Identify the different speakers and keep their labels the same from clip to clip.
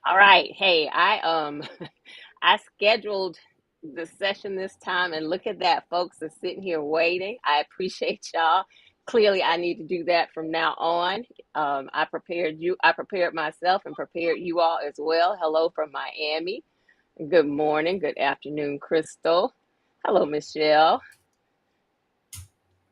Speaker 1: All right. Hey, I I scheduled the session this time and look at that, folks are sitting here waiting. I appreciate y'all. Clearly, I need to do that from now on. I prepared myself and prepared you all as well. Hello from Miami. Good morning, good afternoon, Crystal. Hello, Michelle.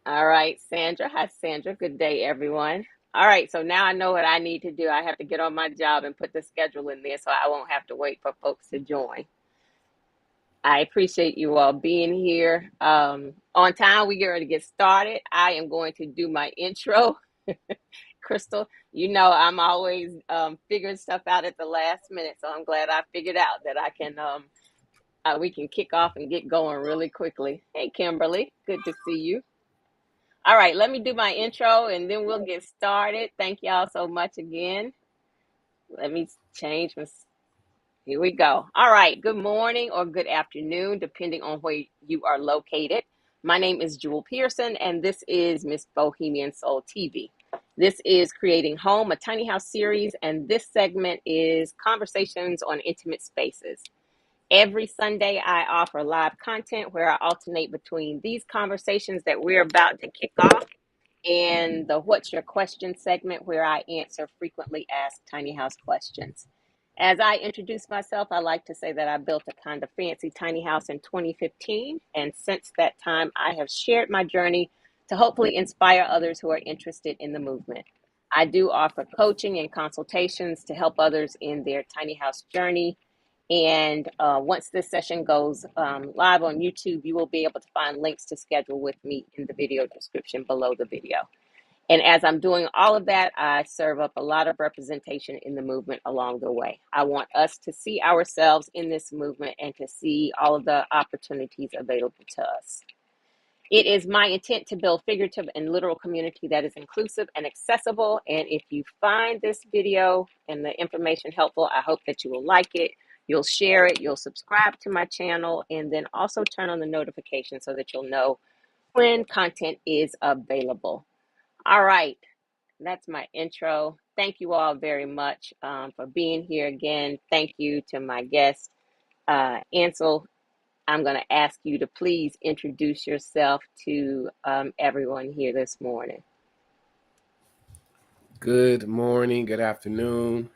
Speaker 1: All right, Sandra. Hi, Sandra. Good day, everyone. All right, so now I know what I need to do. I have to get on my job and put the schedule in there so I won't have to wait for folks to join. I appreciate you all being here. On time, we get ready to get started. I am going to do my intro. Crystal, you know I'm always figuring stuff out at the last minute, so I'm glad I figured out that I can we can kick off and get going really quickly. Hey, Kimberly, good to see you. All right, let me do my intro and then we'll get started. Thank y'all so much again. Let me change my. Here we go. All right. Good morning or good afternoon, depending on where you are located. My name is Jewel Pearson, and this is Miss Bohemian Soul TV. This is Creating Home, a tiny house series, and this segment is Conversations on Intimate Spaces. Every Sunday, I offer live content where I alternate between these conversations that we're about to kick off and the What's Your Question segment where I answer frequently asked tiny house questions. As I introduce myself, I like to say that I built a kind of fancy tiny house in 2015. And since that time, I have shared my journey to hopefully inspire others who are interested in the movement. I do offer coaching and consultations to help others in their tiny house journey. And once this session goes live on YouTube, you will be able to find links to schedule with me in the video description below the video. And as I'm doing all of that, I serve up a lot of representation in the movement along the way. I want us to see ourselves in this movement and to see all of the opportunities available to us. It is my intent to build figurative and literal community that is inclusive and accessible. And if you find this video and the information helpful, I hope that you will like it. You'll share it, you'll subscribe to my channel, and then also turn on the notification so that you'll know when content is available. All right, that's my intro. Thank you all very much for being here again. Thank you to my guest, Ansel. I'm going to ask you to please introduce yourself to everyone here this morning.
Speaker 2: Good morning, good afternoon,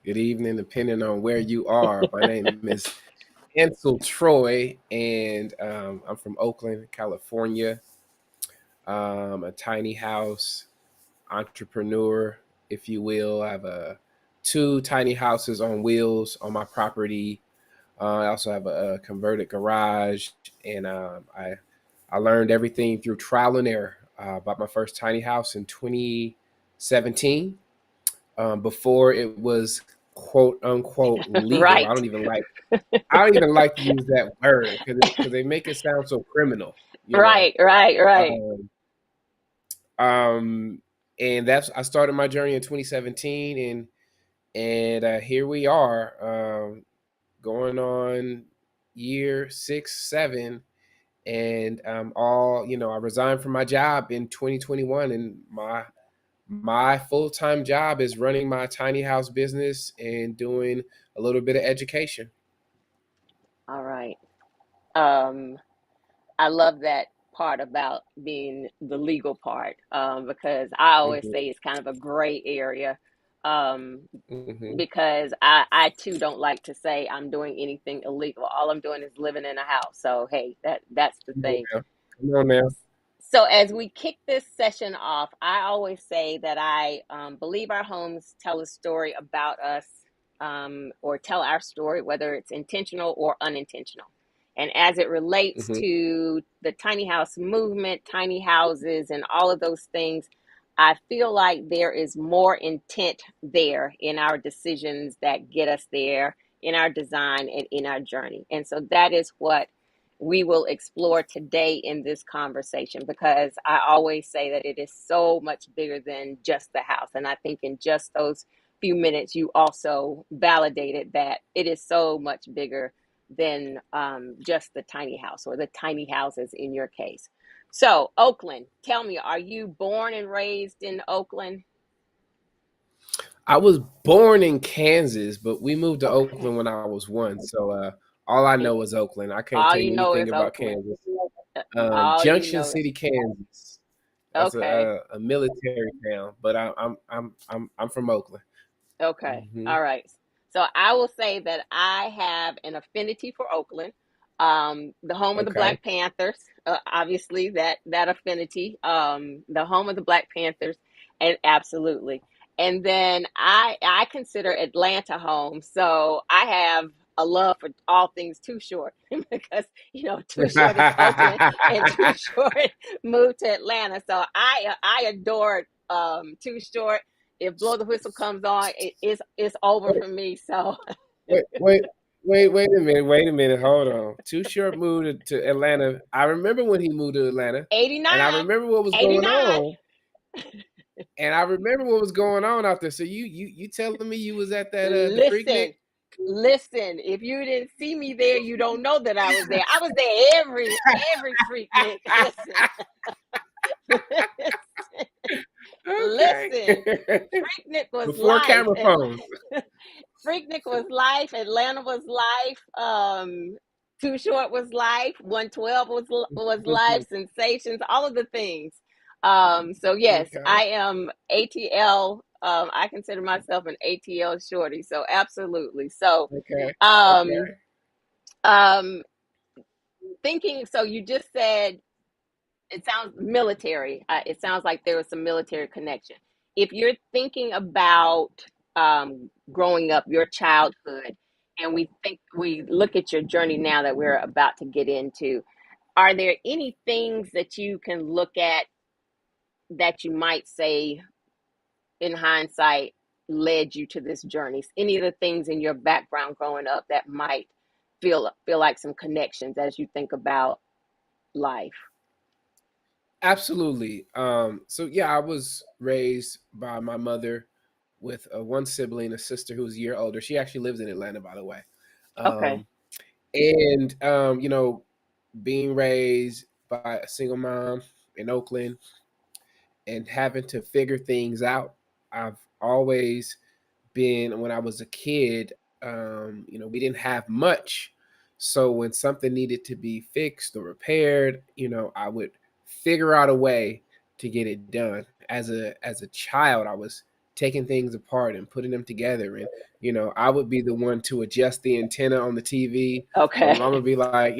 Speaker 2: good evening, depending on where you are. My name is Ansel Troy, and I'm from Oakland, California. A tiny house entrepreneur, if you will. I have two tiny houses on wheels on my property. I also have a converted garage, and I learned everything through trial and error. Bought my first tiny house in 2017. Before it was quote unquote legal.
Speaker 1: Right,
Speaker 2: I don't even like to use that word because they make it sound so criminal, you know.
Speaker 1: right.
Speaker 2: Um, um, and that's I started my journey in 2017, and here we are, going on year 6, 7, and all I resigned from my job in 2021, and my full-time job is running my tiny house business and doing a little bit of education.
Speaker 1: All right. Um, I love that part about being the legal part because I always
Speaker 2: Hmm.
Speaker 1: say it's kind of a gray area um,
Speaker 2: Hmm.
Speaker 1: because I too don't like to say I'm doing anything illegal. All I'm doing is living in a house. So hey, that's the
Speaker 2: Come on
Speaker 1: thing.
Speaker 2: now. Come on now.
Speaker 1: So as we kick this session off, I always say that I believe our homes tell a story about us or tell our story, whether it's intentional or unintentional. And as it relates
Speaker 2: Hmm.
Speaker 1: to the tiny house movement, tiny houses, and all of those things, I feel like there is more intent there in our decisions that get us there, in our design, and in our journey. And so that is what we will explore today in this conversation because I always say that it is so much bigger than just the house. And I think in just those few minutes, you also validated that it is so much bigger than just the tiny house or the tiny houses in your case. So, Oakland, tell me, are you born and raised in Oakland?
Speaker 2: I was born in Kansas, but we moved to
Speaker 1: Okay.
Speaker 2: Oakland when I was one. So all I
Speaker 1: And
Speaker 2: know is Oakland. I can't
Speaker 1: all
Speaker 2: tell
Speaker 1: you
Speaker 2: you
Speaker 1: know
Speaker 2: anything
Speaker 1: is
Speaker 2: about
Speaker 1: Oakland.
Speaker 2: Kansas.
Speaker 1: All you
Speaker 2: Junction
Speaker 1: know.
Speaker 2: City, Kansas. That's
Speaker 1: Okay.
Speaker 2: a military town, but I'm from Oakland.
Speaker 1: Okay.
Speaker 2: Hmm.
Speaker 1: All right. So I will say that I have an affinity for Oakland, the home of the
Speaker 2: Okay.
Speaker 1: Black Panthers. Obviously, that affinity, the home of the Black Panthers, and absolutely. And then I consider Atlanta home. So I have a love for all things Too Short because Too Short is Oakland and Too Short moved to Atlanta. So I adored Too Short. If Blow the Whistle comes on, it's over for me. So
Speaker 2: Wait, wait, wait a minute. Wait a minute. Hold on. Too Short moved to Atlanta. I remember when he moved to Atlanta, and I
Speaker 1: 89,
Speaker 2: remember what was going
Speaker 1: 89.
Speaker 2: on. And I remember what was going on out there. So you telling me you was at that the Freaknik?
Speaker 1: Listen, listen. If you didn't see me there, you don't know that I was there. I was there every freak Nick. Listen,
Speaker 2: Okay.
Speaker 1: listen. Freaknik was
Speaker 2: Before
Speaker 1: life.
Speaker 2: camera phones.
Speaker 1: Freaknik was life. Atlanta was life. Too Short was life. 112 was life. Sensations. All of the things. So yes,
Speaker 2: Okay.
Speaker 1: I am ATL. I consider myself an ATL shorty. So absolutely. So,
Speaker 2: Okay.
Speaker 1: um,
Speaker 2: Okay.
Speaker 1: um, thinking. So you just said it sounds military. It sounds like there was some military connection. If you're thinking about growing up, your childhood, and we look at your journey now that we're about to get into, are there any things that you can look at that you might say in hindsight led you to this journey? Any of the things in your background growing up that might feel like some connections as you think about life?
Speaker 2: Absolutely. So yeah, I was raised by my mother with one sibling, a sister who's a year older. She actually lives in Atlanta, by the way.
Speaker 1: Okay.
Speaker 2: Um, and being raised by a single mom in Oakland and having to figure things out, I've always been when I was a kid, we didn't have much. So when something needed to be fixed or repaired, I would figure out a way to get it done. As a child, I was taking things apart and putting them together. And, I would be the one to adjust the antenna on the TV. My mom would
Speaker 1: Okay.
Speaker 2: be like,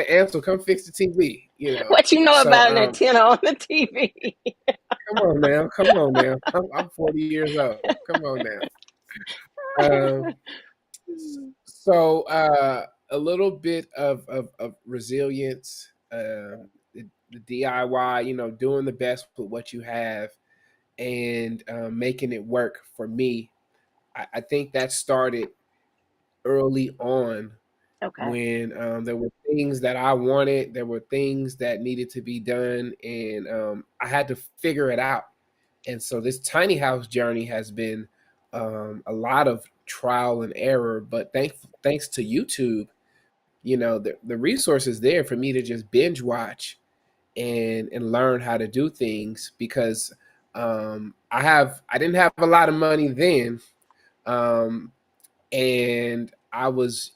Speaker 2: Ansel, come fix the TV.
Speaker 1: What you know
Speaker 2: So
Speaker 1: about an antenna on the TV?
Speaker 2: come on now, come on now. I'm 40 years old. Come on now. Um, so a little bit of resilience, the DIY, doing the best with what you have and making it work for me. I think that started early on
Speaker 1: Okay.
Speaker 2: when there were things that I wanted, there were things that needed to be done, and I had to figure it out. And so this tiny house journey has been a lot of trial and error, but thanks to YouTube, the resources there for me to just binge watch and learn how to do things because I didn't have a lot of money then, um, and I was,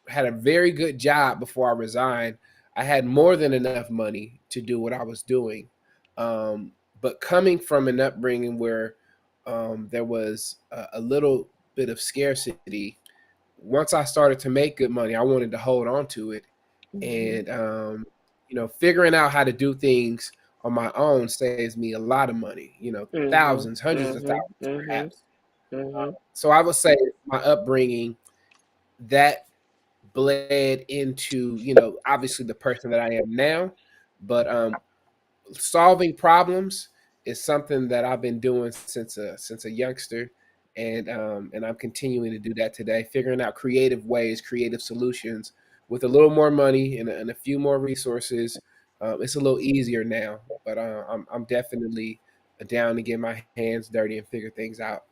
Speaker 2: had a very good job before I resigned. I had more than enough money to do what I was doing. But coming from an upbringing where there was a little bit of scarcity, once I started to make good money, I wanted to hold on to it.
Speaker 1: Mm-hmm.
Speaker 2: And, figuring out how to do things on my own saves me a lot of money,
Speaker 1: Mm-hmm.
Speaker 2: thousands, hundreds of
Speaker 1: Mm-hmm.
Speaker 2: thousands
Speaker 1: Mm-hmm.
Speaker 2: perhaps.
Speaker 1: Mm-hmm.
Speaker 2: So I would say my upbringing that bled into obviously the person that I am now, but solving problems is something that I've been doing since a youngster, and I'm continuing to do that today, figuring out creative ways, creative solutions with a little more money and a few more resources. It's a little easier now, but I'm definitely down to get my hands dirty and figure things out.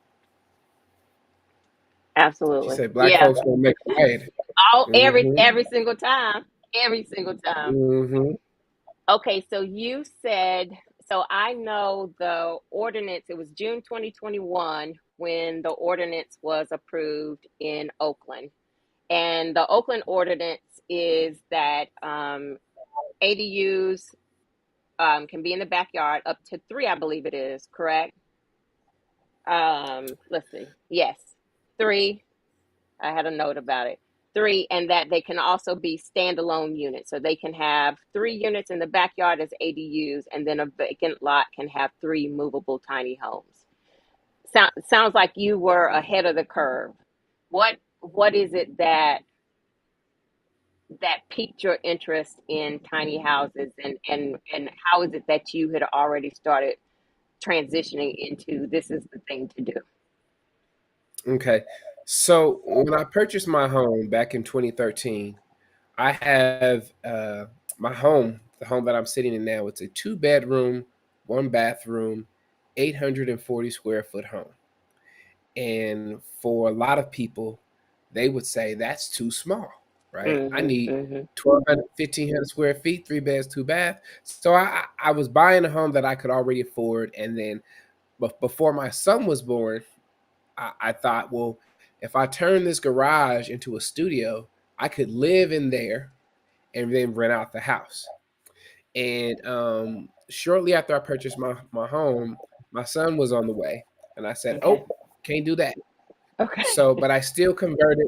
Speaker 2: She
Speaker 1: Absolutely.
Speaker 2: said, "Black
Speaker 1: Yeah.
Speaker 2: folks gonna make it right."
Speaker 1: All
Speaker 2: Mm-hmm.
Speaker 1: every single time. Every single time.
Speaker 2: Mm-hmm.
Speaker 1: Okay, so you said So I know the ordinance, it was June 2021 when the ordinance was approved in Oakland. And the Oakland ordinance is that ADUs can be in the backyard up to three, I believe it is, correct? Let's see. Yes, three. I had a note about it. Three, and that they can also be standalone units. So they can have three units in the backyard as ADUs, and then a vacant lot can have three movable tiny homes. Sounds like you were ahead of the curve. What is it that piqued your interest in tiny houses, and how is it that you had already started transitioning into this is the thing to do?
Speaker 2: Okay. So when I purchased my home back in 2013, I have my home, the home that I'm sitting in now. It's a two-bedroom, one bathroom, 840 square foot home. And for a lot of people, they would say that's too small, right? I
Speaker 1: Mm-hmm,
Speaker 2: need
Speaker 1: mm-hmm.
Speaker 2: 1,200, 1,500 square feet, three beds, two baths. So I was buying a home that I could already afford. And then before my son was born, I thought, well, if I turn this garage into a studio, I could live in there and then rent out the house. And shortly after I purchased my home, my son was on the way, and I said,
Speaker 1: Okay.
Speaker 2: "Oh, can't do that."
Speaker 1: Okay.
Speaker 2: So, but I still converted,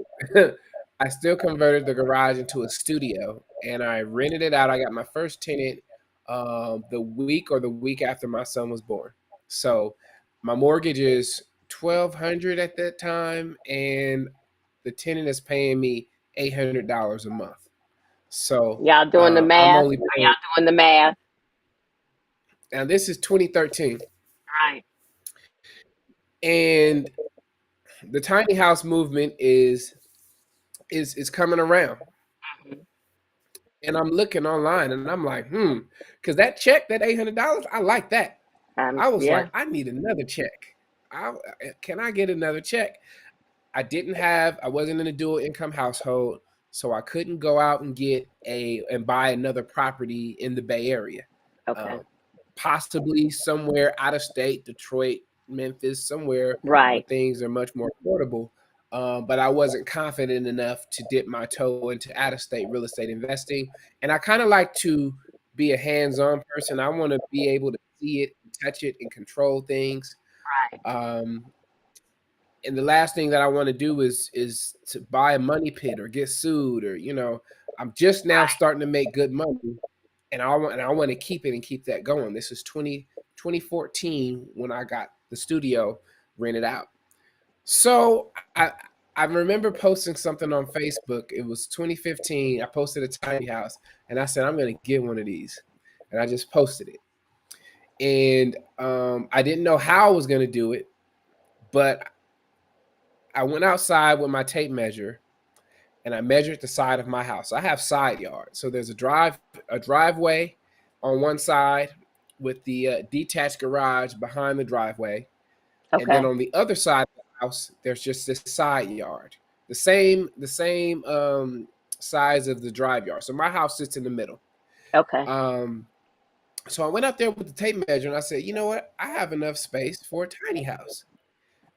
Speaker 2: I still converted the garage into a studio, and I rented it out. I got my first tenant the week or the week after my son was born. So, my mortgage is 1,200 at that time, and the tenant is paying me $800 a month. So,
Speaker 1: Y'all doing the
Speaker 2: I'm
Speaker 1: math?
Speaker 2: only
Speaker 1: Are
Speaker 2: paying.
Speaker 1: y'all doing the math?
Speaker 2: Now, this is 2013,
Speaker 1: Right.
Speaker 2: and the tiny house movement is coming around.
Speaker 1: Mhm.
Speaker 2: And I'm looking online and I'm like, because that check, that $800, I like that. I was
Speaker 1: Yeah.
Speaker 2: like, I need another check. Can I get another check? I wasn't in a dual income household, so I couldn't go out and buy another property in the Bay Area.
Speaker 1: Okay.
Speaker 2: Um, Possibly somewhere out of state, Detroit, Memphis, somewhere where
Speaker 1: Right.
Speaker 2: things are much more affordable. But I wasn't confident enough to dip my toe into out of state real estate investing. And I kind of like to be a hands on person. I want to be able to see it, touch it, and control things.
Speaker 1: Right.
Speaker 2: Um, and the last thing that I want to do is to buy a money pit or get sued or I'm just now starting to make good money, and I want to keep it and keep that going. This is 2014 when I got the studio rented out. So I remember posting something on Facebook. It was 2015. I posted a tiny house and I said I'm going to get one of these, and I just posted it. And I didn't know how I was going to do it, but I went outside with my tape measure and I measured the side of my house. I have side yard, so there's a driveway on one side with the detached garage behind the driveway, and then
Speaker 1: Okay.
Speaker 2: on the other side of the house, there's just this side yard, the same size of the drive yard. So my house sits in the middle.
Speaker 1: Okay.
Speaker 2: Um, so I went out there with the tape measure and I said, you know what? I have enough space for a tiny house.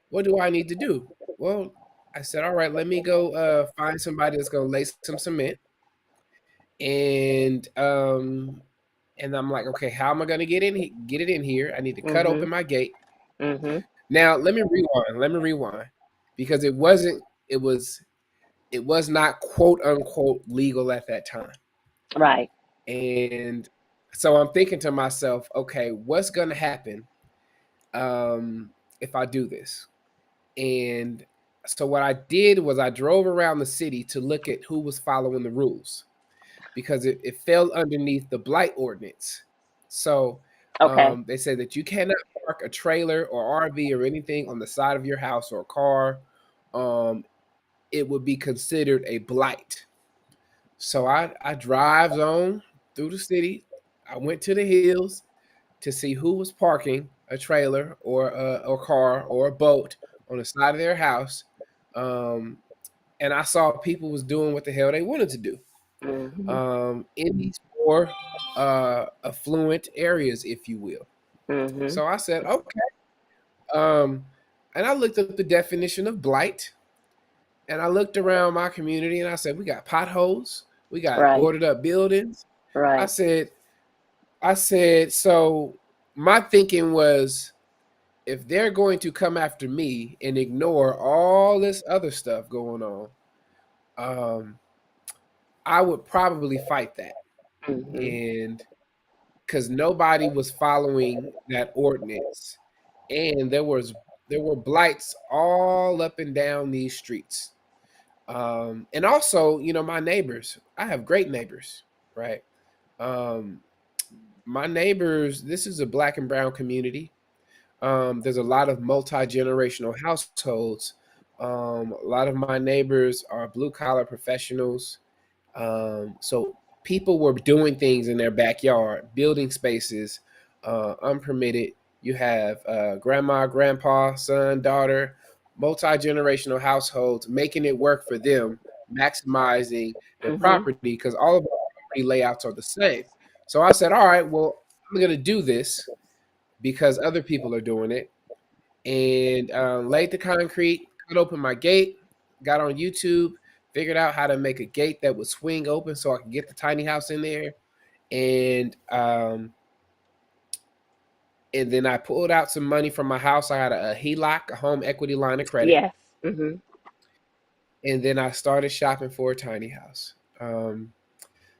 Speaker 2: What do I need to do? Well, I said, all right, let me go find somebody that's going to lay some cement. And I'm like, okay, how am I going to get it in here? I need to cut
Speaker 1: Mhm.
Speaker 2: open my gate.
Speaker 1: Mhm.
Speaker 2: Now, let me rewind. Let me rewind because it was not quote unquote legal at that time.
Speaker 1: Right.
Speaker 2: And so I'm thinking to myself, okay, what's going to happen if I do this? And so what I did was I drove around the city to look at who was following the rules because it fell underneath the blight ordinance. So
Speaker 1: Okay.
Speaker 2: they said that you cannot park a trailer or RV or anything on the side of your house or a car. Um, it would be considered a blight. So I drives on through the city. I went to the hills to see who was parking a trailer or car or a boat on the side of their house. And I saw people was doing what the hell they wanted to do.
Speaker 1: Mhm.
Speaker 2: In these more affluent areas, if you will.
Speaker 1: Mhm.
Speaker 2: So I said, okay. Um, and I looked up the definition of blight, and I looked around my community, and I said, we got potholes, we got
Speaker 1: Right.
Speaker 2: boarded up buildings. I
Speaker 1: Right.
Speaker 2: said, so my thinking was, if they're going to come after me and ignore all this other stuff going on, um, I would probably fight that.
Speaker 1: Mhm.
Speaker 2: And because nobody was following that ordinance, and there were blights all up and down these streets. And also, my neighbors. I have great neighbors, right? Um, my neighbors. This is a black and brown community. There's a lot of multi-generational households. A lot of my neighbors are blue collar professionals. So people were doing things in their backyard, building spaces, unpermitted. You have grandma, grandpa, son, daughter, multi-generational households making it work for them, maximizing their
Speaker 1: Mhm.
Speaker 2: property because all of our property layouts are the same. So I said, all right, well, I'm going to do this because other people are doing it, and laid the concrete, cut open my gate, got on YouTube, figured out how to make a gate that would swing open so I could get the tiny house in there, and then I pulled out some money from my house. I had a HELOC, a home equity line of credit,
Speaker 1: Yes. Mhm.
Speaker 2: and then I started shopping for a tiny house.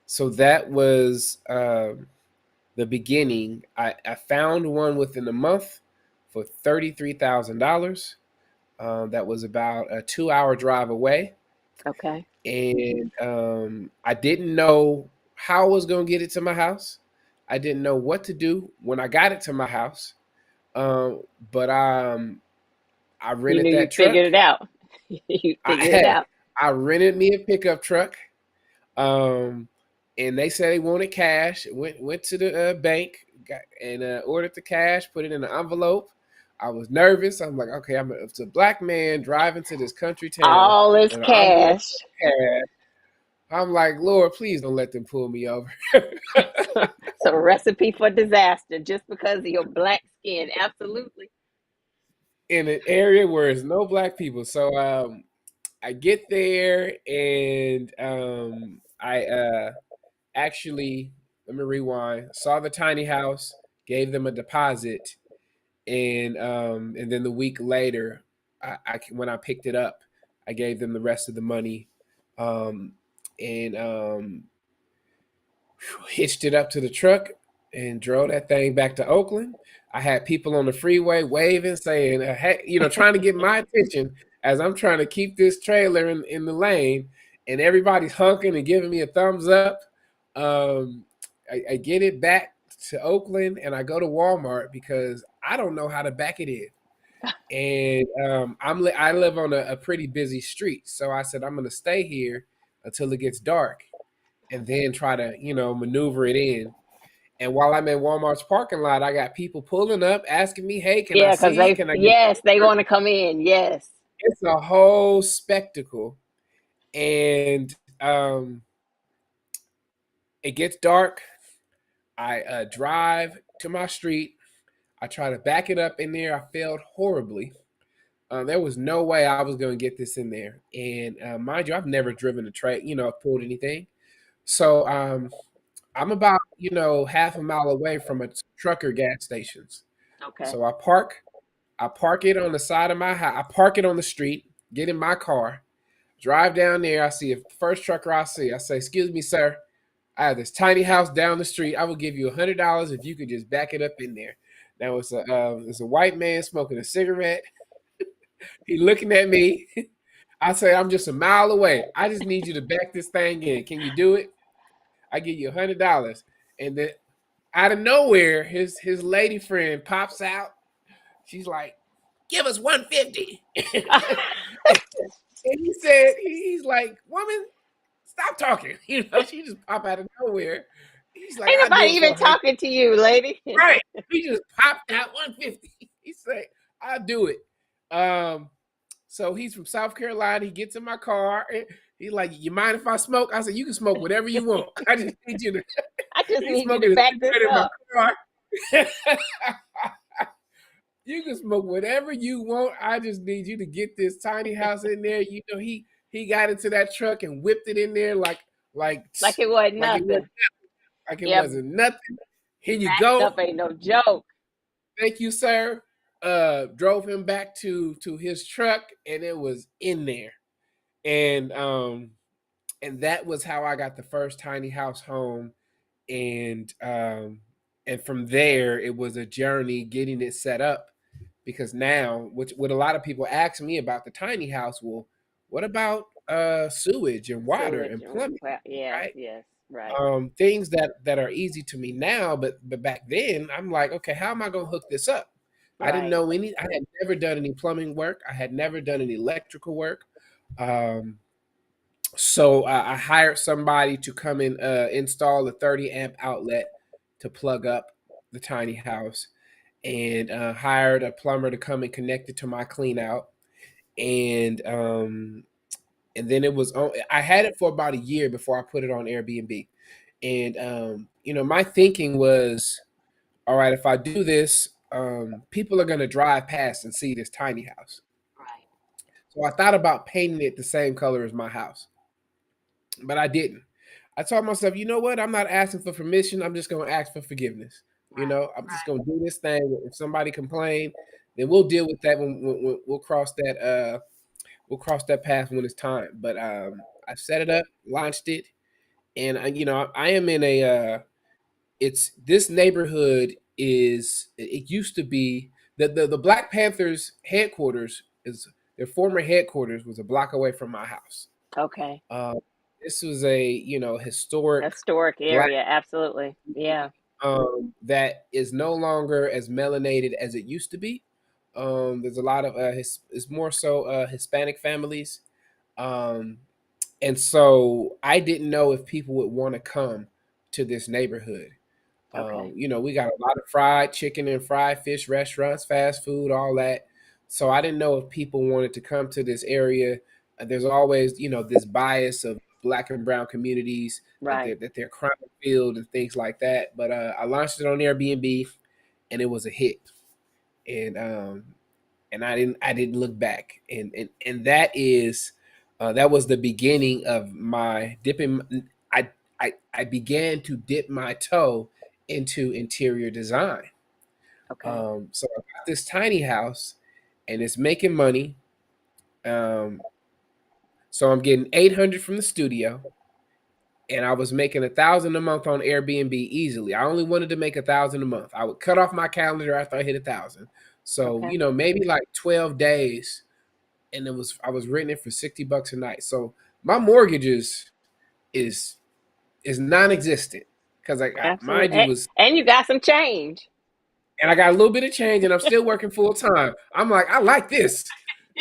Speaker 2: So that was the beginning. I found one within a month for $33,000. That was about a 2 hour drive away.
Speaker 1: Okay.
Speaker 2: And I didn't know how I was going to get it to my house. I didn't know what to do when I got it to my house. But I
Speaker 1: You knew
Speaker 2: rented
Speaker 1: you
Speaker 2: that
Speaker 1: figured
Speaker 2: truck.
Speaker 1: it out. You figured it
Speaker 2: Hey,
Speaker 1: out.
Speaker 2: I rented me a pickup truck. Um, and they said they wanted cash. Went to the bank, and ordered the cash. Put it in an envelope. I was nervous. I'm like, okay, it's a black man driving to this country town
Speaker 1: All is
Speaker 2: with an envelope
Speaker 1: cash.
Speaker 2: of cash. I'm like, Lord, please don't let them pull me over.
Speaker 1: So recipe for disaster just because of your black skin. Absolutely.
Speaker 2: In an area where there's no black people. So I get there, and I actually, let me rewind. Saw the tiny house, gave them a deposit, and then the week later, when I picked it up, I gave them the rest of the money, um, and hitched it up to the truck and drove that thing back to Oakland. I had people on the freeway waving, saying, "Hey," trying to get my attention as I'm trying to keep this trailer in the lane, and everybody's honking and giving me a thumbs up. Um, I get it back to Oakland, and I go to Walmart because I don't know how to back it in. And I live on a pretty busy street, so I said I'm going to stay here until it gets dark, and then try to maneuver it in. And while I'm in Walmart's parking lot, I got people pulling up, asking me, "Hey, can I
Speaker 1: Yeah, because
Speaker 2: see?
Speaker 1: they,
Speaker 2: Can I get?"
Speaker 1: yes, they want to come in. Yes.
Speaker 2: It's a whole spectacle, and it gets dark. I drive to my street. I try to back it up in there. I failed horribly. There was no way I was going to get this in there. And mind you, I've never driven a trade, pulled anything. So I'm about half a mile away from a trucker gas stations.
Speaker 1: Okay.
Speaker 2: So I park it on the side of my house. I park it on the street, get in my car, drive down there. I see a first trucker I see. I say, "Excuse me, sir. I have this tiny house down the street. I will give you $100 if you could just back it up in there." Now it's a white man smoking a cigarette. He looking at me. I say, "I'm just a mile away. I just need you to back this thing in. Can you do it? I give you $100." And then out of nowhere, his lady friend pops out. She's like, "Give us 150." And he said, he's like, "Woman, stop talking." She just pop out of nowhere. He's like,
Speaker 1: Ain't
Speaker 2: "I'll do
Speaker 1: nobody
Speaker 2: it for
Speaker 1: even
Speaker 2: 100."
Speaker 1: talking to you, lady.
Speaker 2: Right. He just popped out 150. He said, "I'll do it." Um, so he's from South Carolina. He gets in my car. He's like, "You mind if I smoke?" I said, "You can smoke whatever you want. I just need you to."
Speaker 1: just
Speaker 2: He's
Speaker 1: need you to
Speaker 2: smoking a
Speaker 1: back this
Speaker 2: cigarette in my
Speaker 1: up.
Speaker 2: car. You can smoke whatever you want. I just need you to get this tiny house in there. You know, he got into that truck and whipped it in there like
Speaker 1: Like it wasn't
Speaker 2: like it was
Speaker 1: nothing.
Speaker 2: like it
Speaker 1: Yeah,
Speaker 2: wasn't nothing. Here you
Speaker 1: backing
Speaker 2: go.
Speaker 1: up ain't no joke.
Speaker 2: Thank you, sir. Drove him back to his truck, and it was in there. And and that was how I got the first tiny house home. And from there it was a journey getting it set up, because now, which what a lot of people ask me about the tiny house, well, what about sewage and water
Speaker 1: Sewage.
Speaker 2: and plumbing,
Speaker 1: Well, yes,
Speaker 2: right?
Speaker 1: yes, right,
Speaker 2: Things that are easy to me now, but back then I'm like, okay, how am I going to hook this up? I didn't
Speaker 1: right.
Speaker 2: know any. I had never done any plumbing work. I had never done any electrical work. Um, so I hired somebody to come and install a 30 amp outlet to plug up the tiny house, and hired a plumber to come and connect it to my clean out. And and then it was on. I had it for about a year before I put it on Airbnb. And my thinking was, all right, if I do this, people are going to drive past and see this tiny house.
Speaker 1: Right,
Speaker 2: So I thought about painting it the same color as my house, but I didn't. I told myself, you know what? I'm not asking for permission. I'm just going to ask for forgiveness.
Speaker 1: right,
Speaker 2: I'm just
Speaker 1: right.
Speaker 2: going to do this thing. If somebody complain, then we'll deal with that when we'll cross that path when it's time. But I set it up, launched it, and I am in a it's this neighborhood is it used to be the Black Panthers headquarters is their former headquarters was a block away from my house.
Speaker 1: Okay.
Speaker 2: Uh, this was a historic
Speaker 1: Historic
Speaker 2: black
Speaker 1: area, absolutely. Yeah.
Speaker 2: that is no longer as melanated as it used to be. There's a lot of it's more so Hispanic families, um, and so I didn't know if people would want to come to this neighborhood.
Speaker 1: Okay.
Speaker 2: We got a lot of fried chicken and fried fish restaurants, fast food, all that. So I didn't know if people wanted to come to this area. There's always, this bias of black and brown communities
Speaker 1: Right.
Speaker 2: that they're crime filled and things like that. But I launched it on Airbnb, and it was a hit. And I didn't look back. And that was the beginning of my dipping. I began to dip my toe into interior design.
Speaker 1: Okay.
Speaker 2: So I got this tiny house, and it's making money. Um, so I'm getting 800 from the studio, and I was making 1,000 a month on Airbnb easily. I only wanted to make 1,000 a month. I would cut off my calendar after I hit 1,000. So
Speaker 1: Okay.
Speaker 2: maybe like 12 days, and I was renting it for $60 a night. So my mortgages is is non-existent, because mind
Speaker 1: Absolutely.
Speaker 2: you was
Speaker 1: And you got some change.
Speaker 2: and I got a little bit of change, and I'm still working full time. I'm like, I like this.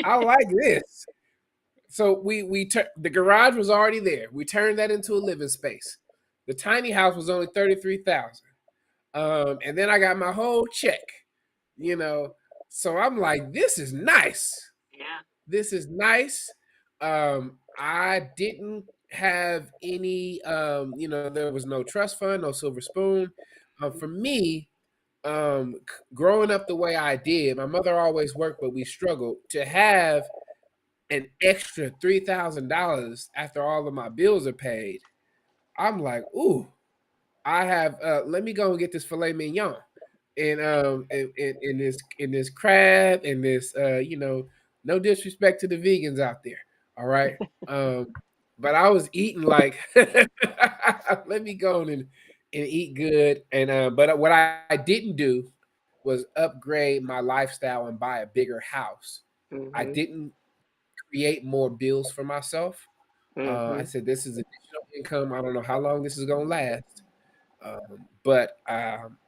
Speaker 2: I like this. So the garage was already there. We turned that into a living space. The tiny house was only 33,000. And then I got my whole check. You know, so I'm like, this is nice.
Speaker 1: Yeah.
Speaker 2: This is nice. I didn't have any. There was no trust fund, no silver spoon. For me, growing up the way I did, my mother always worked, but we struggled to have an extra $3,000 after all of my bills are paid. I'm like, ooh, I have. Let me go and get this filet mignon, and in this crab, and this no disrespect to the vegans out there, all right. Um, but I was eating like, let me go and eat good, and but what I didn't do was upgrade my lifestyle and buy a bigger house. I
Speaker 1: Mhm.
Speaker 2: didn't create more bills for myself. I
Speaker 1: Mhm.
Speaker 2: said, this is additional income. I don't know how long this is gonna last, but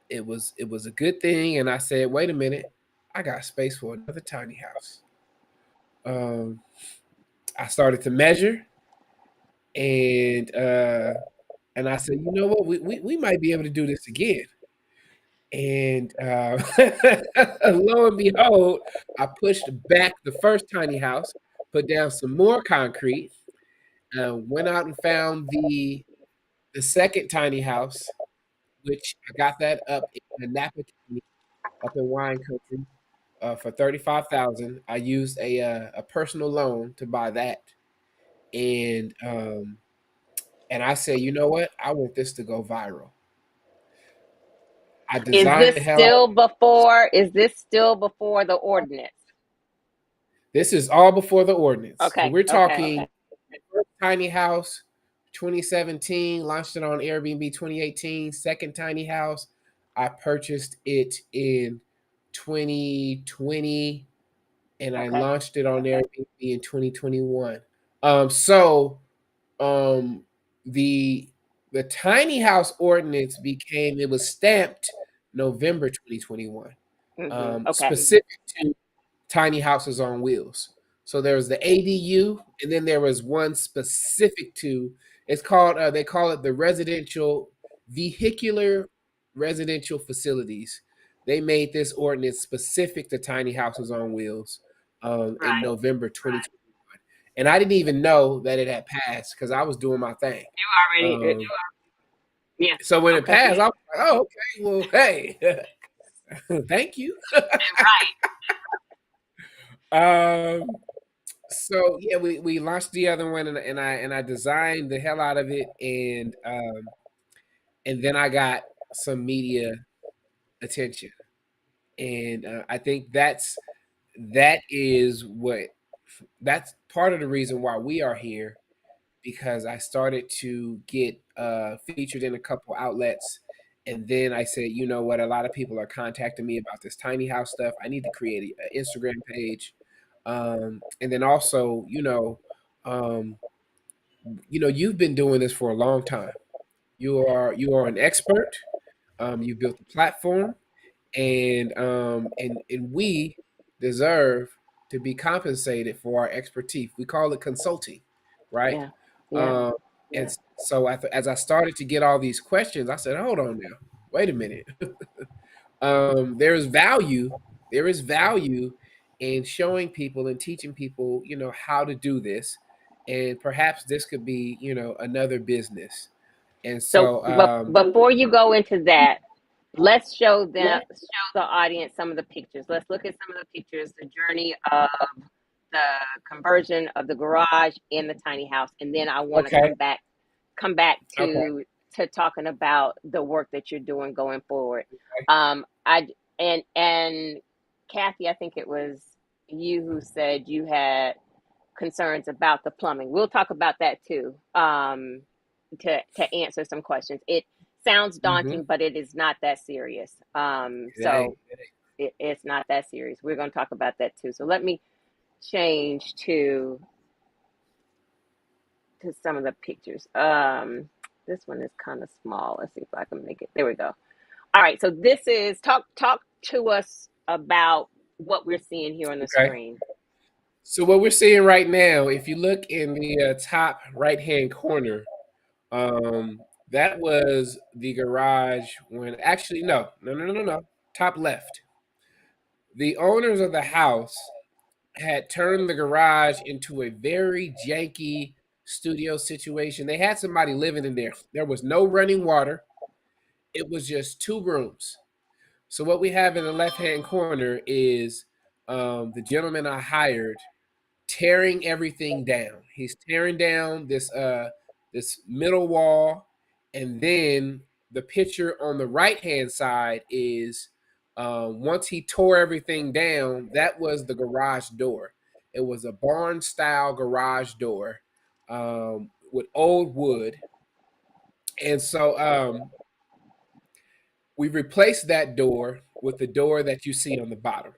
Speaker 2: it was a good thing. And I said, wait a minute, I got space for another tiny house. Um, I started to measure, and and I said, you know what, we might be able to do this again. And lo and behold, I pushed back the first tiny house, put down some more concrete, went out and found the second tiny house, which I got that up in the Napa County, up in wine country, for 35,000. I used a personal loan to buy that, and I said, you know what? I want this to go viral. I
Speaker 1: Is
Speaker 2: designed
Speaker 1: this
Speaker 2: the hell out.
Speaker 1: still before? Is this still before the ordinance?
Speaker 2: This is all before the ordinance. So
Speaker 1: Okay.
Speaker 2: we're
Speaker 1: Okay.
Speaker 2: talking first tiny house, 2017, launched it on Airbnb 2018. Second tiny house, I purchased it in 2020, and I
Speaker 1: Okay.
Speaker 2: launched it on Airbnb in 2021. So um, the the tiny house ordinance became, it was stamped November 2021,
Speaker 1: Okay.
Speaker 2: specific to tiny houses on wheels. So there was the ADU, and then there was one specific to. It's called. They call it the residential vehicular residential facilities. They made this ordinance specific to tiny houses on wheels in
Speaker 1: Right.
Speaker 2: November 2021, and I didn't even know that it had passed because I was doing my thing.
Speaker 1: Already. Yeah.
Speaker 2: So when it
Speaker 1: Okay.
Speaker 2: passed, I was like, "Oh, okay. Well, hey, thank you."
Speaker 1: Right.
Speaker 2: Um, So yeah, we launched the other one, and I designed the hell out of it, and then I got some media attention, and I think that's part of the reason why we are here, because I started to get featured in a couple outlets, and then I said, you know what, a lot of people are contacting me about this tiny house stuff. I need to create an Instagram page, and then also, um, you've been doing this for a long time. You are an expert. You built a platform, and we deserve to be compensated for our expertise. We call it consulting, right?
Speaker 1: Yeah. Yeah.
Speaker 2: Um, and so as I started to get all these questions, I said, "Hold on now, wait a minute. There is value. There is value in showing people and teaching people, how to do this, and perhaps this could be, another business." And
Speaker 1: So,
Speaker 2: so,
Speaker 1: before you go into that, let's
Speaker 2: yeah,
Speaker 1: show the audience some of the pictures. Let's look at some of the pictures, the journey of the conversion of the garage and the tiny house, and then I want to
Speaker 2: okay,
Speaker 1: come back
Speaker 2: okay,
Speaker 1: to talking about the work that you're doing going forward.
Speaker 2: okay,
Speaker 1: I and Kathy, I think it was you who said you had concerns about the plumbing. We'll talk about that too. To answer some questions. It sounds
Speaker 2: mm-hmm.
Speaker 1: daunting, but it is not that serious.
Speaker 2: It ain't.
Speaker 1: It's not that serious. We're going to talk about that too. So let me change to some of the pictures. This one is kind of small. Let's see if I can make it. There we go. All right. So this is talk to us about what we're seeing here on the
Speaker 2: Okay.
Speaker 1: screen.
Speaker 2: So what we're seeing right now, if you look in the top right hand corner, that was the garage when actually no, top left. The owners of the house had turned the garage into a very janky studio situation. They had somebody living in there. There was no running water. It was just two rooms. So what we have in the left hand corner is the gentleman I hired tearing everything down. He's tearing down this middle wall, and then the picture on the right hand side is once he tore everything down, that was the garage door. It was a barn style garage door with old wood, and so we replaced that door with the door that you see on the bottom.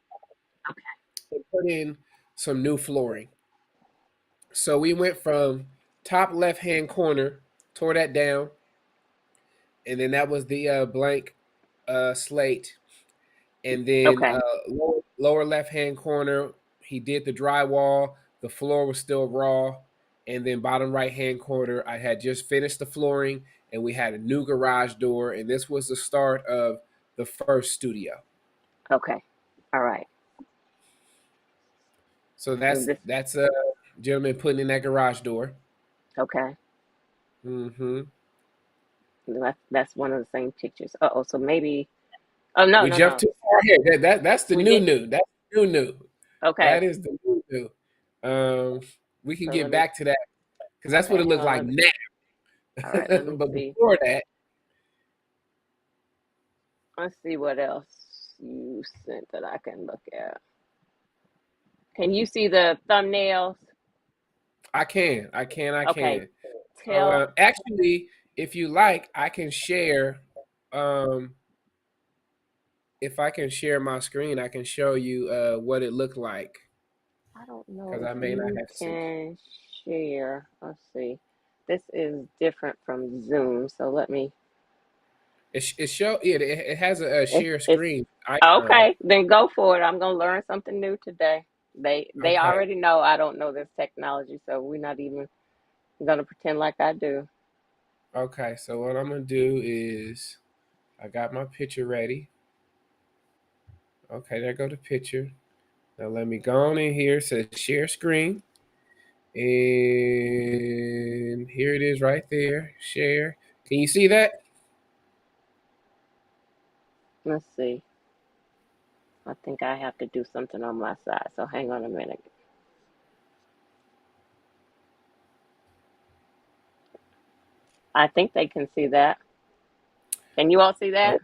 Speaker 2: We put in some new flooring. So we went from top left hand corner, tore that down, and then that was the blank slate. And then
Speaker 1: Okay.
Speaker 2: lower left hand corner, he did the drywall. The floor was still raw. And then bottom right hand corner, I had just finished the flooring, and we had a new garage door. And this was the start of the first studio.
Speaker 1: Okay. All right.
Speaker 2: So
Speaker 1: So
Speaker 2: that's
Speaker 1: this.
Speaker 2: that's a gentleman putting in that garage door.
Speaker 1: Okay.
Speaker 2: Hmm.
Speaker 1: That's one of the same pictures. Uh-oh, so maybe, oh, no,
Speaker 2: We
Speaker 1: no,
Speaker 2: jumped
Speaker 1: no.
Speaker 2: too far here. That's the
Speaker 1: We
Speaker 2: new
Speaker 1: did.
Speaker 2: new. That's the new new.
Speaker 1: Okay.
Speaker 2: That is the new new. Um, we can
Speaker 1: So
Speaker 2: get
Speaker 1: let me,
Speaker 2: back to that because that's what
Speaker 1: okay,
Speaker 2: it
Speaker 1: hang
Speaker 2: looked
Speaker 1: on.
Speaker 2: like now.
Speaker 1: All right, let me
Speaker 2: But
Speaker 1: see.
Speaker 2: before that,
Speaker 1: Let's see what else you sent that I can look at. Can you see the thumbnails?
Speaker 2: I
Speaker 1: Okay.
Speaker 2: can. So
Speaker 1: Tell,
Speaker 2: actually, if you like, I can share. Um, if I can share my screen, I can show you what it looked like
Speaker 1: I don't know
Speaker 2: because
Speaker 1: if
Speaker 2: I may not
Speaker 1: you
Speaker 2: have sent it.
Speaker 1: can share. Let's see. This is different from Zoom, so let me.
Speaker 2: It show it has a share
Speaker 1: It's
Speaker 2: screen icon.
Speaker 1: okay. Then go for it. I'm gonna learn something new today. They
Speaker 2: Okay,
Speaker 1: already know I don't know this technology, so we're not even gonna pretend like I do.
Speaker 2: okay. So what I'm gonna do is I got my picture ready. Okay, there go the picture. Now let me go on in here. It says share screen. And here it is right there. Share. Can you see that?
Speaker 1: Let's see. I think I have to do something on my side. So hang on a minute. I think they can see that. Can you all see
Speaker 2: Oh,
Speaker 1: that?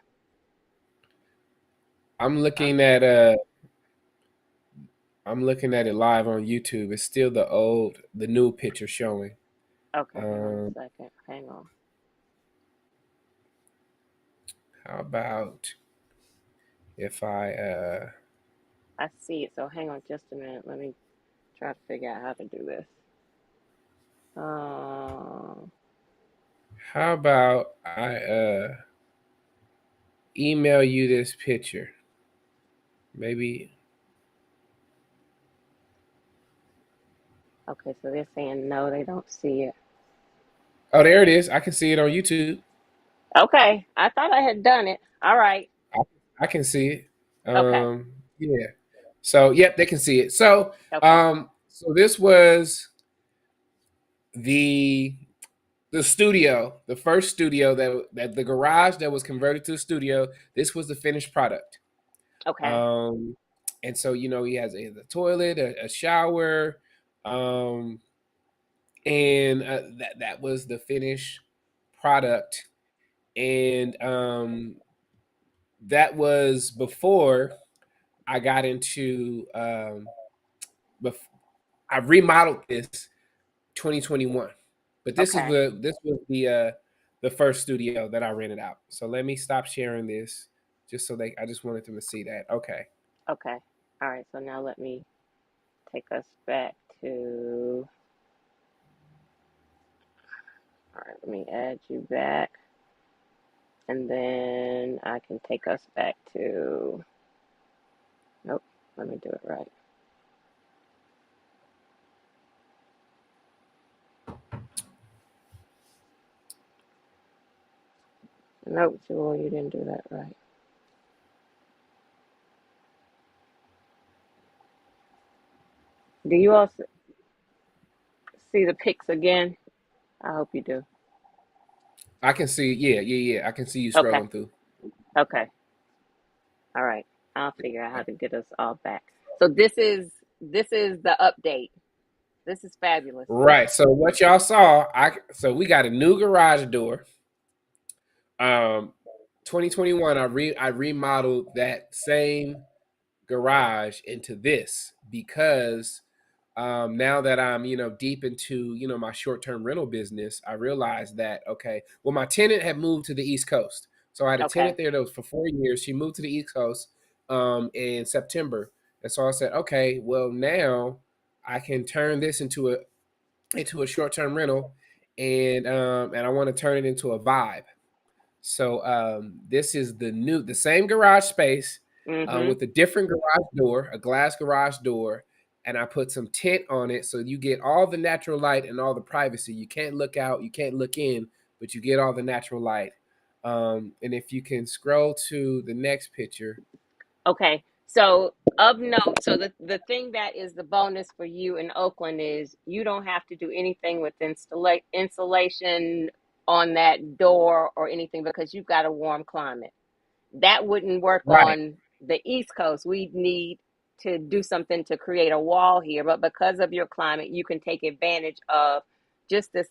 Speaker 2: I'm
Speaker 1: Um,
Speaker 2: looking at I'm looking at it live on YouTube. It's still the new picture showing.
Speaker 1: okay, hang on a
Speaker 2: Um,
Speaker 1: second. Hang on.
Speaker 2: how about if I
Speaker 1: I see it. So hang on just a minute. Let me try to figure out how to do this. Um,
Speaker 2: how about I email you this picture? Maybe.
Speaker 1: okay, so they're saying no, they don't see it.
Speaker 2: Oh, there it is. I can see it on YouTube.
Speaker 1: Okay, I thought I had done it. All right.
Speaker 2: I, I can see it.
Speaker 1: Okay.
Speaker 2: Yeah. So, yep, they can see it. So,
Speaker 1: Okay.
Speaker 2: so this was the the studio, the first studio that the garage that was converted to a studio. This was the finished product.
Speaker 1: Okay.
Speaker 2: Um, and so he has a toilet, a shower, um, and that was the finished product. And that was before I got into. I remodeled this 2021, but
Speaker 1: Okay.
Speaker 2: this was the first studio that I rented out. So let me stop sharing this, just so I just wanted them to see that. Okay.
Speaker 1: Okay. All right. So now let me take us back to. All right. Let me add you back. And then I can take us back to. Nope. Let me do it right. Nope, Jewel, you didn't do that right. Do you all see the pics again? I hope you do.
Speaker 2: I can see. Yeah, yeah, yeah. I can see you
Speaker 1: Okay.
Speaker 2: scrolling through.
Speaker 1: Okay. All right. I'll figure out how to get us all back. So this is the update. This is fabulous.
Speaker 2: Right. So what y'all saw, so we got a new garage door. Um, 2021, I remodeled that same garage into this because now that I'm deep into my short term rental business, I realized that okay, well my tenant had moved to the East Coast, so I had a
Speaker 1: Okay.
Speaker 2: tenant there that was for 4 years. She moved to the East Coast in September, and so I said, okay, well now I can turn this into a short term rental, and I want to turn it into a vibe. So this is the same garage space
Speaker 1: Mm-hmm.
Speaker 2: with a different garage door, a glass garage door, and I put some tint on it so you get all the natural light and all the privacy. You can't look out, you can't look in, but you get all the natural light. And if you can scroll to the next picture,
Speaker 1: Okay. So of note, so the thing that is the bonus for you in Oakland is you don't have to do anything with insulation on that door or anything because you've got a warm climate. That wouldn't work
Speaker 2: Right.
Speaker 1: on the East Coast. We need to do something to create a wall here, but because of your climate, you can take advantage of just this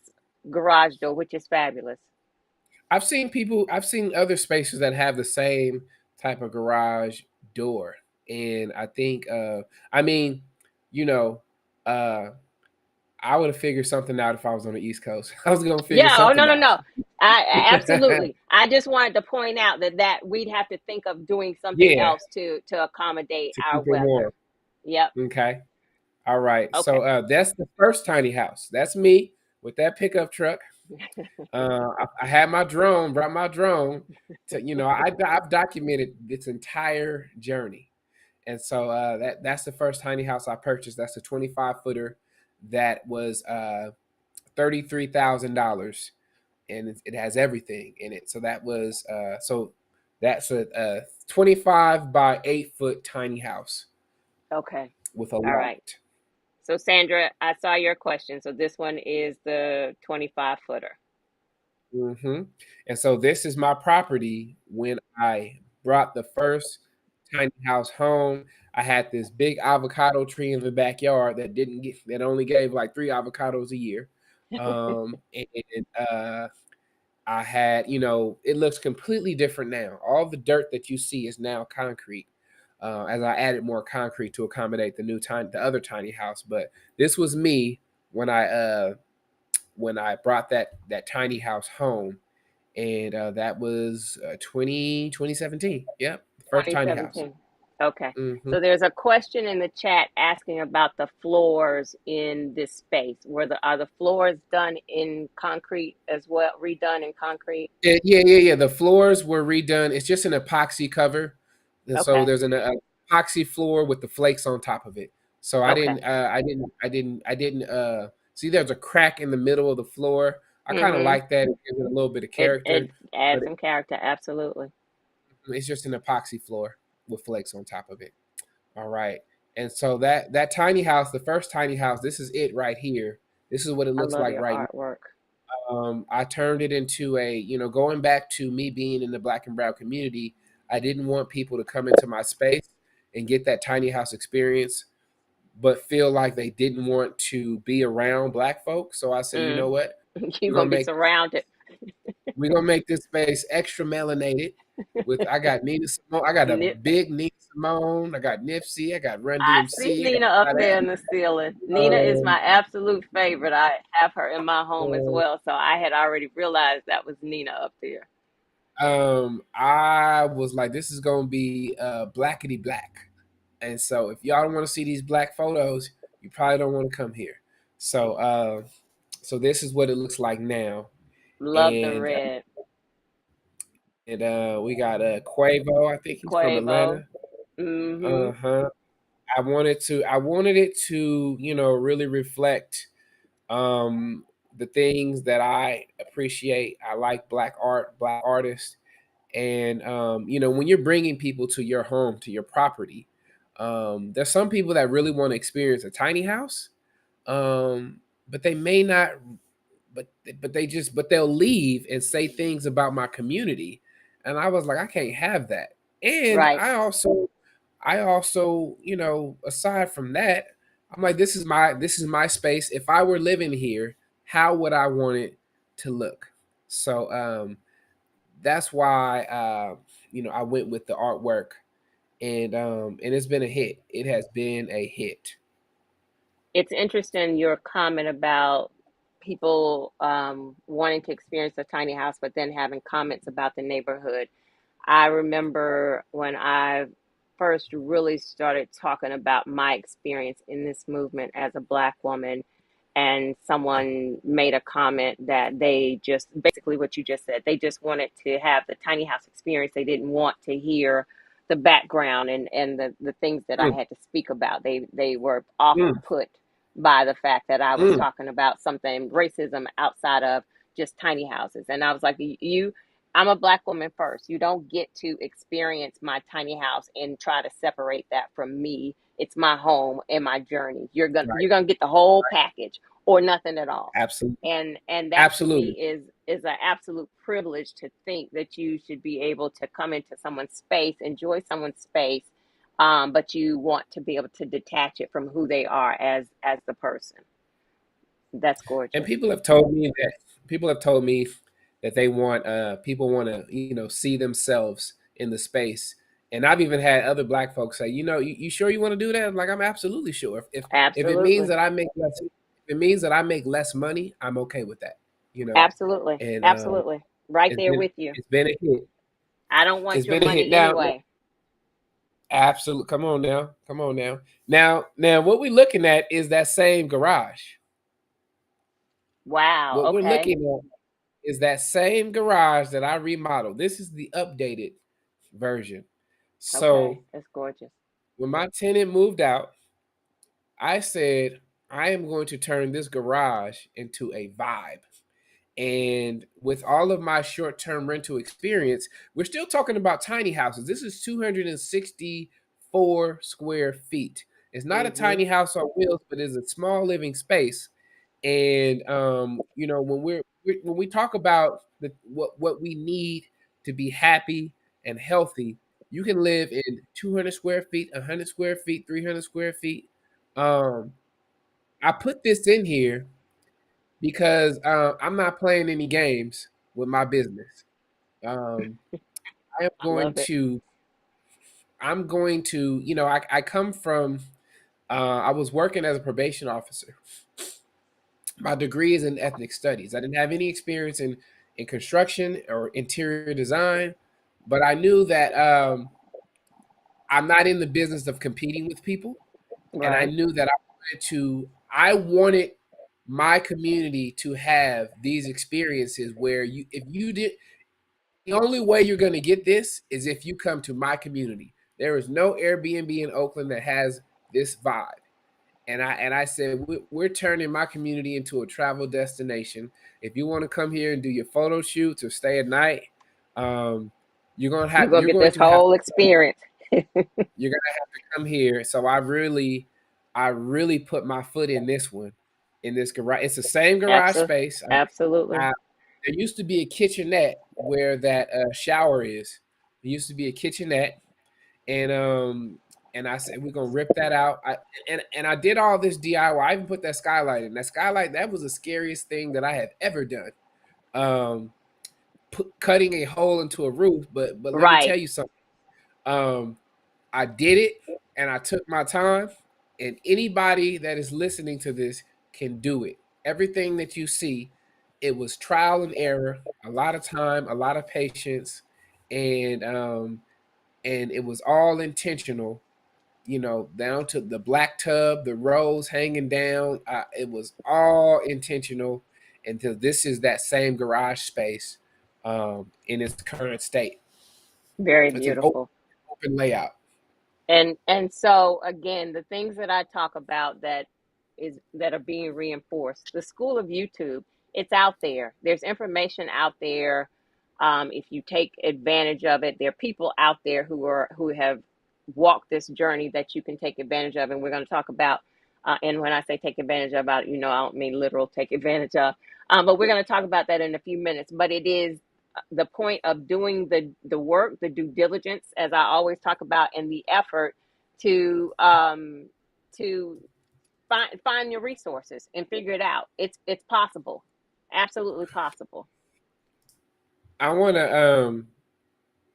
Speaker 1: garage door, which is fabulous.
Speaker 2: I've seen other spaces that have the same type of garage door. And I think, I mean, you know, uh, I would have figured something out if I was on the East Coast. I was going to figure
Speaker 1: Yeah. Oh no,
Speaker 2: something
Speaker 1: no,
Speaker 2: out.
Speaker 1: no. Absolutely. I just wanted to point out that we'd have to think of doing something
Speaker 2: Yeah,
Speaker 1: else to accommodate
Speaker 2: to
Speaker 1: our
Speaker 2: keep it
Speaker 1: weather.
Speaker 2: warm.
Speaker 1: Yep.
Speaker 2: Okay. All right. So
Speaker 1: Okay.
Speaker 2: that's the first tiny house. That's me with that pickup truck. I had my drone, brought my drone to, I've documented this entire journey. And so that's the first tiny house I purchased. That's a 25 footer that was $33,000, and it has everything in it. So that's a 25 by 8 foot tiny house
Speaker 1: Okay.
Speaker 2: with a
Speaker 1: All right.
Speaker 2: loft.
Speaker 1: So Sandra, I saw your question. So this one is the 25 footer.
Speaker 2: Hmm. And so this is my property. When I brought the first tiny house home, I had this big avocado tree in the backyard that only gave like 3 avocados a year. And I had, it looks completely different now. All the dirt that you see is now concrete. As I added more concrete to accommodate the other tiny house. But this was me when I brought that tiny house home, and that was 2017. Yep, first tiny house.
Speaker 1: 2017. Okay.
Speaker 2: Hmm.
Speaker 1: So there's a question in the chat asking about the floors in this space. Are the floors done in concrete as well, redone in concrete?
Speaker 2: Yeah. The floors were redone. It's just an epoxy cover, and so
Speaker 1: Okay.
Speaker 2: there's an epoxy floor with the flakes on top of it. So
Speaker 1: Okay.
Speaker 2: I didn't see. There's a crack in the middle of the floor. I kind of
Speaker 1: Mm-hmm.
Speaker 2: like that. It gives it a little bit of
Speaker 1: It
Speaker 2: character,
Speaker 1: adds
Speaker 2: but
Speaker 1: some character, absolutely.
Speaker 2: it's just an epoxy floor with flakes on top of it. All right. And so that tiny house, the first tiny house, this is it right here. This is what it
Speaker 1: I
Speaker 2: looks
Speaker 1: love
Speaker 2: like
Speaker 1: your
Speaker 2: right
Speaker 1: artwork.
Speaker 2: now. I turned it into going back to me being in the Black and brown community. I didn't want people to come into my space and get that tiny house experience, but feel like they didn't want to be around Black folks. So I said, you know
Speaker 1: Mm.
Speaker 2: what?
Speaker 1: You're
Speaker 2: We're
Speaker 1: gonna
Speaker 2: gonna
Speaker 1: be
Speaker 2: make
Speaker 1: surrounded.
Speaker 2: we're gonna make this space extra melanated. With I got Nina Simone, I got a
Speaker 1: Nip.
Speaker 2: big Nina Simone, I got Nipsey, I got Run
Speaker 1: I see
Speaker 2: DMC,
Speaker 1: Nina up
Speaker 2: I got
Speaker 1: there in the ceiling. Nina is
Speaker 2: um,
Speaker 1: my absolute favorite. I have her in my home as
Speaker 2: uh,
Speaker 1: well, so I had already realized that was Nina up there.
Speaker 2: I was like, this is gonna be blackety black, and so if y'all don't want to see these black photos, you probably don't want to come here. So, so this is what it looks like now,
Speaker 1: Love the
Speaker 2: and
Speaker 1: red.
Speaker 2: we got Quavo. I think he's from
Speaker 1: Quavo.
Speaker 2: Atlanta.
Speaker 1: Mm-hmm.
Speaker 2: Uh huh. I wanted it to really reflect um the things that I appreciate. I like black art, black artists, and when you're bringing people to your home, to your property, there's some people that really want to experience a tiny house, but they may not, but but they'll leave and say things about my community, and I was like, I can't have that. And
Speaker 1: Right.
Speaker 2: I also, aside from that, I'm like, this is my space. If I were living here, how would I want it to look? So that's why I went with the artwork, and it's been a hit. It has been a hit.
Speaker 1: It's interesting your comment about people wanting to experience a tiny house, but then having comments about the neighborhood. I remember when I first really started talking about my experience in this movement as a Black woman, and someone made a comment that they just basically what you just said, they just wanted to have the tiny house experience. They didn't want to hear the background and the things that I
Speaker 2: Mm,
Speaker 1: had to speak about. They were off
Speaker 2: mm,
Speaker 1: put by the fact that I was
Speaker 2: mm,
Speaker 1: talking about something racism outside of just tiny houses. And I was like, you I'm a Black woman first. You don't get to experience my tiny house and try to separate that from me it's my home and my journey.
Speaker 2: Right.
Speaker 1: You're gonna get the whole package or nothing at all.
Speaker 2: Absolutely.
Speaker 1: And that to me
Speaker 2: Absolutely.
Speaker 1: is an absolute privilege to think that you should be able to come into someone's space, enjoy someone's space, but you want to be able to detach it from who they are as the person. That's
Speaker 2: And
Speaker 1: gorgeous.
Speaker 2: people have told me that they want people want to see themselves in the space. And I've even had other black folks say, you sure you want to do that? I'm like, I'm absolutely sure. If it means
Speaker 1: Absolutely.
Speaker 2: that I make less, if it means that I make less money, I'm okay with that. You know,
Speaker 1: Absolutely.
Speaker 2: and
Speaker 1: Absolutely. Right
Speaker 2: it's
Speaker 1: there
Speaker 2: been
Speaker 1: with you.
Speaker 2: it's been a hit.
Speaker 1: I don't
Speaker 2: It's
Speaker 1: want your
Speaker 2: been a hit
Speaker 1: money
Speaker 2: now.
Speaker 1: anyway.
Speaker 2: Absolutely. Come on now. Come on now. Now, what we're looking at is that same garage.
Speaker 1: Wow.
Speaker 2: What we're
Speaker 1: Okay.
Speaker 2: looking at is that same garage that I remodeled. This is the updated version.
Speaker 1: Okay.
Speaker 2: So
Speaker 1: That's gorgeous.
Speaker 2: when my tenant moved out, I said, I am going to turn this garage into a vibe. And with all of my short term rental experience, we're still talking about tiny houses. This is 264 square feet. It's not a
Speaker 1: Mm-hmm.
Speaker 2: tiny house on wheels, but it's a small living space. And when we talk about what we need to be happy and healthy, you can live in 200 square feet, 100 square feet, 300 square feet. Um, I put this in here because I'm not playing any games with my business. Um, I am
Speaker 1: I
Speaker 2: going
Speaker 1: love it.
Speaker 2: to, I'm going to, I come from, I was working as a probation officer. My degree is in ethnic studies. I didn't have any experience in construction or interior design, but I knew that I'm not in the business of competing with people, and I
Speaker 1: Right.
Speaker 2: knew that I wanted my community to have these experiences where if you did, the only way you're going to get this is if you come to my community. There is no Airbnb in Oakland that has this vibe. And I said we're turning my community into a travel destination. If you want to come here and do your photo shoots or stay at night, um,
Speaker 1: You're gonna
Speaker 2: you're
Speaker 1: get
Speaker 2: going
Speaker 1: this
Speaker 2: to have
Speaker 1: whole experience.
Speaker 2: you're gonna have to come here. So I really put my foot in this one, in this garage. It's the same garage
Speaker 1: Absolutely.
Speaker 2: space.
Speaker 1: Absolutely.
Speaker 2: I, there used to be a kitchenette where that shower is. There used to be a kitchenette, and I said we're gonna rip that out. And I did all this DIY. I even put that skylight in. That skylight, that was the scariest thing that I have ever done. Um, cutting a hole into a roof, but let me
Speaker 1: Right.
Speaker 2: tell you something. Um, I did it, and I took my time. And anybody that is listening to this can do it. Everything that you see, it was trial and error, a lot of time, a lot of patience, and it was all intentional. Down to the black tub, the rose hanging down. It was all intentional until this is that same garage space in its current state.
Speaker 1: Very
Speaker 2: It's an open,
Speaker 1: beautiful.
Speaker 2: open layout.
Speaker 1: And so again, the things that I talk about that are being reinforced. The school of YouTube, it's out there. There's information out there. If you take advantage of it, there are people out there who have walked this journey that you can take advantage of, and we're going to talk about. And when I say take advantage of, I don't mean literal take advantage of, but we're going to talk about that in a few minutes. But it is the point of doing the work, the due diligence, as I always talk about, and the effort to find your resources and figure it out. It's possible, absolutely possible.
Speaker 2: I want to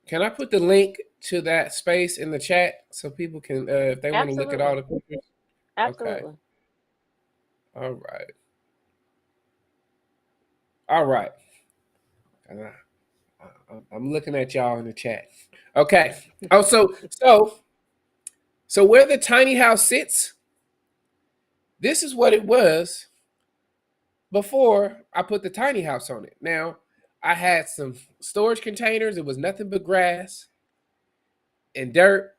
Speaker 2: can I put the link to that space in the chat so people can if they want to look at all
Speaker 1: Absolutely,
Speaker 2: the pictures? Okay.
Speaker 1: absolutely.
Speaker 2: All right. All right. And I'm looking at y'all in the chat. Okay. Oh, so where the tiny house sits, this is what it was before I put the tiny house on it. Now, I had some storage containers. It was nothing but grass and dirt.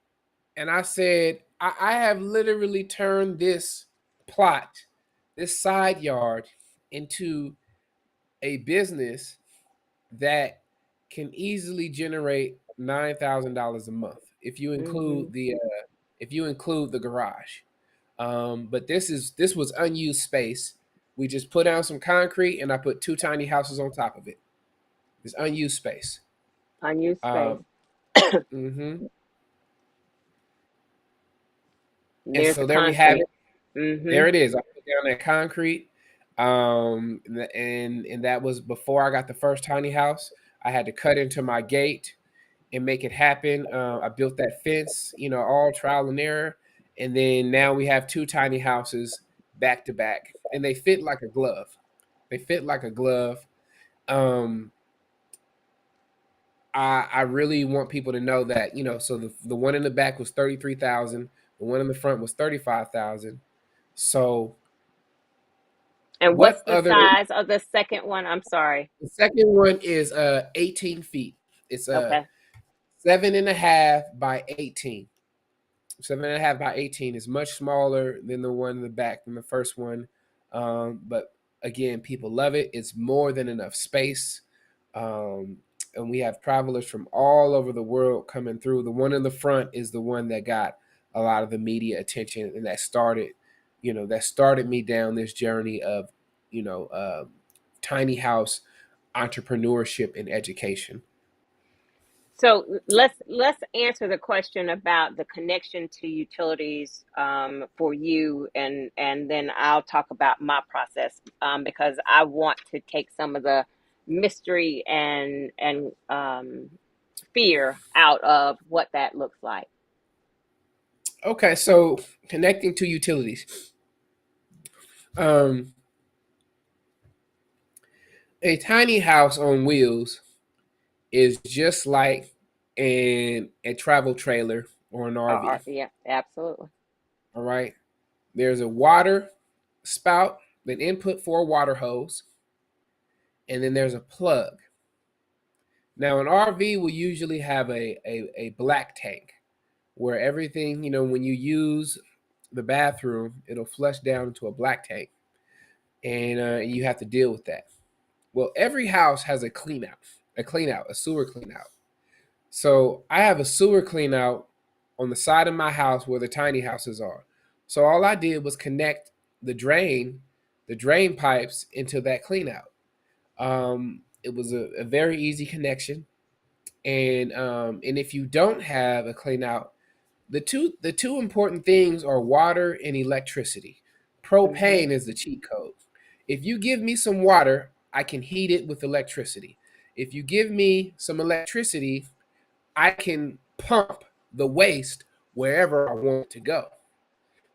Speaker 2: And I said, I have literally turned this plot, this side yard, into a business that can easily generate $9,000 a month if you
Speaker 1: Hmm.
Speaker 2: include if you include the garage. But this was unused space. We just put down some concrete and I put two tiny houses on top of it. It's unused space.
Speaker 1: Unused space.
Speaker 2: Um, hmm And
Speaker 1: There's the
Speaker 2: so there we have
Speaker 1: concrete.
Speaker 2: it.
Speaker 1: Mm-hmm.
Speaker 2: There it is. I put down that concrete. And that was before I got the first tiny house. I had to cut into my gate and make it happen. I built that fence, all trial and error. And then now we have two tiny houses back to back, and they fit like a glove. They fit like a glove. Um, I really want people to know that, so the one in the back was 33,000, the one in the front was 35,000. So
Speaker 1: And what's
Speaker 2: what
Speaker 1: the
Speaker 2: other
Speaker 1: size of the second one? I'm sorry.
Speaker 2: the second one is 18 feet. It's
Speaker 1: Okay.
Speaker 2: 7.5 by 18. 7.5 by 18 is much smaller than the one in the back than the first one. But again, people love it. It's more than enough space. Um, and we have travelers from all over the world coming through. The one in the front is the one that got a lot of the media attention, and that started me down this journey of, you know, uh, tiny house entrepreneurship and education.
Speaker 1: So let's answer the question about the connection to utilities for you, and then I'll talk about my process because I want to take some of the mystery and fear out of what that looks like.
Speaker 2: Okay, so connecting to utilities. Um, a tiny house on wheels is just like a travel trailer or an RV.
Speaker 1: Yeah, absolutely.
Speaker 2: All right. There's a water spout, an input for a water hose, and then there's a plug. Now, an RV will usually have a black tank where everything, when you use the bathroom, it'll flush down into a black tank, and you have to deal with that. Well, every house has a sewer clean out. So I have a sewer clean out on the side of my house where the tiny houses are. So all I did was connect the drain pipes into that clean out. It was a very easy connection, and if you don't have a clean out, the two important things are water and electricity.
Speaker 1: Hmm.
Speaker 2: Propane is the cheat code. If you give me some water, I can heat it with electricity. If you give me some electricity, I can pump the waste wherever I want it to go.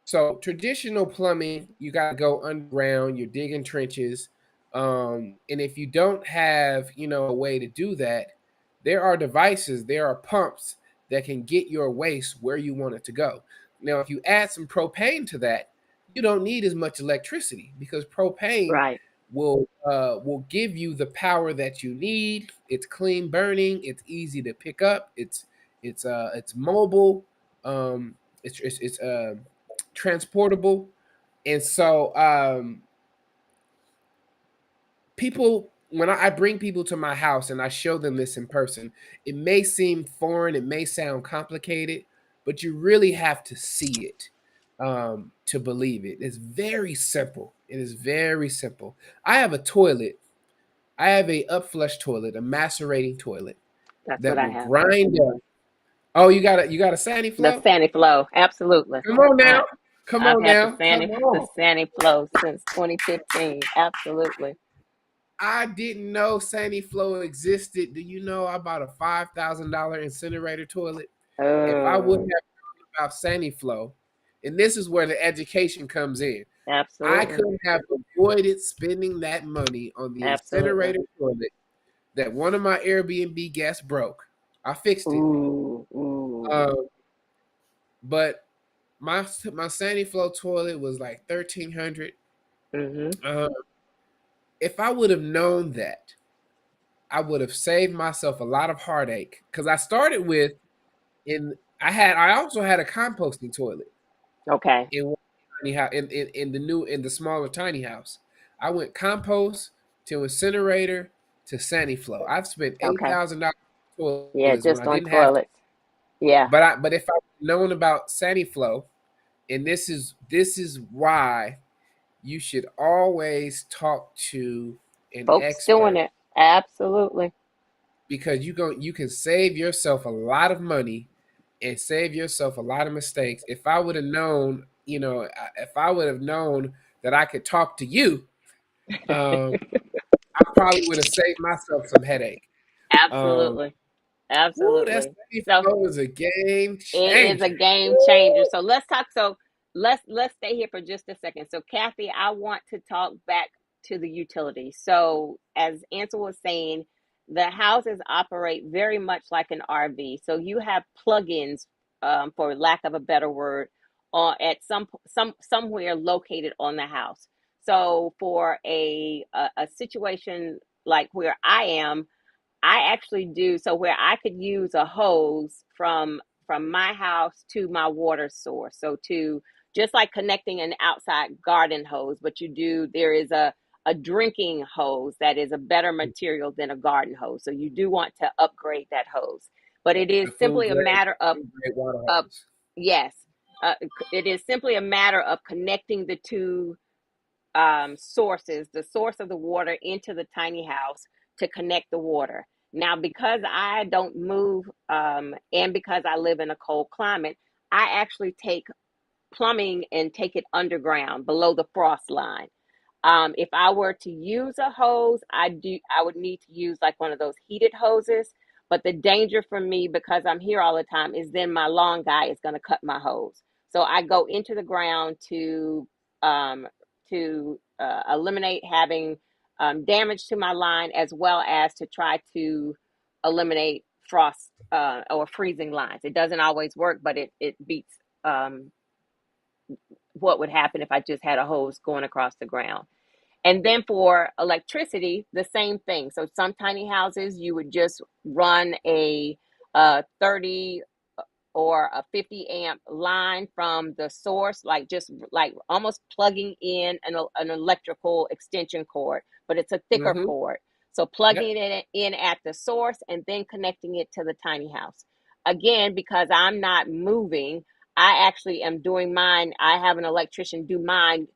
Speaker 2: So traditional plumbing, you got to go underground. You're digging trenches, and if you don't have, a way to do that, there are pumps that can get your waste where you want it to go. Now, if you add some propane to that, you don't need as much electricity because propane
Speaker 1: Right.
Speaker 2: will give you the power that you need. It's clean burning. It's easy to pick up. It's mobile. It's transportable, and so people when I bring people to my house and I show them this in person, it may seem foreign, it may sound complicated, but you really have to see it to believe it. It's very simple. It is very simple. I have a toilet. I have a upflush toilet, a macerating toilet
Speaker 1: That's what
Speaker 2: that
Speaker 1: I
Speaker 2: will
Speaker 1: have.
Speaker 2: grind up. Oh, you got a Sandy
Speaker 1: The
Speaker 2: flow?
Speaker 1: Sandy Flow, absolutely.
Speaker 2: Come on now.
Speaker 1: I
Speaker 2: Come
Speaker 1: I've
Speaker 2: on
Speaker 1: had
Speaker 2: now. Come
Speaker 1: The
Speaker 2: on.
Speaker 1: Sandy Flow since 2015. Absolutely.
Speaker 2: I didn't know Sandy Flow existed. Do you know I bought a $5,000 incinerator toilet? If I wouldn't
Speaker 1: Oh,
Speaker 2: have known about Sandy Flow, and this is where the education comes in, I
Speaker 1: absolutely.
Speaker 2: couldn't have avoided spending that money on the
Speaker 1: Absolutely.
Speaker 2: incinerator toilet that one of my Airbnb guests broke. I fixed it.
Speaker 1: Ooh, ooh.
Speaker 2: Um, but my Sandy Flow toilet was like 1,300.
Speaker 1: Mm-hmm.
Speaker 2: Uh, if I would have known that, I would have saved myself a lot of heartache because I started with in I also had a composting toilet
Speaker 1: Okay.
Speaker 2: in one tiny house in the smaller tiny house. I went compost to incinerator to Sandy Flow. I've spent eight
Speaker 1: Okay.
Speaker 2: thousand dollars on
Speaker 1: Yeah,
Speaker 2: toilets when
Speaker 1: just
Speaker 2: I
Speaker 1: on
Speaker 2: didn't have to.
Speaker 1: toilets. Yeah.
Speaker 2: But if I've known about Flow, and this is why you should always talk to an
Speaker 1: Folks doing
Speaker 2: expert,
Speaker 1: it. Absolutely.
Speaker 2: because you can save yourself a lot of money and save yourself a lot of mistakes. If I would have known, if I would have known that I could talk to you, um, I probably would have saved myself some headache. Um,
Speaker 1: Absolutely.
Speaker 2: Ooh, that
Speaker 1: Absolutely. So
Speaker 2: Flow is a game
Speaker 1: it is a
Speaker 2: changer.
Speaker 1: game changer. So let's talk. So let's stay here for just a second. So Kathy, I want to talk back to the utility. So as Ansel was saying, the houses operate very much like an RV. So you have plugins, for lack of a better word, at somewhere located on the house. So for a situation like where I am, I actually do so where I could use a hose from my house to my water source. So to just like connecting an outside garden hose, but there is a drinking hose that is a better material than a garden hose. So you do want to upgrade that hose. But it is
Speaker 2: The
Speaker 1: simply a matter
Speaker 2: food grade water
Speaker 1: of
Speaker 2: hose.
Speaker 1: yes, uh, it is simply a matter of connecting the two sources, the source of the water into the tiny house to connect the water. Now, because I don't move, and because I live in a cold climate, I actually take plumbing and take it underground below the frost line. If I were to use a hose, I would need to use like one of those heated hoses. But the danger for me, because I'm here all the time, is then my lawn guy is going to cut my hose. So I go into the ground um, to eliminate having damage to my line, as well as to try to eliminate frost or freezing lines. It doesn't always work, but it beats um, what would happen if I just had a hose going across the ground. And then for electricity, the same thing. So some tiny houses, you would just run a 30 or a 50 amp line from the source, like just like almost plugging in an electrical extension cord, but it's a thicker
Speaker 2: Mm-hmm.
Speaker 1: cord. So
Speaker 2: Yep.
Speaker 1: plugging it in at the source and then connecting it to the tiny house. Again, because I'm not moving, I actually am doing mine. I have an electrician do mine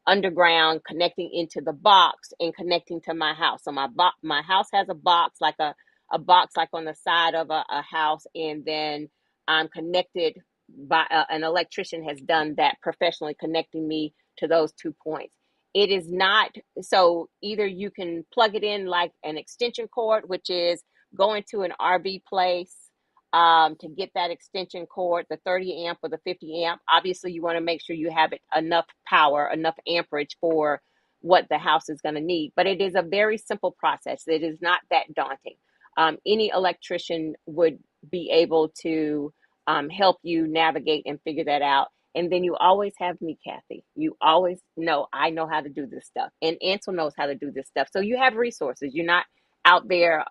Speaker 1: underground, connecting into the box and connecting to my house. So my house has a box like on the side of a house, and then I'm connected by an electrician has done that professionally, connecting me to those 2 points. It is not so either you can plug it in like an extension cord, which is going to an RV place to get that extension cord, the 30 amp or the 50 amp. Obviously, you want to make sure you have it enough power, enough amperage for what the house is going to need. But it is a very simple process. It is not that daunting. Any electrician would be able to help you navigate and figure that out. And then you always have me, Kathy. You always know I know how to do this stuff, and Ansel knows how to do this stuff. So you have resources. You're not out there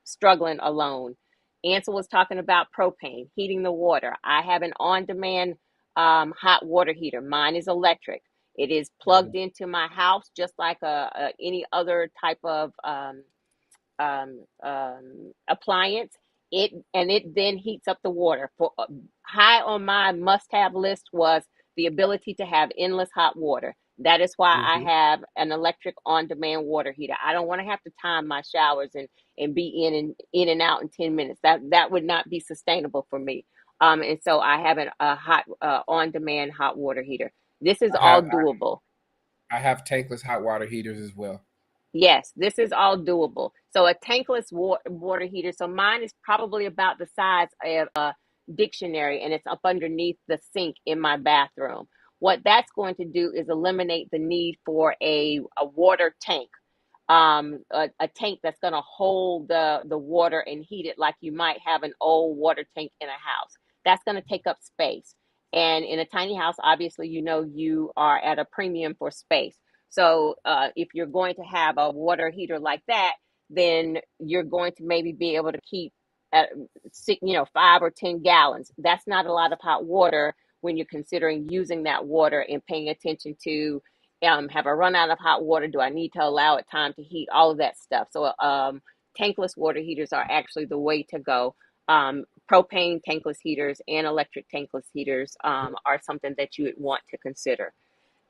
Speaker 1: struggling alone. Ansel was talking about propane, heating the water. I have an on-demand hot water heater. Mine is electric. It is
Speaker 2: Mm-hmm.
Speaker 1: plugged into my house just like any other type of appliance. It then heats up the water. For high on my must-have list was the ability to have endless hot water. That is why I
Speaker 2: Mm-hmm.
Speaker 1: have an electric on-demand water heater. I don't want to have to time my showers and be in and out in 10 minutes. That would not be sustainable for me. And so I have a hot on-demand hot water heater. This is
Speaker 2: I
Speaker 1: all
Speaker 2: have
Speaker 1: doable.
Speaker 2: I have tankless hot water heaters as well.
Speaker 1: Yes, this is all doable. So a tankless water heater. So mine is probably about the size of a dictionary, and it's up underneath the sink in my bathroom. What that's going to do is eliminate the need for a water tank, a tank that's going to hold the water and heat it like you might have an old water tank in a house. That's going to take up space. And in a tiny house, obviously, you are at a premium for space. So if you're going to have a water heater like that, then you're going to maybe be able to keep at 5 or 10 gallons. That's not a lot of hot water when you're considering using that water and paying attention to have I run out of hot water? Do I need to allow it time to heat? All of that stuff. So tankless water heaters are actually the way to go propane tankless heaters and electric tankless heaters are something that you would want to consider.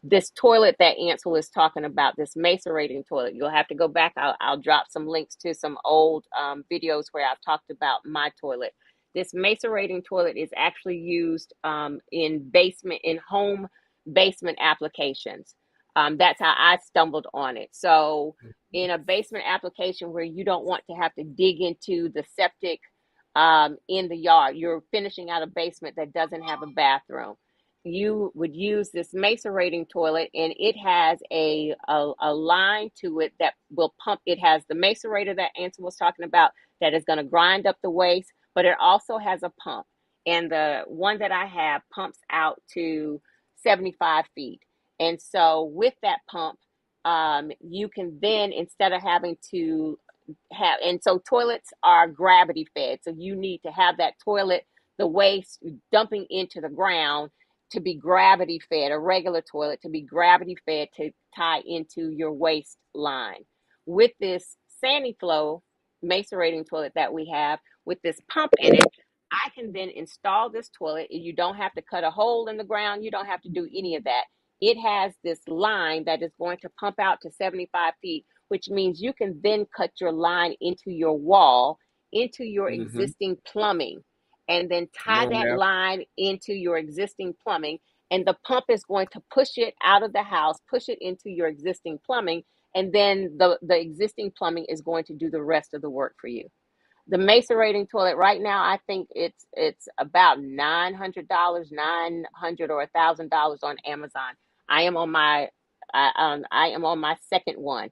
Speaker 1: This toilet that Ansel is talking about, this macerating toilet, you'll have to go back. I'll drop some links to some old videos where I've talked about my toilet. This macerating toilet is actually used in home basement applications. That's how I stumbled on it. So in a basement application where you don't want to have to dig into the septic in the yard, you're finishing out a basement that doesn't have a bathroom, you would use this macerating toilet, and it has a line to it that will pump. It has the macerator that Ansel was talking about that is going to grind up the waste, but it also has a pump. And the one that I have pumps out to 75 feet. And so with that pump, you can then, instead of having to have, and so toilets are gravity fed. So you need to have that toilet, the waste dumping into the ground, to be gravity fed, a regular toilet to be gravity fed to tie into your waste line. With this SaniFlow macerating toilet that we have with this pump in it, I can then install this toilet. You don't have to cut a hole in the ground. You don't have to do any of that. It has this line that is going to pump out to 75 feet, which means you can then cut your line into your wall, into your
Speaker 2: Mm-hmm.
Speaker 1: existing plumbing, and then
Speaker 2: Come
Speaker 1: tie
Speaker 2: on
Speaker 1: that
Speaker 2: now.
Speaker 1: line into your existing plumbing. And the pump is going to push it out of the house, push it into your existing plumbing, and then the existing plumbing is going to do the rest of the work for you. The macerating toilet right now, I think it's about $900, 900 or $1,000 on Amazon. I am on my I am on my second one.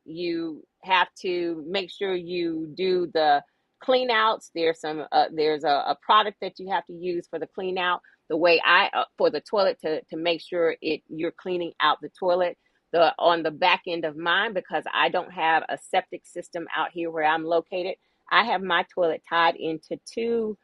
Speaker 1: You have to make sure you do the clean outs. There's a product that you have to use for the clean out. The way I for the toilet to make sure you're cleaning out the toilet. The on the back end of mine, because I don't have a septic system out here where I'm located, I have my toilet tied into two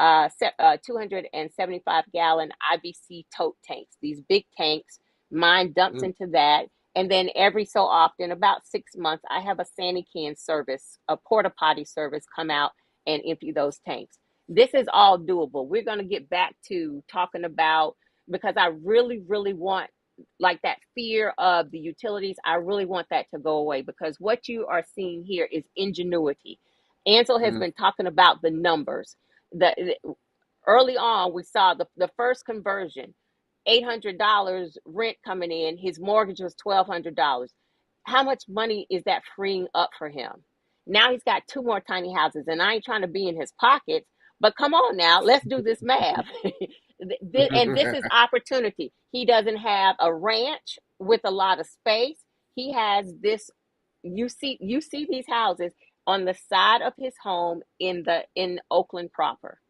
Speaker 1: 275-gallon IBC tote tanks, these big tanks. Mine dumps into that. And then every so often, about 6 months, I have a Sandy can service, a porta potty service come out and empty those tanks. This is all doable. We're going to get back to talking about, because I really, really want, like, that fear of the utilities, I really want that to go away, because what you are seeing here is ingenuity. Ansel has
Speaker 2: Mm-hmm.
Speaker 1: been talking about the numbers. The Early on, we saw the first conversion, $800 rent coming in. His mortgage was $1,200. How much money is that freeing up for him? Now he's got two more tiny houses, and I ain't trying to be in his pockets, but come on now, let's do this math. And this is opportunity. He doesn't have a ranch with a lot of space. He has this. You see these houses on the side of his home in Oakland proper.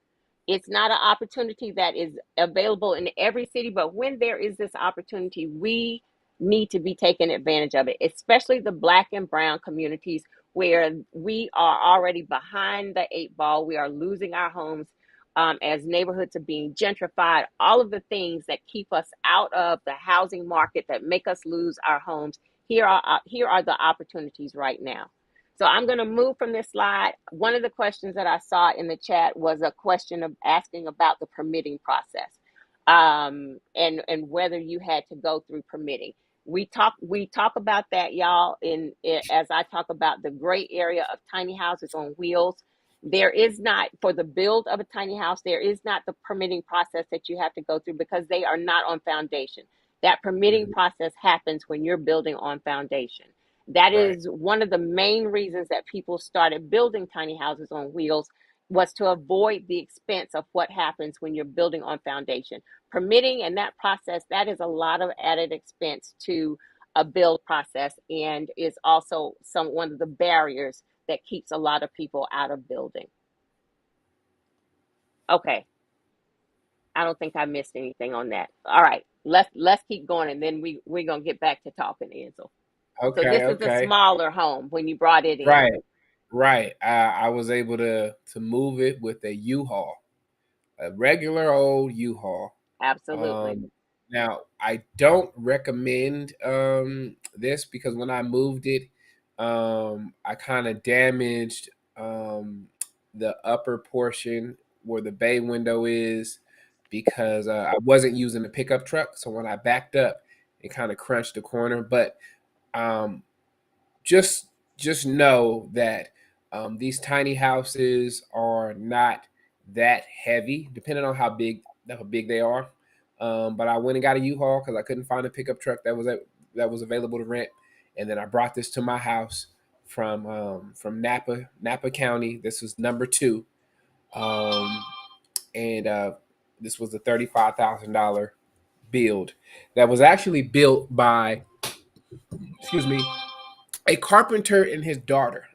Speaker 1: It's not an opportunity that is available in every city, but when there is this opportunity, we need to be taking advantage of it, especially the Black and brown communities where we are already behind the eight ball. We are losing our homes as neighborhoods are being gentrified, all of the things that keep us out of the housing market, that make us lose our homes. Here are the opportunities right now. So I'm going to move from this slide. One of the questions that I saw in the chat was a question of asking about the permitting process, and whether you had to go through permitting. We talk about that, y'all, as I talk about the gray area of tiny houses on wheels. There is not, for the build of a tiny house, there is not the permitting process that you have to go through, because they are not on foundation. That permitting
Speaker 2: Mm-hmm.
Speaker 1: process happens when you're building on foundation. That
Speaker 2: Right.
Speaker 1: is one of the main reasons that people started building tiny houses on wheels, was to avoid the expense of what happens when you're building on foundation. Permitting and that process, that is a lot of added expense to a build process, and is also one of the barriers that keeps a lot of people out of building. Okay, I don't think I missed anything on that. All right, let's keep going, and then we're gonna get back to talking, Ansel. So
Speaker 2: Okay.
Speaker 1: this is a
Speaker 2: Okay.
Speaker 1: smaller home when you brought it in.
Speaker 2: Right. Right. I was able to move it with a U-Haul, a regular old U-Haul.
Speaker 1: Absolutely.
Speaker 2: Um, Now I don't recommend this, because when I moved it, I kind of damaged. Um, the upper portion where the bay window is because I wasn't using the pickup truck. So when I backed up, it kind of crunched the corner. But um, just just know that these tiny houses are not that heavy, depending on how big they are. But I went and got a U-Haul because I couldn't find a pickup truck that was available to rent, and then I brought this to my house from Napa County. This was number two, um, and this was a $35,000 build that was actually built by, excuse me, a carpenter and his daughter.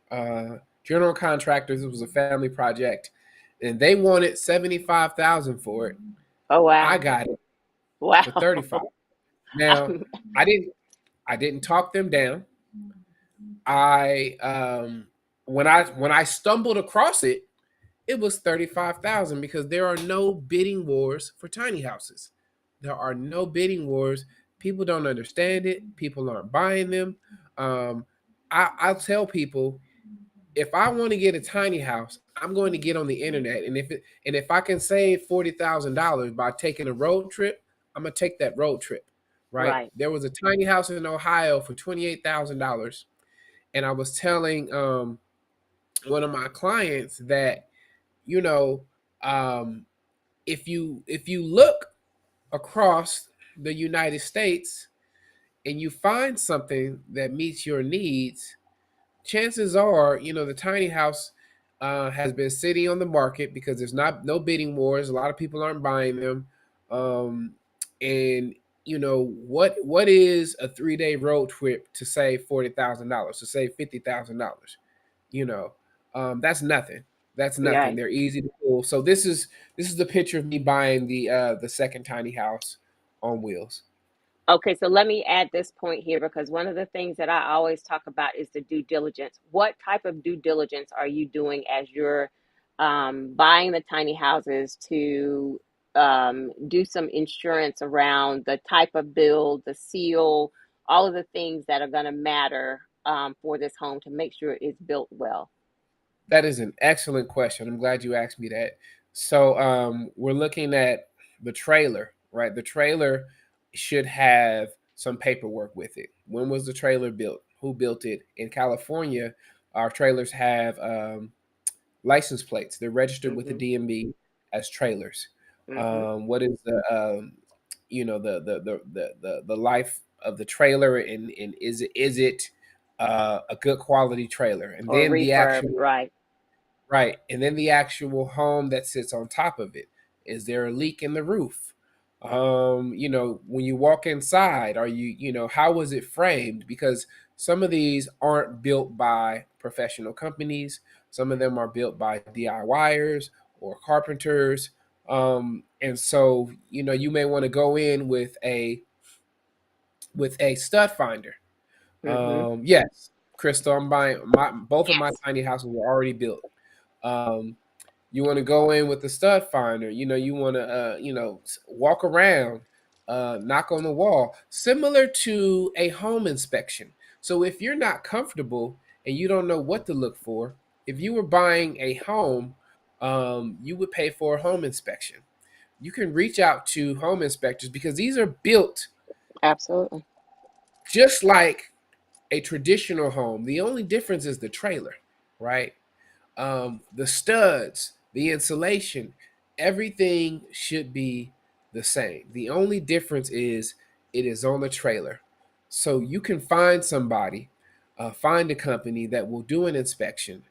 Speaker 2: General contractors. It was a family project, and they wanted 75,000 for it.
Speaker 1: Oh,
Speaker 2: I
Speaker 1: wow.
Speaker 2: got it for
Speaker 1: Wow.
Speaker 2: 35. Now, I didn't I didn't talk them down. I when I stumbled across it, it was 35,000 because there are no bidding wars for tiny houses. There are no bidding wars. People don't understand it. People aren't buying them. Um, I'll tell people if I want to get a tiny house, I'm going to get on the internet, and if I can save $40,000 by taking a road trip, I'm gonna take that road trip. Right?
Speaker 1: Right.
Speaker 2: There was a tiny house in Ohio for $28,000, and I was telling one of my clients that you know um, if you look across the United States and you find something that meets your needs, chances are, the tiny house has been sitting on the market because there's not no bidding wars. A lot of people aren't buying them, um, and what is a 3 day road trip to save $40,000 to save $50,000? You know, that's nothing. That's nothing.
Speaker 1: Right.
Speaker 2: They're easy to pull. So this is the picture of me buying the second tiny house on wheels.
Speaker 1: Okay, so let me add this point here because one of the things that I always talk about is the due diligence. What type of due diligence are you doing as you're buying the tiny houses to do some insurance around the type of build, the seal, all of the things that are going to matter for this home to make sure it's built well?
Speaker 2: That is an excellent question. I'm glad you asked me that. So we're looking at the trailer, right? The trailer should have some paperwork with it. When was the trailer built? Who built it? In California, our trailers have license plates. They're registered with the
Speaker 1: Mm-hmm.
Speaker 2: DMV as trailers.
Speaker 1: Mm-hmm.
Speaker 2: What is the life of the trailer, and is it a good quality trailer? And
Speaker 1: Or
Speaker 2: then the
Speaker 1: refurb,
Speaker 2: actual
Speaker 1: right?
Speaker 2: Right. And then the actual home that sits on top of it. Is there a leak in the roof? When you walk inside, how was it framed? Because some of these aren't built by professional companies. Some of them are built by DIYers or carpenters. And so, you may want to go in with a stud finder.
Speaker 1: Mm-hmm.
Speaker 2: Yes, Crystal, I'm buying both of my
Speaker 1: Yes.
Speaker 2: tiny houses were already built. Um, you want to go in with the stud finder. You want to, walk around, knock on the wall, similar to a home inspection. So if you're not comfortable and you don't know what to look for, if you were buying a home, you would pay for a home inspection. You can reach out to home inspectors because these are built
Speaker 1: Absolutely.
Speaker 2: just like a traditional home. The only difference is the trailer, right? The studs, the insulation, everything should be the same. The only difference is it is on the trailer. So you can find somebody, find a company that will do an inspection,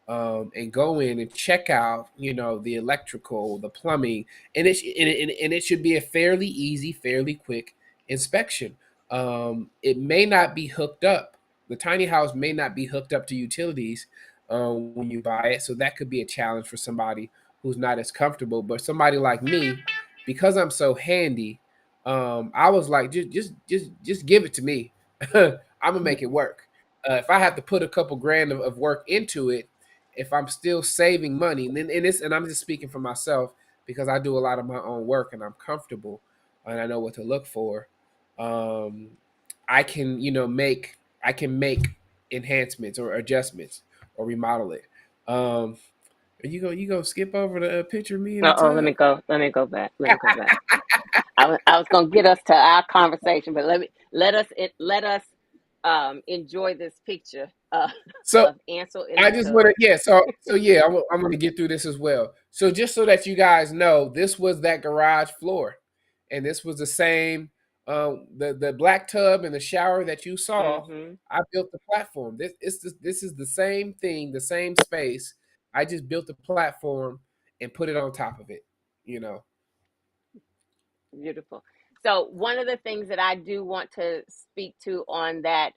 Speaker 2: and go in and check out, the electrical, the plumbing, and it should be a fairly easy, fairly quick inspection. It may not be hooked up. The tiny house may not be hooked up to utilities when you buy it. So that could be a challenge for somebody who's not as comfortable. But somebody like me, because I'm so handy, I was like, just give it to me. I'm gonna make it work. If I have to put a couple grand of work into it, if I'm still saving money, and I'm just speaking for myself because I do a lot of my own work and I'm comfortable and I know what to look for. Um, I can, make enhancements or adjustments or remodel it. Um, You go skip over the picture of me in the
Speaker 1: Oh, let
Speaker 2: tub?
Speaker 1: me go. Let me go back. Let me go back. I was gonna get us to our conversation, but let us enjoy this picture
Speaker 2: So
Speaker 1: of Ansel in
Speaker 2: I
Speaker 1: the
Speaker 2: just want
Speaker 1: tub.
Speaker 2: to, yeah. So yeah, I'm going to get through this as well. So just so that you guys know, this was that garage floor, and this was the same, the black tub and the shower that you saw.
Speaker 1: Mm-hmm.
Speaker 2: I built the platform. This is the same thing, the same space. I just built the platform and put it on top of it. You know.
Speaker 1: Beautiful. So one of the things that I do want to speak to on that,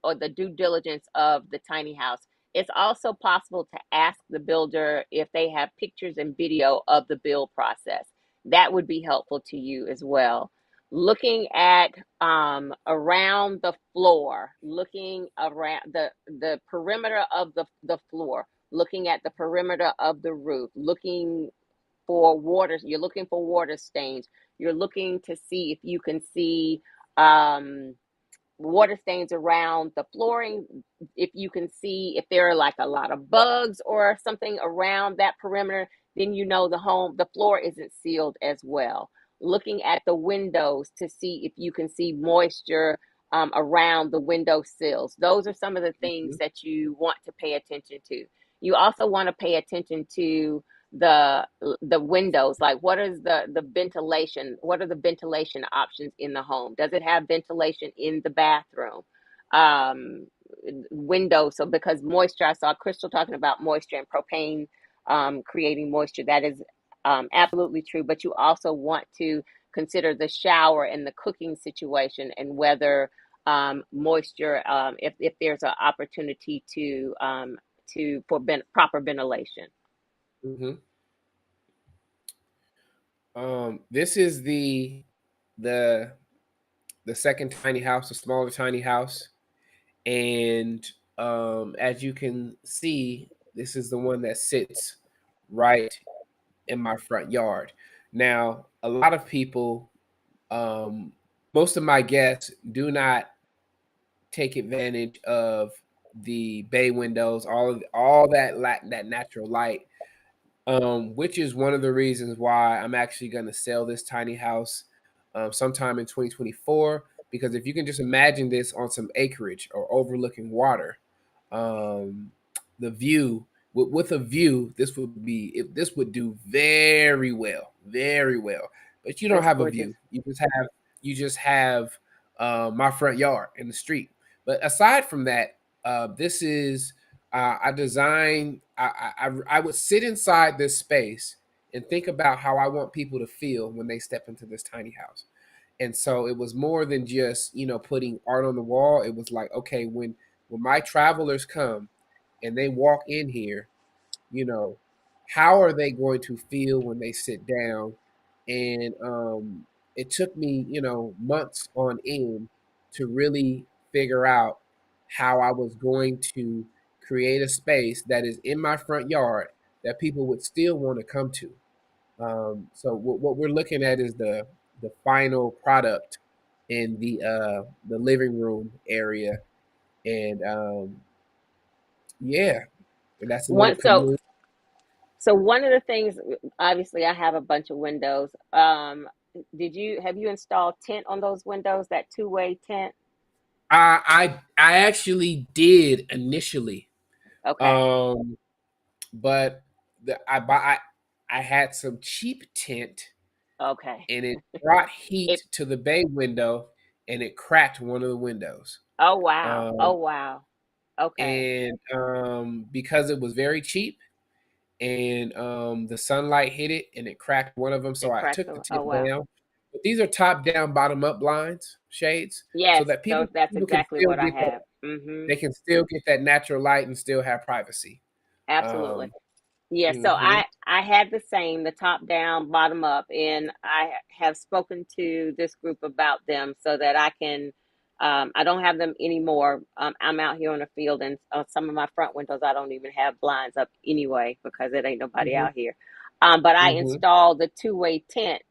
Speaker 1: or the due diligence of the tiny house, it's also possible to ask the builder if they have pictures and video of the build process. That would be helpful to you as well. Looking at around the floor, looking around the perimeter of the floor, looking at the perimeter of the roof, looking for water. You're looking for water stains. You're looking to see if you can see um, water stains around the flooring. If you can see if there are like a lot of bugs or something around that perimeter, then you know the floor isn't sealed as well. Looking at the windows to see if you can see moisture around the window sills. Those are some of the things
Speaker 2: Mhm.
Speaker 1: that you want to pay attention to. You also want to pay attention to the the windows, like what is the ventilation, what are the ventilation options in the home, does it have ventilation in the bathroom, um windows, so because moisture, I saw Crystal talking about moisture and propane creating moisture. That is absolutely true, but you also want to consider the shower and the cooking situation and whether moisture, if there's an opportunity to for proper ventilation.
Speaker 2: Mhm. This is the the second tiny house, the smaller tiny house. And as you can see, this is the one that sits right in my front yard. Now, a lot of people, um, most of my guests do not take advantage of the bay windows, all that that natural light, which is one of the reasons why I'm actually going to sell this tiny house sometime in 2024. Because if you can just imagine this on some acreage or overlooking water, um, the view with a view, this would do very well, very well. But you don't
Speaker 1: It's
Speaker 2: have a
Speaker 1: gorgeous.
Speaker 2: view. You just have my front yard and the street. But aside from that, this is I designed. I would sit inside this space and think about how I want people to feel when they step into this tiny house. And so it was more than just putting art on the wall. It was like, okay, when my travelers come and they walk in here, you know, how are they going to feel when they sit down? And it took me, months on end to really figure out how I was going to create a space that is in my front yard that people would still want to come to. So what we're looking at is the final product in the living room area, and yeah, and that's a little
Speaker 1: One so
Speaker 2: community.
Speaker 1: so one of the things, obviously, I have a bunch of windows. Did you have you installed tint on those windows? That two-way tint?
Speaker 2: I actually did initially,
Speaker 1: Okay,
Speaker 2: um, but I had some cheap tint,
Speaker 1: okay.
Speaker 2: and it brought
Speaker 1: It.
Speaker 2: heat to the bay window, and it cracked one of the windows.
Speaker 1: Oh wow.
Speaker 2: Um,
Speaker 1: Oh wow. Okay.
Speaker 2: and because it was very cheap, and the sunlight hit it and it cracked one of them, so
Speaker 1: It
Speaker 2: I
Speaker 1: cracked
Speaker 2: took the
Speaker 1: the.
Speaker 2: tip
Speaker 1: Oh wow.
Speaker 2: down. But these are top down, bottom up blinds, shades, so
Speaker 1: Yes.
Speaker 2: that
Speaker 1: Those. That's
Speaker 2: people can
Speaker 1: exactly
Speaker 2: still
Speaker 1: what I
Speaker 2: get that
Speaker 1: have. Mm-hmm.
Speaker 2: they can still get that natural light and still have privacy.
Speaker 1: Absolutely.
Speaker 2: Um,
Speaker 1: Yeah, so
Speaker 2: mhm,
Speaker 1: I had the same, the top down, bottom up, and I have spoken to this group about them so that I can. I don't have them anymore. I'm out here on the field, and some of my front windows I don't even have blinds up anyway because it ain't nobody
Speaker 2: mhm,
Speaker 1: out here. But I
Speaker 2: mhm,
Speaker 1: installed the two-way tent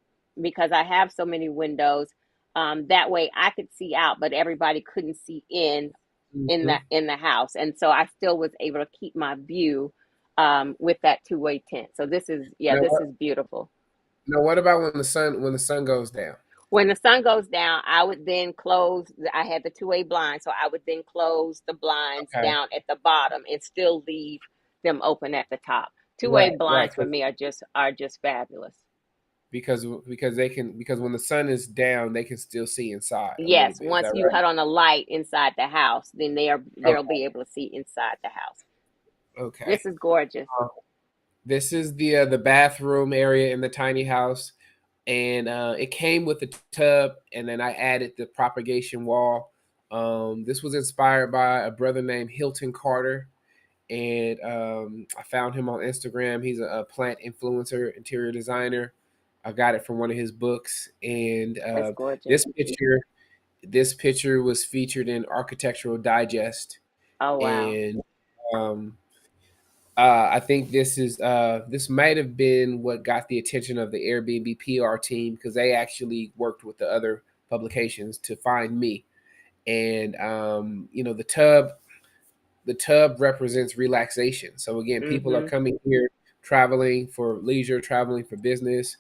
Speaker 1: because I have so many windows. That way I could see out, but everybody couldn't see in
Speaker 2: mhm,
Speaker 1: the house, and so I still was able to keep my view with that two-way tent. So
Speaker 2: Now
Speaker 1: this
Speaker 2: what
Speaker 1: is beautiful.
Speaker 2: now what about when the sun goes down?
Speaker 1: When the sun goes down, I would then close. I had the two-way blinds, so I would then close the blinds
Speaker 2: Okay.
Speaker 1: down at the bottom and still leave them open at the top. Two-way
Speaker 2: Right, right,
Speaker 1: blinds for me are just fabulous.
Speaker 2: because they can because when the sun is down, they can still see inside a little
Speaker 1: Yes,
Speaker 2: bit. Is
Speaker 1: once
Speaker 2: that
Speaker 1: you
Speaker 2: right?
Speaker 1: cut on a light inside the house, then they'll
Speaker 2: Okay.
Speaker 1: be able to see inside the house.
Speaker 2: Okay.
Speaker 1: This is gorgeous.
Speaker 2: Uh, this is the bathroom area in the tiny house, and it came with a tub, and then I added the propagation wall. This was inspired by a brother named Hilton Carter, and I found him on Instagram. He's a plant influencer, interior designer. I got it from one of his books, and
Speaker 1: That's gorgeous.
Speaker 2: this picture was featured in Architectural Digest,
Speaker 1: Oh wow.
Speaker 2: and um, I think this might have been what got the attention of the Airbnb PR team because they actually worked with the other publications to find me. And the tub represents relaxation. So again, people are
Speaker 1: Mm-hmm.
Speaker 2: coming here traveling for leisure, traveling for business,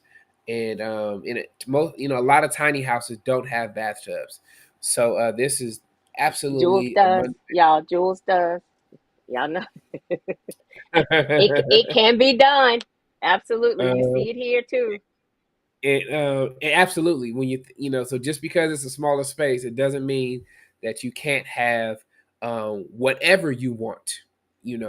Speaker 2: and in it most a lot of tiny houses don't have bathtubs. So this is
Speaker 1: Jules
Speaker 2: absolutely a
Speaker 1: does,
Speaker 2: money.
Speaker 1: y'all. Jules does. Y'all know it
Speaker 2: uh,
Speaker 1: can be done. Absolutely. You see it here too.
Speaker 2: absolutely when so just because it's a smaller space, it doesn't mean that you can't have whatever you want.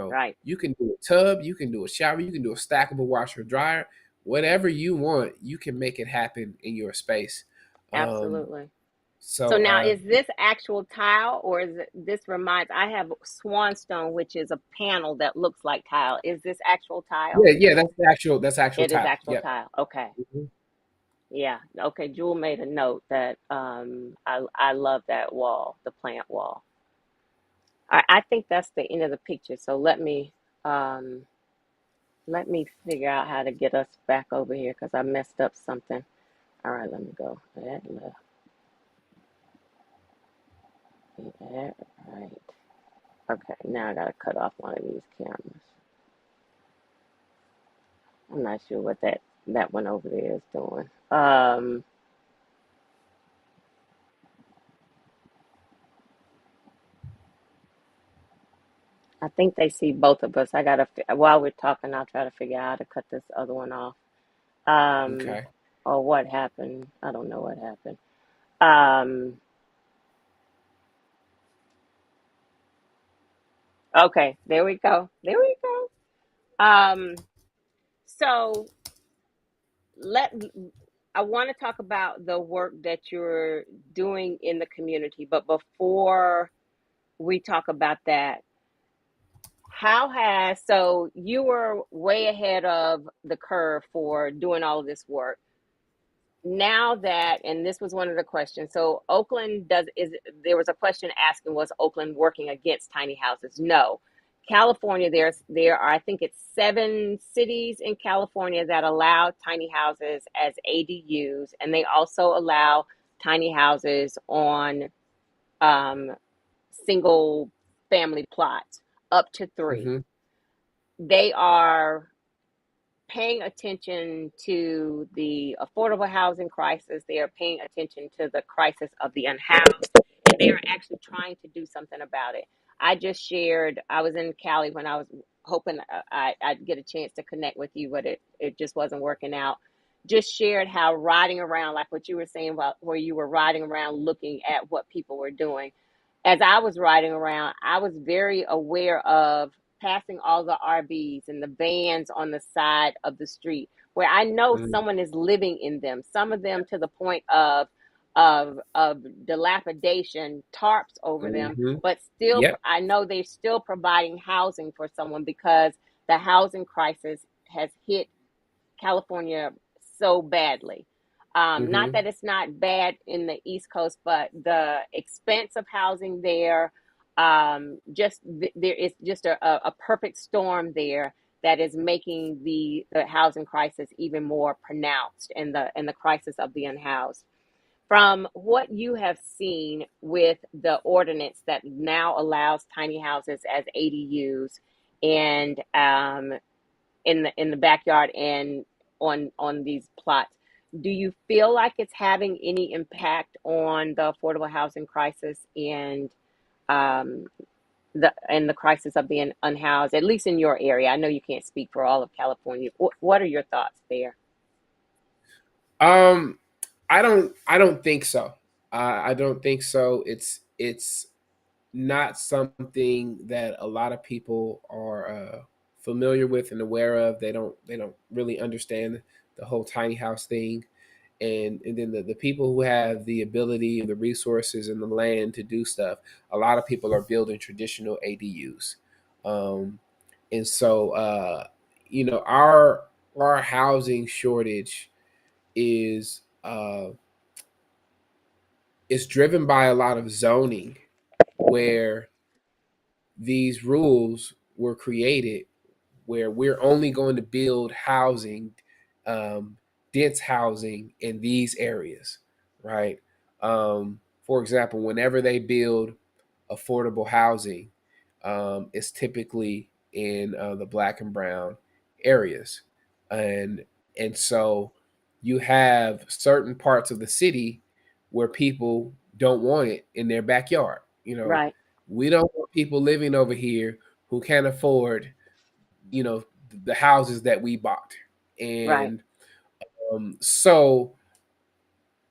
Speaker 1: Right.
Speaker 2: You can do a tub, you can do a shower, you can do a stackable washer dryer, whatever you want, you can make it happen in your space. um
Speaker 1: Absolutely. So
Speaker 2: so
Speaker 1: now is this actual tile or is it this reminds I have swanstone, which is a panel that looks like tile. Is this actual tile?
Speaker 2: yeah, that's actual
Speaker 1: It is
Speaker 2: tile.
Speaker 1: actual
Speaker 2: Yep.
Speaker 1: tile. Okay.
Speaker 2: Mhm.
Speaker 1: Yeah. Okay. Jewel made a note that I love that wall, the plant wall. I think that's the end of the picture. So um let me figure out how to get us back over here because I messed up something. All right, let me go. Add left, add right. Okay, now I gotta cut off one of these cameras. I'm not sure what that one over there is doing. I think they see both of us. While we're talking, I'll try to figure out how to cut this other one off. Um,
Speaker 2: Okay.
Speaker 1: or what happened? I don't know what happened. Um, okay, there we go. There we go. So let I want to talk about the work that you're doing in the community, but before we talk about that, so you were way ahead of the curve for doing all of this work. Now that, and this was one of the questions, so Oakland does is there was a question asking, was Oakland working against tiny houses? No. California, there are, I think it's 7 cities in California that allow tiny houses as ADUs, and they also allow tiny houses on um, single family plots up to three.
Speaker 2: Hmm.
Speaker 1: They are paying attention to the affordable housing crisis. They are paying attention to the crisis of the unhoused, and they are actually trying to do something about it. I just shared, I was in Cali when I was hoping I'd get a chance to connect with you, but it just wasn't working out. Just shared how riding around, like what you were saying about where you were riding around looking at what people were doing. As I was riding around, I was very aware of passing all the RVs and the vans on the side of the street where I know someone is living in them. Some of them to the point of dilapidation, tarps over them,
Speaker 2: Hmm.
Speaker 1: but still
Speaker 2: Yep.
Speaker 1: I know they're still providing housing for someone because the housing crisis has hit California so badly. Not
Speaker 2: Hmm.
Speaker 1: that it's not bad in the East Coast, but the expense of housing there, there is just a perfect storm there that is making the housing crisis even more pronounced and the crisis of the unhoused. From what you have seen with the ordinance that now allows tiny houses as ADUs and in the backyard and on these plots. Do you feel like it's having any impact on the affordable housing crisis and um, the crisis of being unhoused, at least in your area? I know you can't speak for all of California. What are your thoughts there?
Speaker 2: Um, I don't think so. I don't think so. It's not something that a lot of people are familiar with and aware of. They don't really understand the whole tiny house thing. And then the people who have the ability and the resources and the land to do stuff, a lot of people are building traditional ADUs. Um, and so our housing shortage is is driven by a lot of zoning where these rules were created where we're only going to build housing, um, dense housing in these areas, right? For example, whenever they build affordable housing, it's typically in the black and brown areas, and so you have certain parts of the city where people don't want it in their backyard.
Speaker 1: Right,
Speaker 2: We don't want people living over here who can't afford, you know, the houses that we bought.
Speaker 1: right.
Speaker 2: And so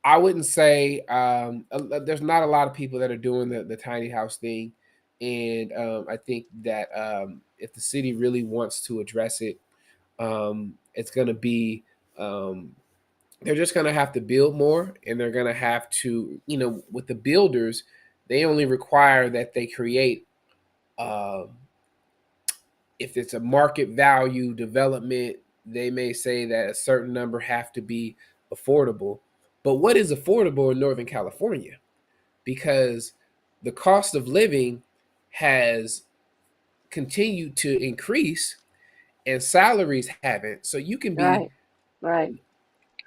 Speaker 2: I wouldn't say there's not a lot of people that are doing the tiny house thing. And I think that if the city really wants to address it, it's going to be, um, they're just going to have to build more, and they're going to have to, with the builders, they only require that they create, um, if it's a market value development, they may say that a certain number have to be affordable. But what is affordable in Northern California? Because the cost of living has continued to increase and salaries haven't. So you can be
Speaker 1: Right, right,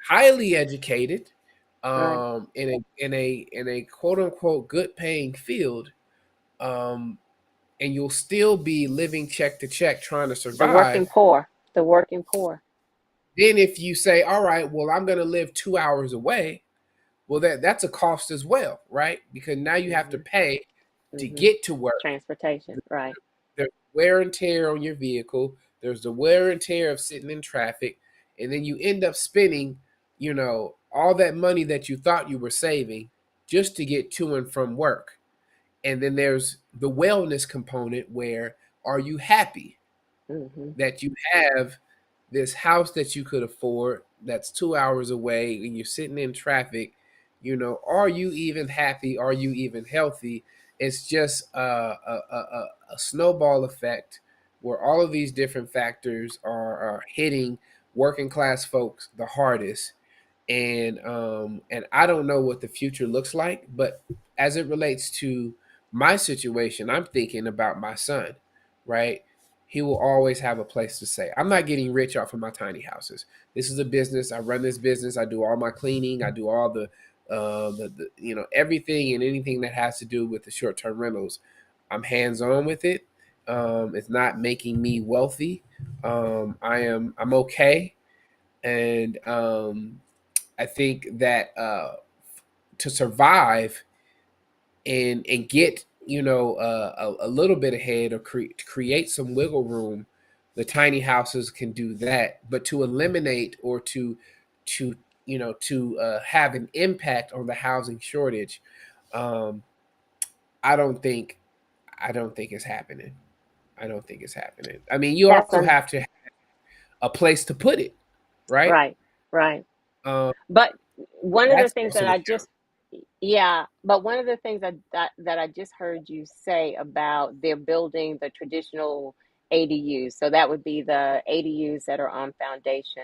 Speaker 2: highly educated,
Speaker 1: right.
Speaker 2: in a quote unquote good paying field, um, and you'll still be living check to check trying to
Speaker 1: The working
Speaker 2: survive.
Speaker 1: poor, the working poor.
Speaker 2: Then if you say, all right, well, I'm going to live 2 hours away, well, that's a cost as well, right? Because now you have to
Speaker 1: Hmm.
Speaker 2: pay to
Speaker 1: Hmm.
Speaker 2: get to work.
Speaker 1: Transportation, right.
Speaker 2: There's wear and tear on your vehicle. There's the wear and tear of sitting in traffic. And then you end up spending, all that money that you thought you were saving just to get to and from work. And then there's the wellness component where, are you happy
Speaker 1: Hmm.
Speaker 2: that you have this house that you could afford that's 2 hours away and you're sitting in traffic? Are you even happy? Are you even healthy? It's just a snowball effect where all of these different factors are hitting working class folks the hardest. And I don't know what the future looks like, but as it relates to my situation, I'm thinking about my son, right? He will always have a place to stay. I'm not getting rich off of my tiny houses. This is a business. I run this business. I do all my cleaning. I do all the everything and anything that has to do with the short term rentals. I'm hands on with it. It's not making me wealthy. I'm okay, and I think that to survive and get a little bit ahead, or create some wiggle room, the tiny houses can do that. But to eliminate, or to have an impact on the housing shortage, um, I don't think I don't think it's happening. I don't think it's happening. I mean, you
Speaker 1: That's
Speaker 2: also have to have a place to put it, right?
Speaker 1: right, right.
Speaker 2: Um,
Speaker 1: But one of the
Speaker 2: that's
Speaker 1: things that
Speaker 2: also a
Speaker 1: I
Speaker 2: challenge.
Speaker 1: just, yeah, but one of the things that I just heard you say about they're building the traditional ADUs. So that would be the ADUs that are on foundation.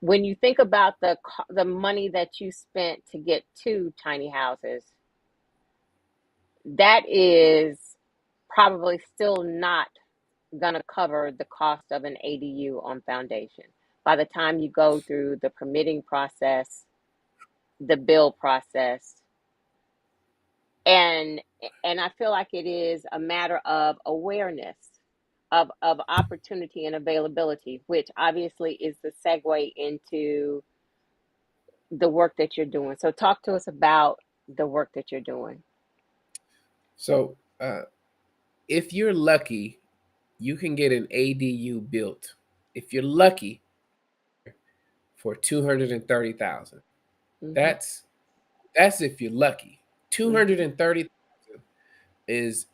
Speaker 1: When you think about the money that you spent to get two tiny houses, that is probably still not going to cover the cost of an ADU on foundation. By the time you go through the permitting process, the bill process, and and I feel like it is a matter of awareness. of opportunity and availability, which obviously is the segue into the work that you're doing. So talk to us about the work that you're doing.
Speaker 2: So, if you're lucky, you can get an ADU built. If you're lucky, for 230,000.
Speaker 1: Mm-hmm.
Speaker 2: That's if you're lucky.
Speaker 1: Mm-hmm.
Speaker 2: 230,000 is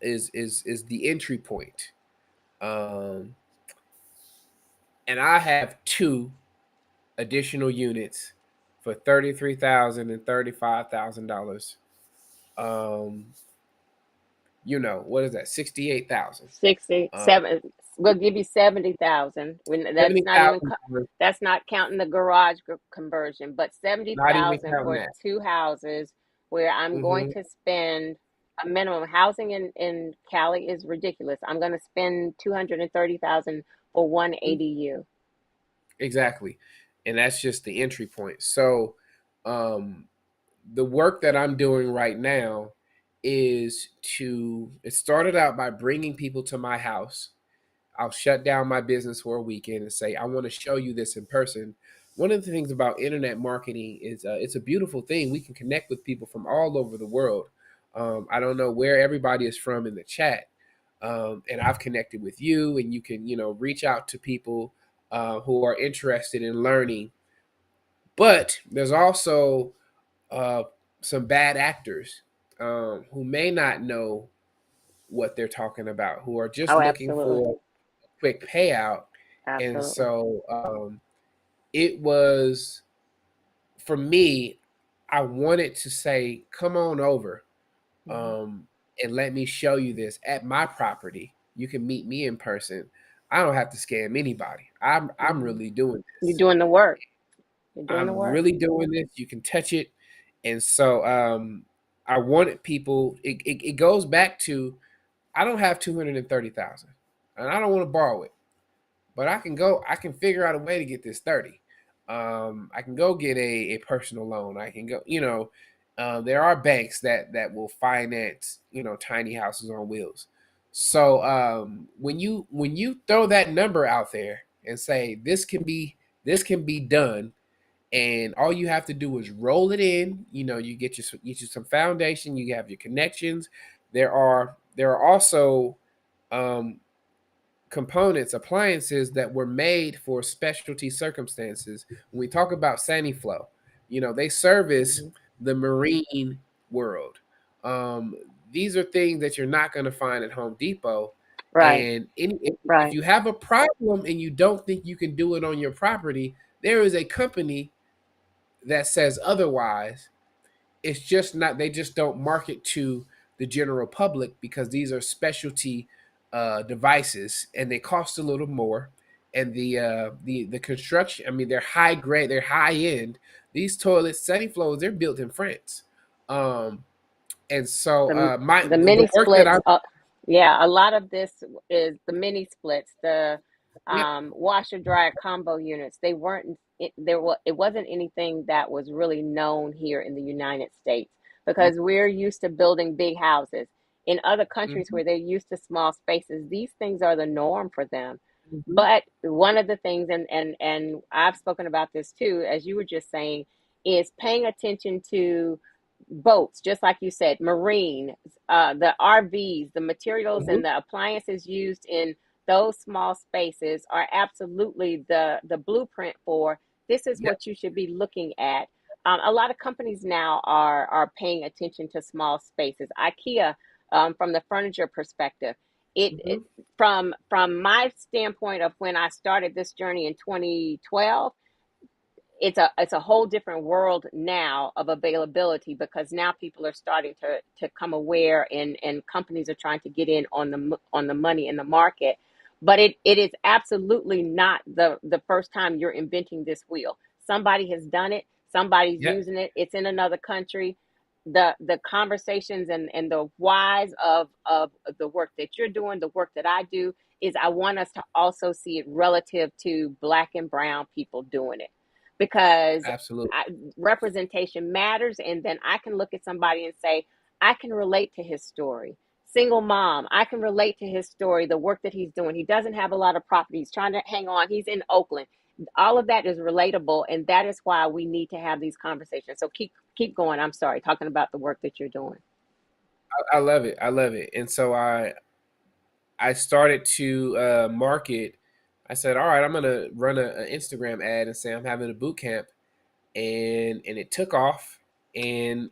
Speaker 2: the entry point. Um, and I have two additional units for $33,000 and $35,000. Um, what is that? 68,000.
Speaker 1: 67. We'll give you 70,000. When that's not even
Speaker 2: $70,000,
Speaker 1: that's not counting the garage conversion, but
Speaker 2: not even
Speaker 1: 70,000
Speaker 2: counting
Speaker 1: for
Speaker 2: that.
Speaker 1: two houses where I'm going
Speaker 2: Hmm.
Speaker 1: to spend a minimum. Housing in Cali is ridiculous. I'm going to spend 230,000 for one ADU.
Speaker 2: Exactly. And that's just the entry point. So, um, the work that I'm doing right now it started out by bringing people to my house. I'll shut down my business for a weekend and say, I want to show you this in person. One of the things about internet marketing is it's a beautiful thing. We can connect with people from all over the world. I don't know where everybody is from in the chat. And I've connected with you, and you can, reach out to people who are interested in learning. But there's also uh, some bad actors who may not know what they're talking about, who are just
Speaker 1: Oh,
Speaker 2: looking
Speaker 1: absolutely.
Speaker 2: for a quick payout. And
Speaker 1: Absolutely.
Speaker 2: so it was for me, I wanted to say, come on over
Speaker 1: Hmm.
Speaker 2: um, and let me show you this at my property. You can meet me in person. I don't have to scam anybody. I'm
Speaker 1: Hmm.
Speaker 2: really doing
Speaker 1: You're
Speaker 2: this.
Speaker 1: doing the work. You're doing the
Speaker 2: I'm
Speaker 1: work.
Speaker 2: really doing this. You can touch it. And so I wanted people, it goes back to I don't have 230,000 and I don't want to borrow it, but I can figure out a way to get this 30. I can go get a personal loan. I can go, there are banks that will finance, tiny houses on wheels. So when you throw that number out there and say this can be done, and all you have to do is roll it in. You get you some foundation. You have your connections. There are also um, components, appliances that were made for specialty circumstances. When we talk about Saniflow, they service
Speaker 1: Hmm.
Speaker 2: the marine world. Um, these are things that you're not going to find at Home Depot.
Speaker 1: Right.
Speaker 2: And if
Speaker 1: Right.
Speaker 2: you have a problem and you don't think you can do it on your property, there is a company that says otherwise. It's just not, they just don't market to the general public because these are specialty devices and they cost a little more. And the construction, I mean, they're high grade, they're high end. These toilets, setting flows, they're built in France. Um, and so
Speaker 1: the the
Speaker 2: the
Speaker 1: mini
Speaker 2: work that
Speaker 1: splits.
Speaker 2: I'm
Speaker 1: Yeah, a lot of this is the mini splits, the
Speaker 2: yeah,
Speaker 1: washer dryer combo units. They weren't it wasn't anything that was really known here in the United States because we're used to building big houses. In other countries
Speaker 2: mhm,
Speaker 1: where they're used to small spaces, these things are the norm for them.
Speaker 2: mhm,
Speaker 1: But one of the things, and I've spoken about this too, as you were just saying, is paying attention to boats, just like you said, marine, the RVs, the materials
Speaker 2: mhm,
Speaker 1: and the appliances used in those small spaces are absolutely the blueprint for this is
Speaker 2: yep,
Speaker 1: what you should be looking at. A lot of companies now are paying attention to small spaces. IKEA, from the furniture perspective, it
Speaker 2: mhm,
Speaker 1: from my standpoint of when I started this journey in 2012, it's a whole different world now of availability because now people are starting to come aware, and companies are trying to get in on the money in the market. But it is absolutely not the first time you're inventing this wheel. Somebody has done it, somebody's
Speaker 2: yep,
Speaker 1: using it, it's in another country. The conversations and the whys of the work that you're doing, the work that I do, is I want us to also see it relative to black and brown people doing it, because
Speaker 2: absolutely,
Speaker 1: representation matters. And then I can look at somebody and say, I can relate to his story. single mom. I can relate to his story, the work that he's doing. He doesn't have a lot of property. He's trying to hang on. He's in Oakland. All of that is relatable, and that is why we need to have these conversations. So keep going. I'm sorry, talking about the work that you're doing.
Speaker 2: I love it. I love it. And so I started to market. I said, all right, I'm gonna run an Instagram ad and say I'm having a boot camp, and it took off, and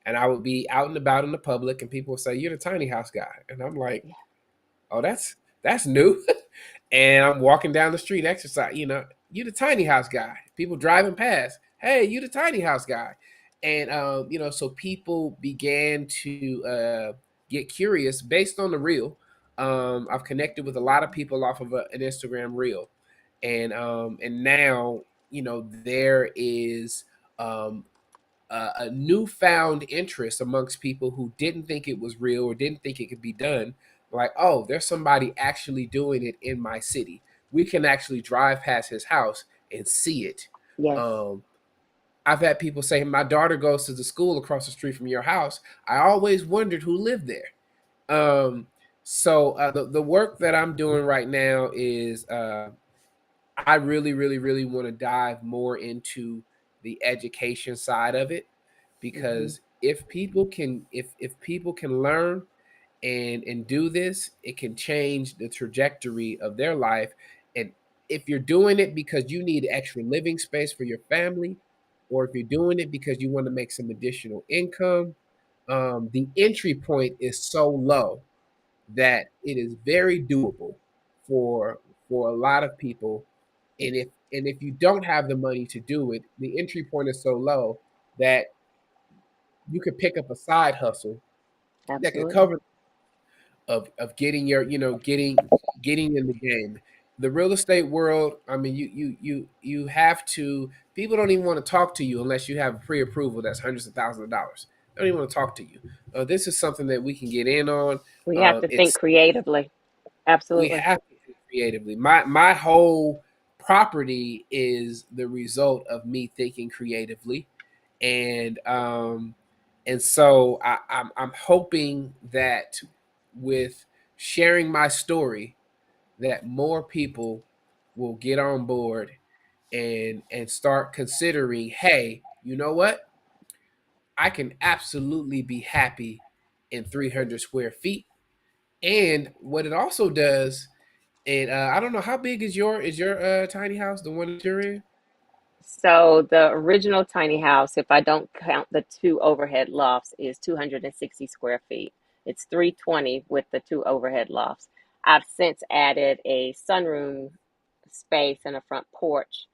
Speaker 2: I would be out and about in the public, and people would say, "You're the tiny house guy," and I'm like,
Speaker 1: Yeah.
Speaker 2: "Oh, that's new." And I'm walking down the street, exercise. You the tiny house guy. People driving past, hey, you the tiny house guy, and so people began to get curious based on the reel. I've connected with a lot of people off of an Instagram reel, and now there is um, a newfound interest amongst people who didn't think it was real or didn't think it could be done. Like, oh, there's somebody actually doing it in my city. We can actually drive past his house and see it.
Speaker 1: Yes,
Speaker 2: Um, I've had people say, my daughter goes to the school across the street from your house. I always wondered who lived there. Um, so the work that I'm doing right now is I really, really, really want to dive more into the education side of it,
Speaker 1: hmm,
Speaker 2: because if people can learn and do this, it can change the trajectory of their life. And if you're doing it because you need extra living space for your family, or if you're doing it because you want to make some additional income, the entry point is so low that it is very doable for a lot of people. And if you don't have the money to do it, the entry point is so low that you could pick up a side hustle that could
Speaker 1: absolutely.
Speaker 2: cover of getting your getting in the game. The real estate world, I mean, you have to. People don't even want to talk to you unless you have a pre-approval that's hundreds of thousands of dollars. They don't even want to talk to you. This is something that we can get in on.
Speaker 1: We have to think
Speaker 2: It's
Speaker 1: creatively.
Speaker 2: We
Speaker 1: Absolutely.
Speaker 2: have to think creatively. My whole property is the result of me thinking creatively, and so I'm hoping that with sharing my story, that more people will get on board and start considering, hey, you know what? I can absolutely be happy in 300 square feet. And what it also does, and I don't know, how big is your tiny house, the one that you're in?
Speaker 1: So the original tiny house, if I don't count the two overhead lofts, is 260 square feet. It's 320 with the two overhead lofts. I've since added a sunroom space and a front porch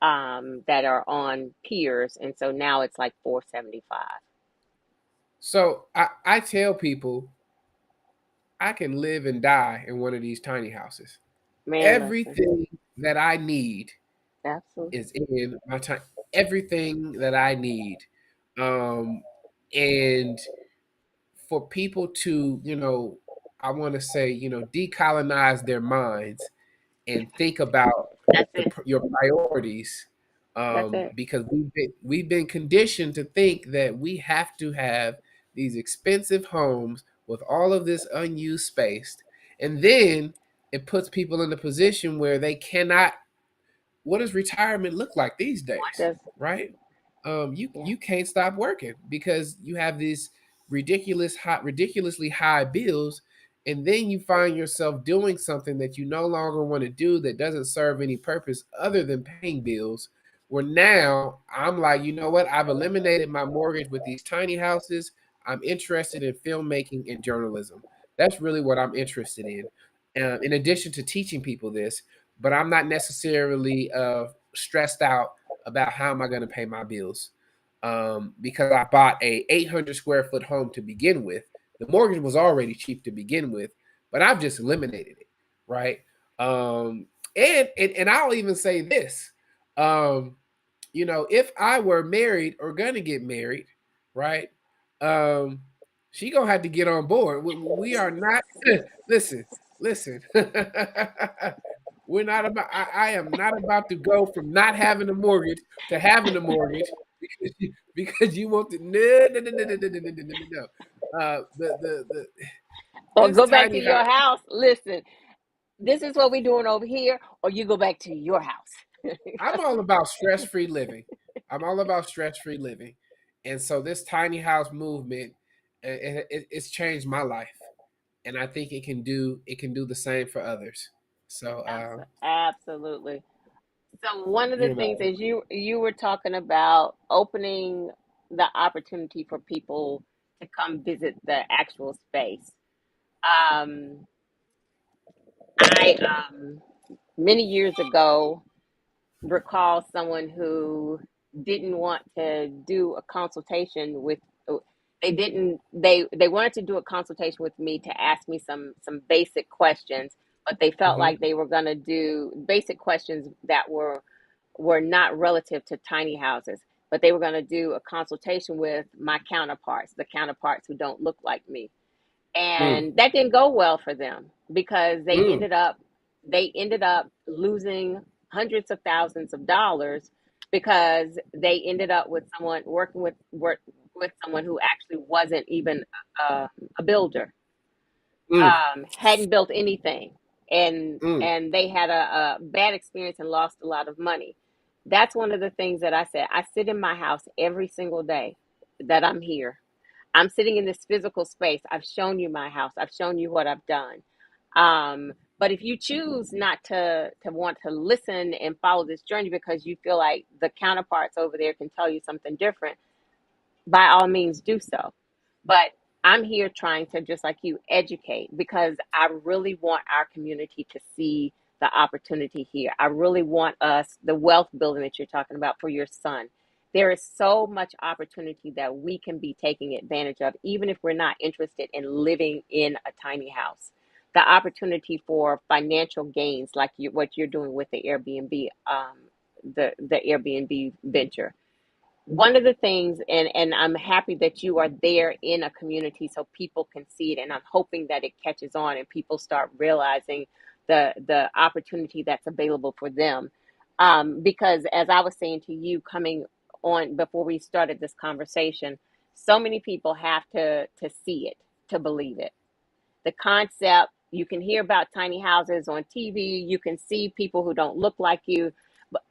Speaker 1: that are on piers, and so now it's like 475.
Speaker 2: So I tell people I can live and die in one of these tiny houses.
Speaker 1: Man, listen,
Speaker 2: Everything that I need
Speaker 1: absolutely.
Speaker 2: is in my time. Everything that I need, um, and for people to, I want to say, decolonize their minds and think about
Speaker 1: That's it.
Speaker 2: your priorities,
Speaker 1: That's it.
Speaker 2: because we've been conditioned to think that we have to have these expensive homes with all of this unused space, and then it puts people in a position where they cannot. What does retirement look like these
Speaker 1: What
Speaker 2: days,
Speaker 1: does?
Speaker 2: right? You
Speaker 1: Yeah.
Speaker 2: you can't stop working because you have these ridiculously high bills, and then you find yourself doing something that you no longer want to do, that doesn't serve any purpose other than paying bills. Where now I'm like, you know what? I've eliminated my mortgage with these tiny houses. I'm interested in filmmaking and journalism. That's really what I'm interested in addition to teaching people this, but I'm not necessarily stressed out about how am I going to pay my bills, because I bought a 800 square foot home to begin with. The mortgage was already cheap to begin with, but I've just eliminated it, right? Um, and I'll even say this, um, if I were married or gonna get married, right? Um, she gonna have to get on board. We are not. Listen, listen. We're not about. I am not about to go from not having a mortgage to having a mortgage because you want to. No, no, no, no, no, no, no, no, no, no. The
Speaker 1: Or
Speaker 2: this
Speaker 1: go back to
Speaker 2: tiny
Speaker 1: your
Speaker 2: house.
Speaker 1: house. Listen, this is what we're doing over here, or you go back to your house.
Speaker 2: I'm all about stress-free living. I'm all about stress-free living, and so this tiny house movement, it's changed my life, and I think it can do the same for others. So,
Speaker 1: Absolutely. So one of the
Speaker 2: you
Speaker 1: things
Speaker 2: know,
Speaker 1: is you were talking about opening the opportunity for people to come visit the actual space. Um, I many years ago recall someone who didn't want to do a consultation with they wanted to do a consultation with me to ask me some basic questions, but they felt
Speaker 2: hmm
Speaker 1: like they were going to do basic questions that were not relative to tiny houses, but they were going to do a consultation with my counterparts, the counterparts who don't look like me.
Speaker 2: mm,
Speaker 1: And that didn't go well for them because
Speaker 2: mm,
Speaker 1: they ended up losing hundreds of thousands of dollars because they ended up with someone with someone who actually wasn't even a builder,
Speaker 2: mm,
Speaker 1: hadn't built anything,
Speaker 2: mm,
Speaker 1: and they had a bad experience and lost a lot of money. That's one of the things that I said. I sit in my house every single day that I'm here. I'm sitting in this physical space. I've shown you my house. I've shown you what I've done. But if you choose not to want to listen and follow this journey because you feel like the counterparts over there can tell you something different, by all means do so. But I'm here trying to, just like you, educate because I really want our community to see the opportunity here. I really want us, the wealth building that you're talking about for your son. There is so much opportunity that we can be taking advantage of, even if we're not interested in living in a tiny house. The opportunity for financial gains, like what you're doing with the Airbnb, the Airbnb venture, one of the things, and I'm happy that you are there in a community so people can see it, and I'm hoping that it catches on and people start realizing the opportunity that's available for them, because as I was saying to you coming on before we started this conversation, so many people have to see it to believe it. The concept, you can hear about tiny houses on TV, you can see people who don't look like you,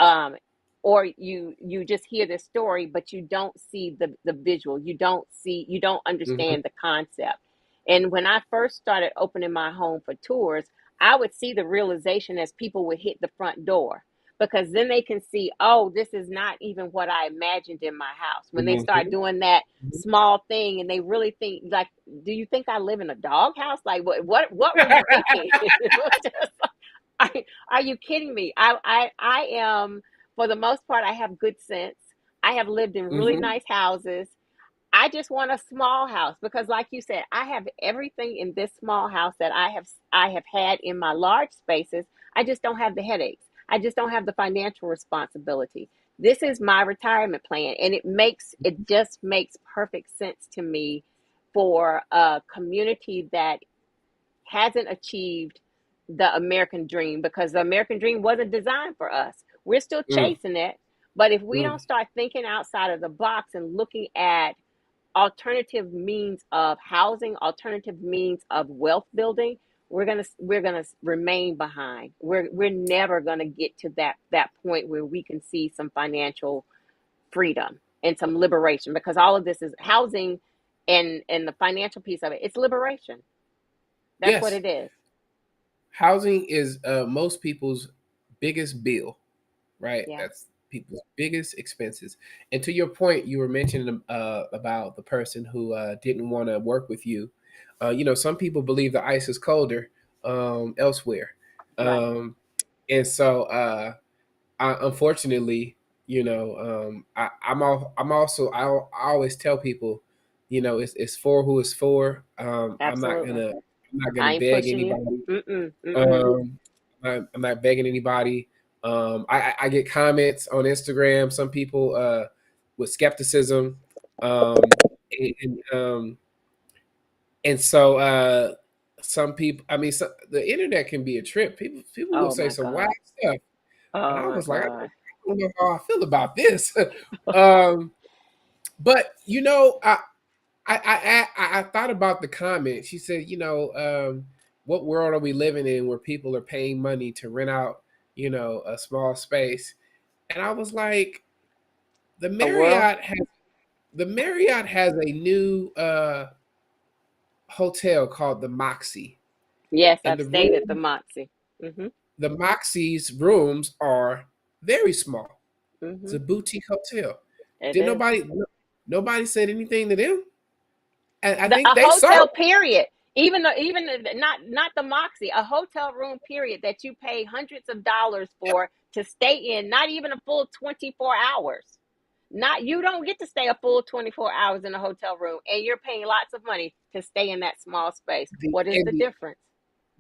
Speaker 1: um, or you just hear the story but you don't see the visual, you don't
Speaker 2: hmm
Speaker 1: understand the concept. And when I first started opening my home for tours, I would see the realization as people would hit the front door, because then they can see, oh, this is not even what I imagined in my house. When they start
Speaker 2: hmm
Speaker 1: doing that small thing and they really think like, do you think I live in a doghouse? Like what were you thinking? are, are you kidding me? I am, for the most part, I have good sense. I have lived in really
Speaker 2: hmm
Speaker 1: nice houses. I just want a small house because, like you said, I have everything in this small house that I have had in my large spaces. I just don't have the headaches. I just don't have the financial responsibility. This is my retirement plan, and it just makes perfect sense to me for a community that hasn't achieved the American dream, because the American dream wasn't designed for us. We're still
Speaker 2: mm,
Speaker 1: chasing it. But if we
Speaker 2: mm.
Speaker 1: don't start thinking outside of the box and looking at alternative means of housing, alternative means of wealth building, we're gonna remain behind. We're never gonna get to that point where we can see some financial freedom and some liberation, because all of this is housing, and the financial piece of it. It's liberation. That's what
Speaker 2: Yes,
Speaker 1: it is.
Speaker 2: housing is most people's biggest bill, right?
Speaker 1: Yeah.
Speaker 2: That's people's biggest expenses. And to your point, you were mentioning about the person who didn't want to work with you. Some people believe the ice is colder elsewhere,
Speaker 1: Right.
Speaker 2: um, and so unfortunately, I'm also I always tell people, it's for who it's for.
Speaker 1: Absolutely.
Speaker 2: I'm not gonna
Speaker 1: I ain't
Speaker 2: beg
Speaker 1: pushing you.
Speaker 2: anybody.
Speaker 1: Mm-mm. Mm-mm.
Speaker 2: Um, I'm not begging anybody. I get comments on Instagram. Some people with skepticism, and so some people. I mean, the internet can be a trip. People will
Speaker 1: Oh
Speaker 2: say
Speaker 1: my
Speaker 2: some wild
Speaker 1: God.
Speaker 2: stuff, and
Speaker 1: Oh
Speaker 2: I
Speaker 1: my
Speaker 2: was like,
Speaker 1: God.
Speaker 2: I don't know how I feel about this. um, but I thought about the comment. She said, what world are we living in where people are paying money to rent out, a small space? And I was like, the
Speaker 1: A world?
Speaker 2: Marriott has the Marriott has a new hotel called the Moxie,
Speaker 1: Yes,
Speaker 2: and
Speaker 1: I've stayed at the Moxie. Mhm.
Speaker 2: the Moxie's rooms are very small. It's a
Speaker 1: Mhm.
Speaker 2: boutique hotel.
Speaker 1: It
Speaker 2: Did
Speaker 1: is.
Speaker 2: nobody said anything to them? And I
Speaker 1: The
Speaker 2: think
Speaker 1: a
Speaker 2: they saw
Speaker 1: hotel
Speaker 2: it.
Speaker 1: period. Not the Moxie, a hotel room period that you pay hundreds of dollars for to stay in, not even a full 24 hours. Not You don't get to stay a full 24 hours in a hotel room and you're paying lots of money to stay in that small space.
Speaker 2: The,
Speaker 1: What is
Speaker 2: and
Speaker 1: the difference?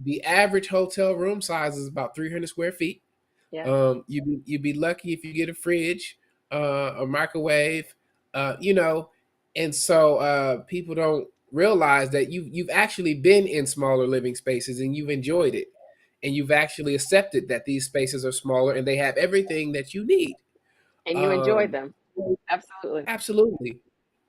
Speaker 2: the average hotel room size is about 300 square feet.
Speaker 1: Yeah.
Speaker 2: You'd be lucky if you get a fridge, a microwave, you know, and so people don't realize that you've actually been in smaller living spaces and you've enjoyed it, and you've actually accepted that these spaces are smaller and they have everything that you need.
Speaker 1: And you enjoy
Speaker 2: Um,
Speaker 1: them. Absolutely.
Speaker 2: Absolutely.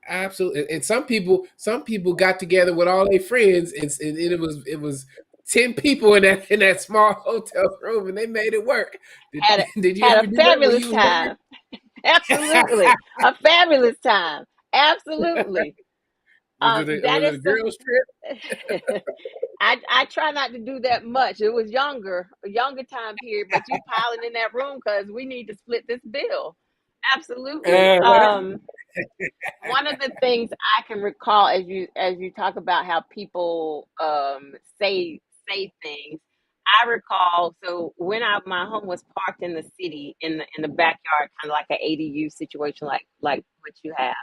Speaker 2: Absolutely. And some people got together with all their friends, and it was 10 people in that small hotel room, and they made it work. Did,
Speaker 1: Had a
Speaker 2: did you
Speaker 1: had
Speaker 2: ever
Speaker 1: a
Speaker 2: do that when
Speaker 1: fabulous
Speaker 2: you was
Speaker 1: time. Absolutely. A fabulous time.
Speaker 2: younger?
Speaker 1: Absolutely.
Speaker 2: Was it a
Speaker 1: That
Speaker 2: was
Speaker 1: is
Speaker 2: it a
Speaker 1: some.
Speaker 2: girls trip?
Speaker 1: I try not to do that much. It was a younger time period, but you piling in that room because we need to split this bill. Absolutely.
Speaker 2: Right.
Speaker 1: One of the things I can recall as you talk about how people say things, I recall. So when my home was parked in the city in the backyard, kind of like an ADU situation, like what you have,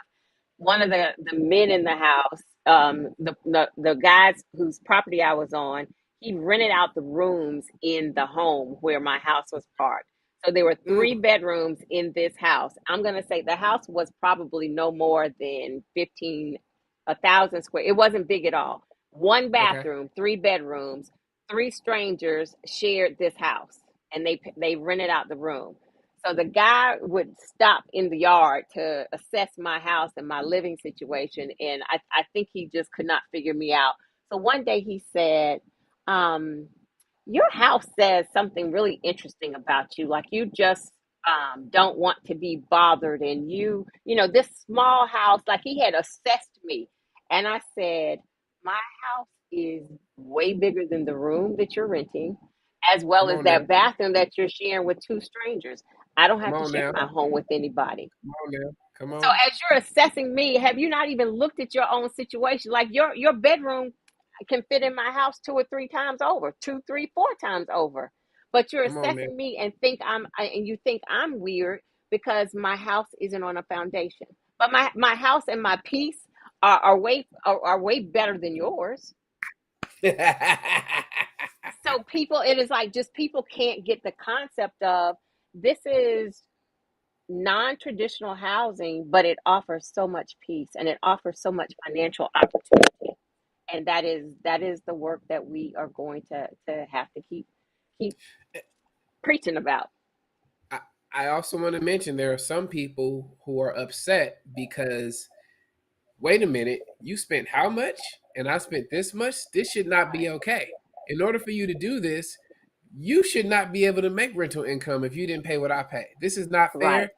Speaker 1: one of the men in the house, the guys whose property I was on, he rented out the rooms in the home where my house was parked. So there were three
Speaker 2: Mm,
Speaker 1: bedrooms in this house. I'm gonna say the house was probably no more than 1,000 square. It wasn't big at all. One
Speaker 2: okay.
Speaker 1: bathroom, three bedrooms. Three strangers shared this house, and they rented out the room. So the guy would stop in the yard to assess my house and my living situation. And I think he just could not figure me out. So one day he said, um, your house says something really interesting about you. Like you just don't want to be bothered. And this small house, like he had assessed me. And I said, my house is way bigger than the room that you're renting, as well
Speaker 2: Come
Speaker 1: as
Speaker 2: on now.
Speaker 1: that bathroom that you're sharing with two strangers. I don't
Speaker 2: Come
Speaker 1: have to
Speaker 2: on
Speaker 1: share
Speaker 2: now.
Speaker 1: my home with anybody.
Speaker 2: Come on now. Come
Speaker 1: So
Speaker 2: on.
Speaker 1: as you're assessing me, have you not even looked at your own situation? Like your bedroom can fit in my house two or three times over, two, three, four times over. But you're
Speaker 2: Come on now.
Speaker 1: assessing me and you think I'm weird because my house isn't on a foundation. But my house and my peace are way better than yours. So it is like just people can't get the concept of this is non-traditional housing, but it offers so much peace and it offers so much financial opportunity. And that is the work that we are going to have to keep preaching about.
Speaker 2: I, I also want to mention there are some people who are upset because, wait a minute, you spent how much? And I spent this much? This should not
Speaker 1: Right.
Speaker 2: be okay. In order for you to do this, you should not be able to make rental income if you didn't pay what I paid. This is not
Speaker 1: Right.
Speaker 2: fair.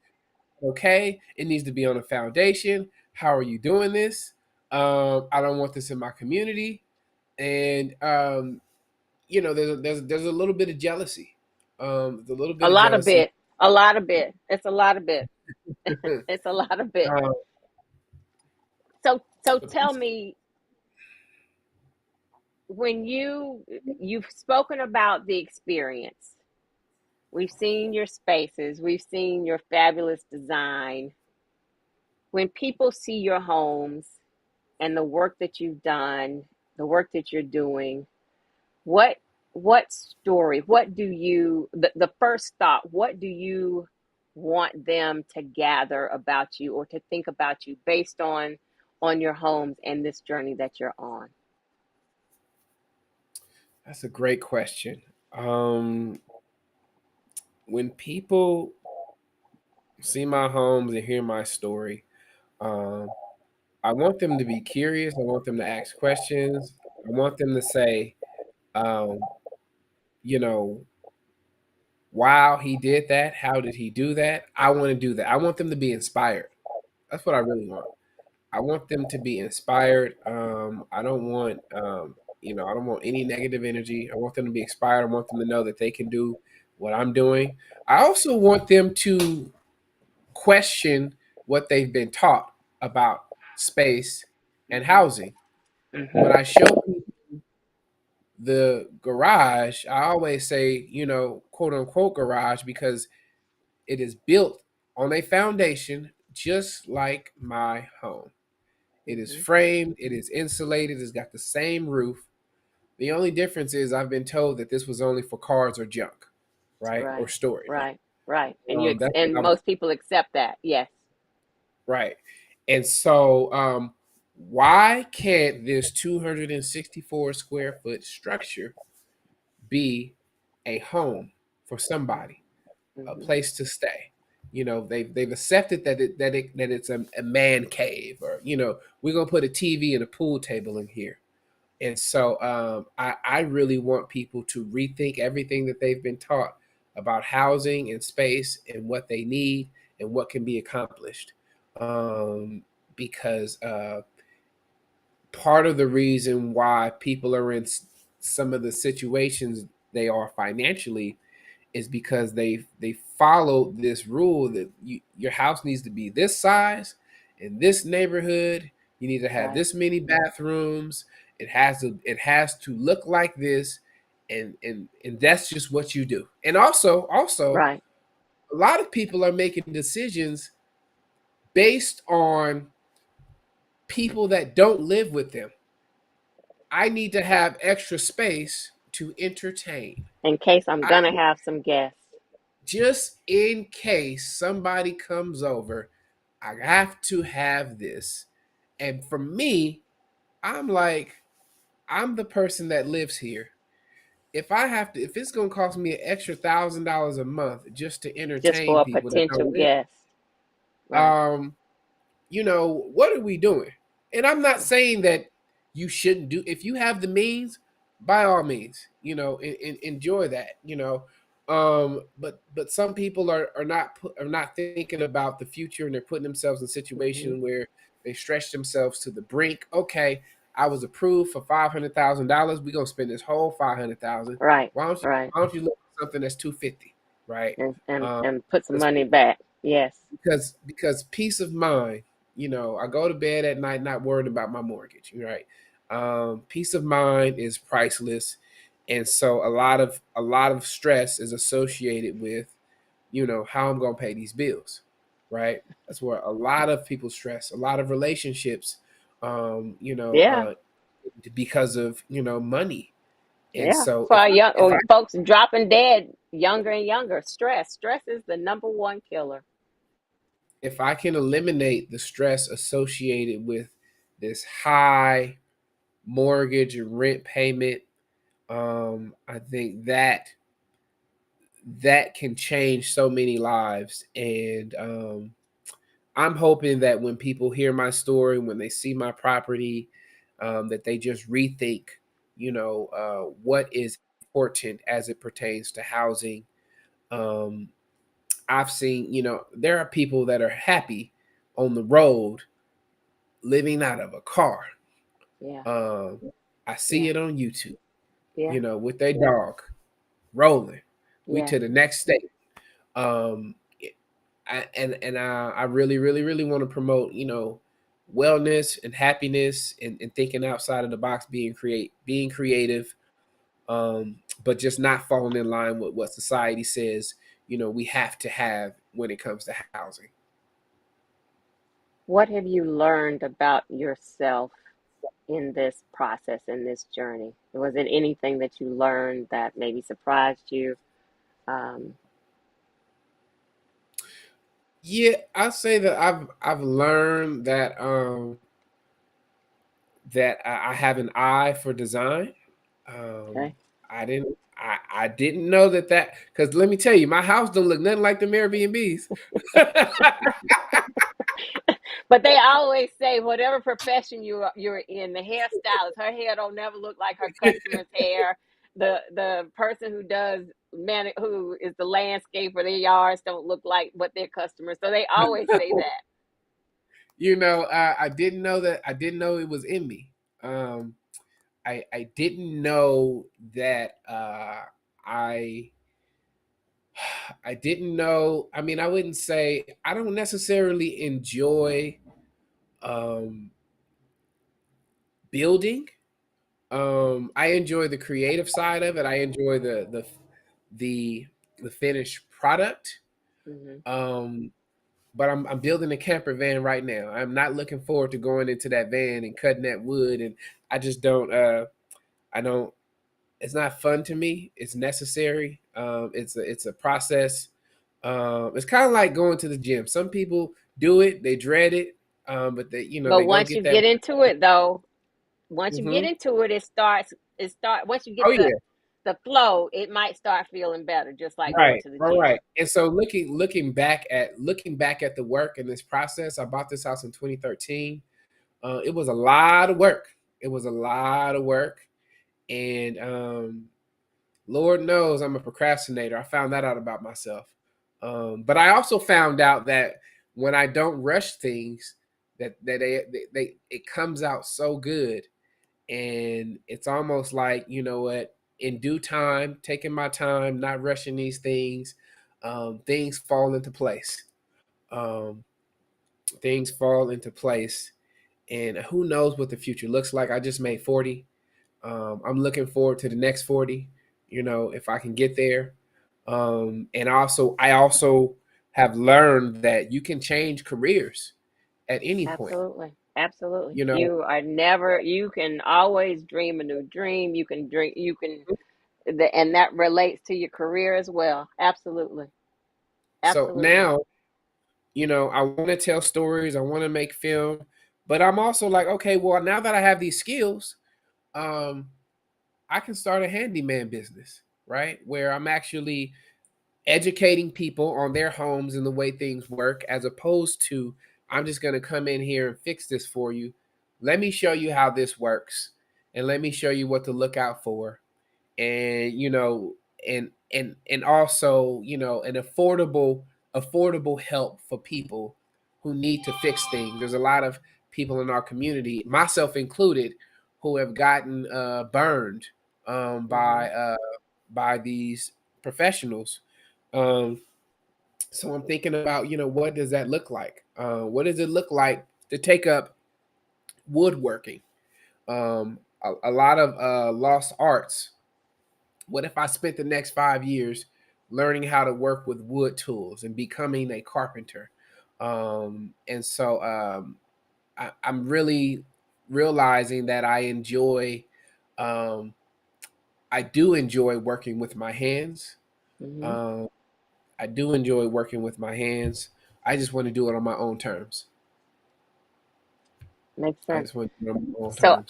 Speaker 2: Okay. It needs to be on a foundation. How are you doing this? I don't want this in my community. And there's a little bit of jealousy. There's a little
Speaker 1: A
Speaker 2: bit of
Speaker 1: lot of
Speaker 2: jealousy.
Speaker 1: bit. A lot of bit. It's a lot of bit. It's a lot of bit.
Speaker 2: uh,
Speaker 1: So tell me, when you've spoken about the experience. We've seen your spaces, we've seen your fabulous design. When people see your homes and the work that you've done, the work that you're doing, what what story, what do you the first thought, what do you want them to gather about you or to think about you based on your homes and this journey that you're on?
Speaker 2: that's a great question. Um, when people see my homes and hear my story, um, I want them to be curious. I want them to ask questions. I want them to say, um, you know, wow, he did that. How did he do that? I want to do that. I want them to be inspired. That's what I really want. I want them to be inspired. I don't want, I don't want any negative energy. I want them to be inspired. I want them to know that they can do what I'm doing. I also want them to question what they've been taught about space and housing. When I
Speaker 1: Hmm.
Speaker 2: show people the garage, I always say, quote unquote garage, because it is built on a foundation just like my home. It is
Speaker 1: Hmm.
Speaker 2: framed, it is insulated, it's got the same roof. The only difference is I've been told that this was only for cars or junk, right? Or
Speaker 1: Right,
Speaker 2: storage.
Speaker 1: right, right. And
Speaker 2: That's what
Speaker 1: and
Speaker 2: I was
Speaker 1: most people accept that. Yes.
Speaker 2: right. And so why can't this 264 square foot structure be a home for somebody, a
Speaker 1: Hmm.
Speaker 2: place to stay? They've accepted that it's a man cave, or we're gonna put a TV and a pool table in here. And so I really want people to rethink everything that they've been taught about housing and space and what they need and what can be accomplished. Because part of the reason why people are in some of the situations they are financially is because they followed this rule that your house needs to be this size in this neighborhood. You need to have
Speaker 1: Right,
Speaker 2: this many bathrooms. It has to look like this, and that's just what you do. And also
Speaker 1: right.
Speaker 2: a lot of people are making decisions based on people that don't live with them. I need to have extra space to entertain.
Speaker 1: In case I'm
Speaker 2: I
Speaker 1: gonna have some guests.
Speaker 2: just in case somebody comes over, I have to have this. And for me, I'm like, I'm the person that lives here. If it's gonna cost me an extra $1,000 a month just to
Speaker 1: Just
Speaker 2: entertain
Speaker 1: for a
Speaker 2: people that
Speaker 1: potential
Speaker 2: don't live,
Speaker 1: guest. Right.
Speaker 2: um, what are we doing? And I'm not saying that you shouldn't do, if you have the means, by all means, enjoy that, but some people are not thinking about the future, and they're putting themselves in a
Speaker 1: Hmm.
Speaker 2: situation where they stretch themselves to the brink. Okay, I was approved for $500,000. We're gonna spend this whole 500,000.
Speaker 1: Right,
Speaker 2: Why don't you
Speaker 1: right.
Speaker 2: why don't you look at something that's 250, right? Um,
Speaker 1: And put some
Speaker 2: because
Speaker 1: money back. Yes.
Speaker 2: because peace of mind, I go to bed at night not worried about my mortgage, right? Peace of mind is priceless. And so a lot of stress is associated with how I'm going to pay these bills, right? That's where a lot of people stress, a lot of relationships, um you know
Speaker 1: Yeah.
Speaker 2: uh because of money. And
Speaker 1: Yeah.
Speaker 2: so
Speaker 1: For our young
Speaker 2: if
Speaker 1: or folks dropping dead younger and younger. Stress. Stress is the number one killer.
Speaker 2: I can eliminate the stress associated with this high mortgage and rent payment, I think that can change so many lives. And I'm hoping that when people hear my story, when they see my property, that they just rethink, what is important as it pertains to housing. Um, I've seen, there are people that are happy on the road living out of a car.
Speaker 1: Yeah.
Speaker 2: Um, I see
Speaker 1: Yeah.
Speaker 2: it on YouTube,
Speaker 1: Yeah.
Speaker 2: with their dog rolling. We
Speaker 1: Yeah.
Speaker 2: to the next state. Um, I really, really, really want to promote, wellness and happiness, and thinking outside of the box, being creative, but just not falling in line with what society says, we have to have when it comes to housing.
Speaker 1: What have you learned about yourself in this process, in this journey? Was it anything that you learned that maybe surprised you? Um,
Speaker 2: Yeah, I say that I've learned that I have an eye for design.
Speaker 1: okay.
Speaker 2: I didn't know that, because let me tell you, my house don't look nothing like them Airbnbs.
Speaker 1: But they always say whatever profession you're in, the hairstylist, her hair don't never look like her customer's hair. The person who does who is the landscaper, their yards don't look like what their customers. So they always say that.
Speaker 2: I didn't know that. I didn't know it was in me. Um, I didn't know that. I I didn't know. I mean, I wouldn't say I don't necessarily enjoy um, building. I enjoy the creative side of it. I enjoy the the finished product.
Speaker 1: Hmm.
Speaker 2: Um, but I'm building a camper van right now. I'm not looking forward to going into that van and cutting that wood, and I just don't. I don't. It's not fun to me. It's necessary. It's a process. It's kind of like going to the gym. Some people do it, they dread it, but
Speaker 1: But
Speaker 2: they go
Speaker 1: once you
Speaker 2: get that.
Speaker 1: get into it, though, once you get
Speaker 2: Hmm.
Speaker 1: into it, it start once you get
Speaker 2: Oh
Speaker 1: the
Speaker 2: yeah,
Speaker 1: flow, it might start feeling better, just like going
Speaker 2: right,
Speaker 1: to the
Speaker 2: right,
Speaker 1: gym.
Speaker 2: right. And so looking back at the work in this process, I bought this house in 2013. It was a lot of work. It was a lot of work, and Lord knows I'm a procrastinator. I found that out about myself. But I also found out that when I don't rush things, that they it comes out so good, and it's almost like, you know what, in due time, taking my time, not rushing these things, things fall into place. Um, things fall into place, and who knows what the future looks like. I just made 40. I'm looking forward to the next 40, if I can get there. And I also have learned that you can change careers at any point,
Speaker 1: Absolutely. Absolutely.
Speaker 2: you know.
Speaker 1: You can always dream a new dream. And that relates to your career as well. Absolutely.
Speaker 2: So
Speaker 1: Absolutely.
Speaker 2: now, I want to tell stories, I want to make film, but I'm also like, okay, well, now that I have these skills, um, I can start a handyman business, right? Where I'm actually educating people on their homes and the way things work, as opposed to I'm just going to come in here and fix this for you. Let me show you how this works, and let me show you what to look out for, and and also, an affordable help for people who need to fix things. There's a lot of people in our community, myself included, who have gotten burned,
Speaker 1: Hmm.
Speaker 2: by these professionals. um, so I'm thinking about, what does that look like? What does it look like to take up woodworking? A lot of lost arts. What if I spent the next 5 years learning how to work with wood tools and becoming a carpenter? I'm really realizing that um, I do enjoy working with my hands.
Speaker 1: Hmm.
Speaker 2: Um, I do enjoy working with my hands. I just want to do it on my own terms.
Speaker 1: Makes
Speaker 2: I
Speaker 1: sense.
Speaker 2: just want to do it on my own
Speaker 1: So
Speaker 2: terms.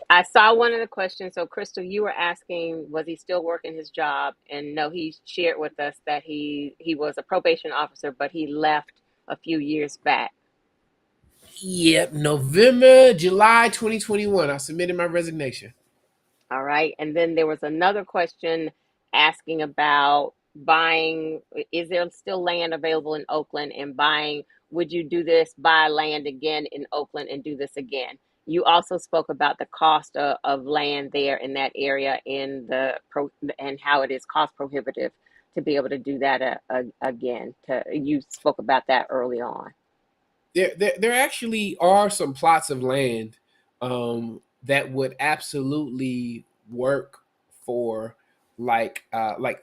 Speaker 1: I saw one of the questions. So Crystal, you were asking, was he still working his job? And no, he shared with us that he was a probation officer, but he left a few years back.
Speaker 2: Yep, November, July 2021. I submitted my resignation.
Speaker 1: All right. And then there was another question asking about buying, is there still land available in Oakland, and buying, would you do this, buy land again in Oakland and do this again? You also spoke about the cost of land there in that area and how it is cost prohibitive to be able to do that again. You spoke about that early on.
Speaker 2: There actually are some plots of land that would absolutely work for, like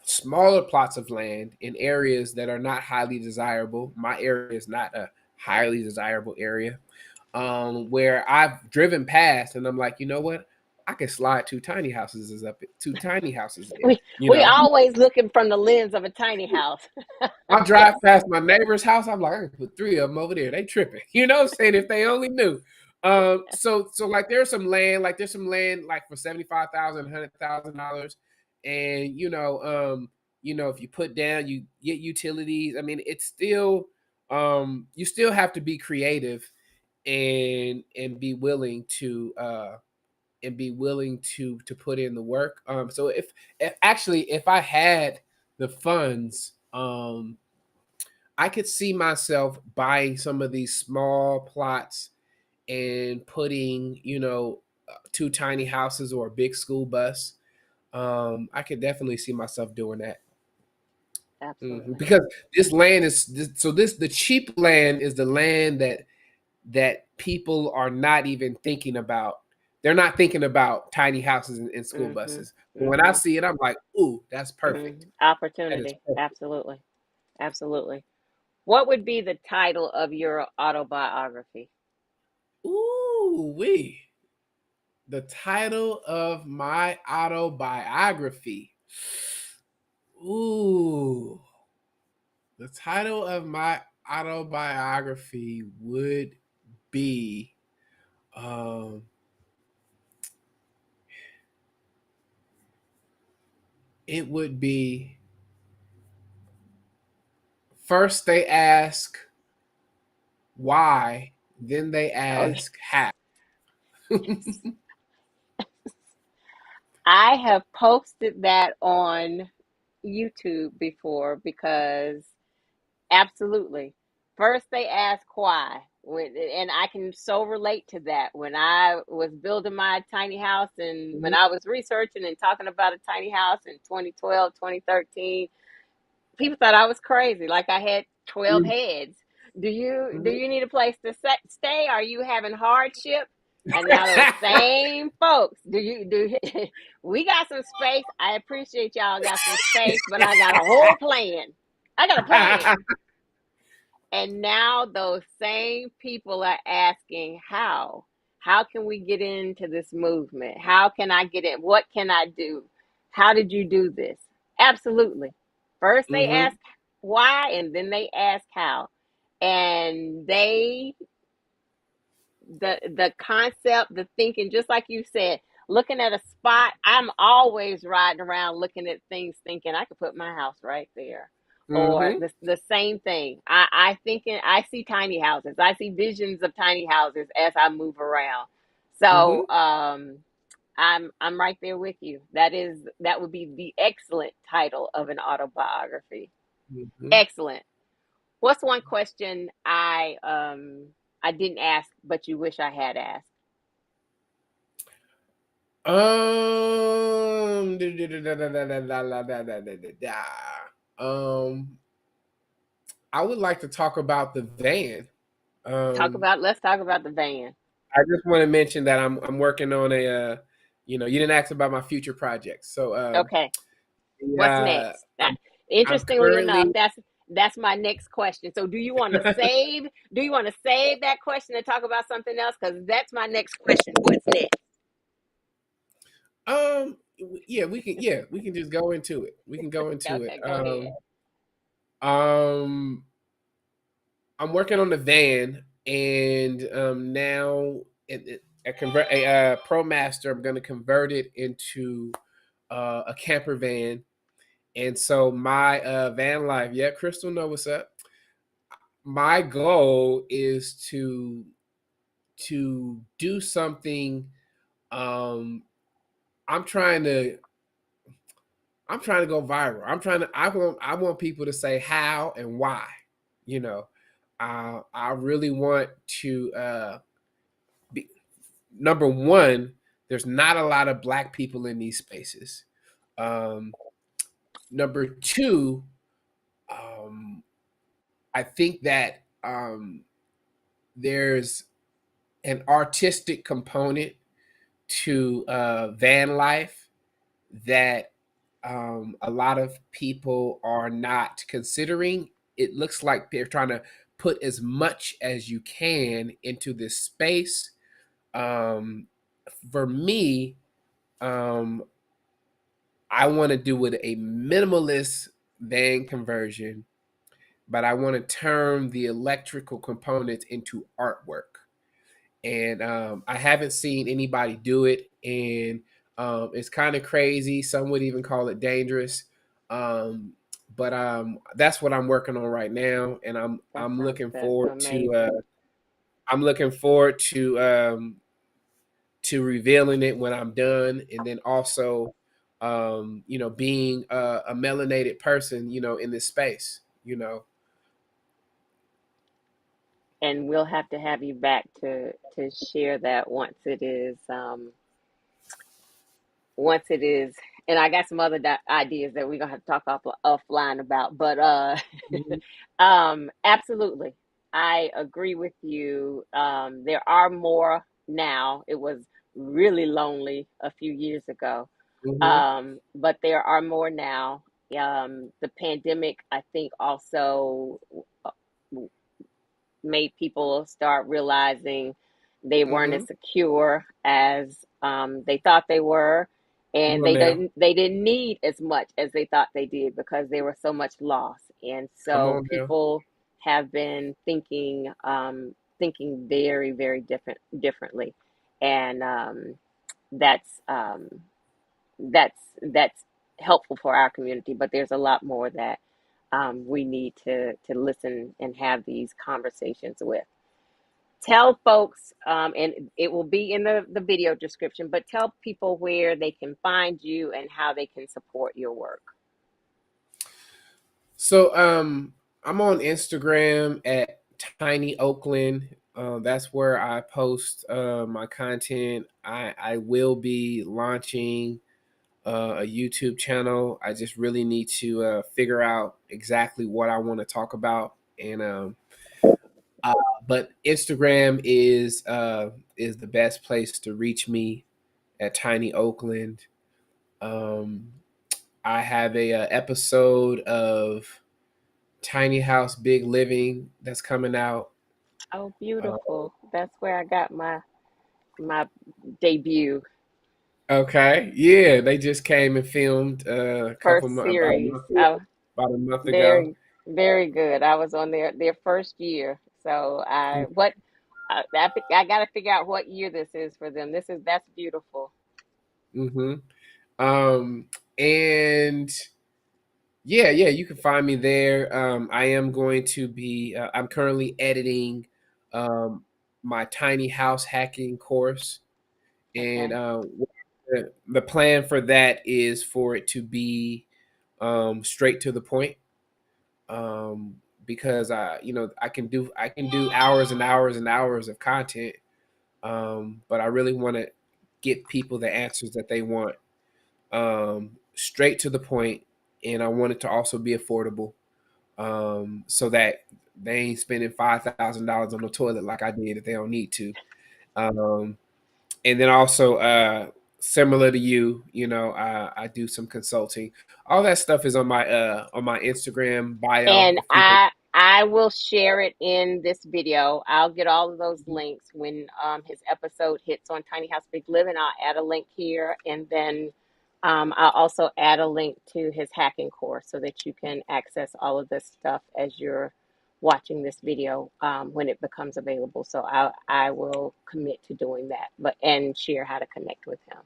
Speaker 2: smaller plots of land in areas that are not highly desirable. My area is not a highly desirable area, where I've driven past and I'm like, you know what? I could slide two tiny houses there.
Speaker 1: We always looking from the lens of a tiny house.
Speaker 2: I drive past my neighbor's house. I'm like, I can put three of them over there. They tripping. You know what I'm saying? If they only knew. So like there's some land like for $75,000, $100,000. And if you put down, you get utilities. I mean, it's still you still have to be creative and be willing to to put in the work. So if actually if I had the funds, I could see myself buying some of these small plots and putting, two tiny houses or a big school bus. I could definitely see myself doing that.
Speaker 1: Absolutely.
Speaker 2: Because this land is the cheap land is the land that people are not even thinking about. They're not thinking about tiny houses and school
Speaker 1: Mm-hmm.
Speaker 2: buses. But when I
Speaker 1: Mm-hmm.
Speaker 2: see it, I'm like, ooh, that's perfect. That is
Speaker 1: Opportunity.
Speaker 2: perfect.
Speaker 1: Absolutely. Absolutely. What would be the title of your autobiography?
Speaker 2: Ooh, wee. The title of my autobiography. Ooh. The title of my autobiography would be um it would be first they ask why, then they
Speaker 1: Oh, yeah.
Speaker 2: ask how.
Speaker 1: I have posted that on YouTube before because absolutely. First, they ask why. And I can so relate to that. When I was building my tiny house and when
Speaker 2: Mhm,
Speaker 1: I was researching and talking about a tiny house in 2012, 2013, people thought I was crazy. Like I had 12
Speaker 2: mhm,
Speaker 1: heads. Do
Speaker 2: mhm.
Speaker 1: you need a place to stay? Are you having hardship? And now those same folks, do we got some space? I appreciate y'all got some space, but I got a whole plan. I got a plan. And now those same people are asking how? How can we get into this movement? How can I get in? What can I do? How did you do this? Absolutely. First they ask
Speaker 2: Mhm,
Speaker 1: why and then they ask how. And the concept, the thinking, just like you said, looking at a spot, I'm always riding around looking at things thinking I could put my house right there. Or
Speaker 2: mhm,
Speaker 1: the same thing. I see tiny houses. I see visions of tiny houses as I move around. So
Speaker 2: mhm,
Speaker 1: I'm right there with you. That would be the excellent title of an autobiography.
Speaker 2: mhm.
Speaker 1: Excellent. What's one question I didn't ask but you wish I had asked?
Speaker 2: Um, I would like to talk about the van. Um,
Speaker 1: Let's talk about the van.
Speaker 2: I just want to mention that I'm working on you didn't ask about my future projects. So
Speaker 1: Okay.
Speaker 2: the,
Speaker 1: What's next?
Speaker 2: I'm I'm
Speaker 1: Interestingly
Speaker 2: currently
Speaker 1: enough, that's my next question. So do you want to save that question and talk about something else? Because that's my next question. What's next?
Speaker 2: we can just go into it. We can go into it.
Speaker 1: Okay, go ahead.
Speaker 2: Um I'm working on the van, and now a Pro Master. I'm going to convert it into a camper van, and so my van life. Yeah, Crystal, know what's up. My goal is to do something. Um, I'm trying to I'm trying to go viral. I want people to say how and why. You know, I really want to be, number one, there's not a lot of black people in these spaces. Um, number two, um, I think that there's an artistic component to van life that a lot of people are not considering. It looks like they're trying to put as much as you can into this space. Um, for me, um, I want to do it a minimalist van conversion, but I want to turn the electrical components into artwork. And I haven't seen anybody do it, and it's kind of crazy. Some would even call it dangerous. Um, but that's what I'm working on right now, and
Speaker 1: That
Speaker 2: I'm
Speaker 1: sounds
Speaker 2: looking
Speaker 1: that's
Speaker 2: forward to
Speaker 1: amazing.
Speaker 2: I'm looking forward to revealing it when I'm done, and then also, being a melanated person, in this space.
Speaker 1: And we'll have to have you back to share that once it is. And I got some other ideas that we're gonna have to talk offline about. But
Speaker 2: Mhm.
Speaker 1: absolutely, I agree with you. There are more now. It was really lonely a few years ago,
Speaker 2: Mhm.
Speaker 1: but there are more now. The pandemic, I think, also made people start realizing they weren't as
Speaker 2: Mhm.
Speaker 1: secure as they thought they were,
Speaker 2: Come
Speaker 1: and
Speaker 2: on now.
Speaker 1: they didn't need as much as they thought they did because there was so much loss, and
Speaker 2: Come
Speaker 1: so
Speaker 2: on now.
Speaker 1: people have been thinking very differently, and that's that's helpful for our community. But there's a lot more that we need to listen and have these conversations with. Tell folks, and it will be in the video description, but tell people where they can find you and how they can support your work.
Speaker 2: So I'm on Instagram at Tiny Oakland. That's where I post my content. I will be launching a YouTube channel. I just really need to figure out exactly what I want to talk about, and uh, but Instagram is the best place to reach me at Tiny Oakland. Um, I have a, episode of Tiny House Big Living that's coming out.
Speaker 1: Oh,
Speaker 2: Uh,
Speaker 1: beautiful. That's where I got my debut
Speaker 2: okay, yeah, they just came and filmed
Speaker 1: first series.
Speaker 2: about a month ago.
Speaker 1: Very, very good. I was on their first year. So I got to figure out what year this is for them. That's beautiful.
Speaker 2: Mm-hmm. Um, and yeah, you can find me there. I am going to be. I'm currently editing um, my tiny house hacking course, and
Speaker 1: Okay.
Speaker 2: the plan for that is for it to be straight to the point. Um, because I can do hours and hours and hours of content, but I really want to get people the answers that they want, straight to the point, and I want it to also be affordable, so that they ain't spending $5,000 on the toilet like I did if they don't need to. Um, and then also, similar to you, I do some consulting. All that stuff is on my Instagram bio.
Speaker 1: And
Speaker 2: If people,
Speaker 1: I will share it in this video. I'll get all of those links when his episode hits on Tiny House Big Living. I'll add a link here, and then I'll also add a link to his hacking course so that you can access all of this stuff as you're watching this video when it becomes available. So I will commit to doing that, but and share how to connect with him.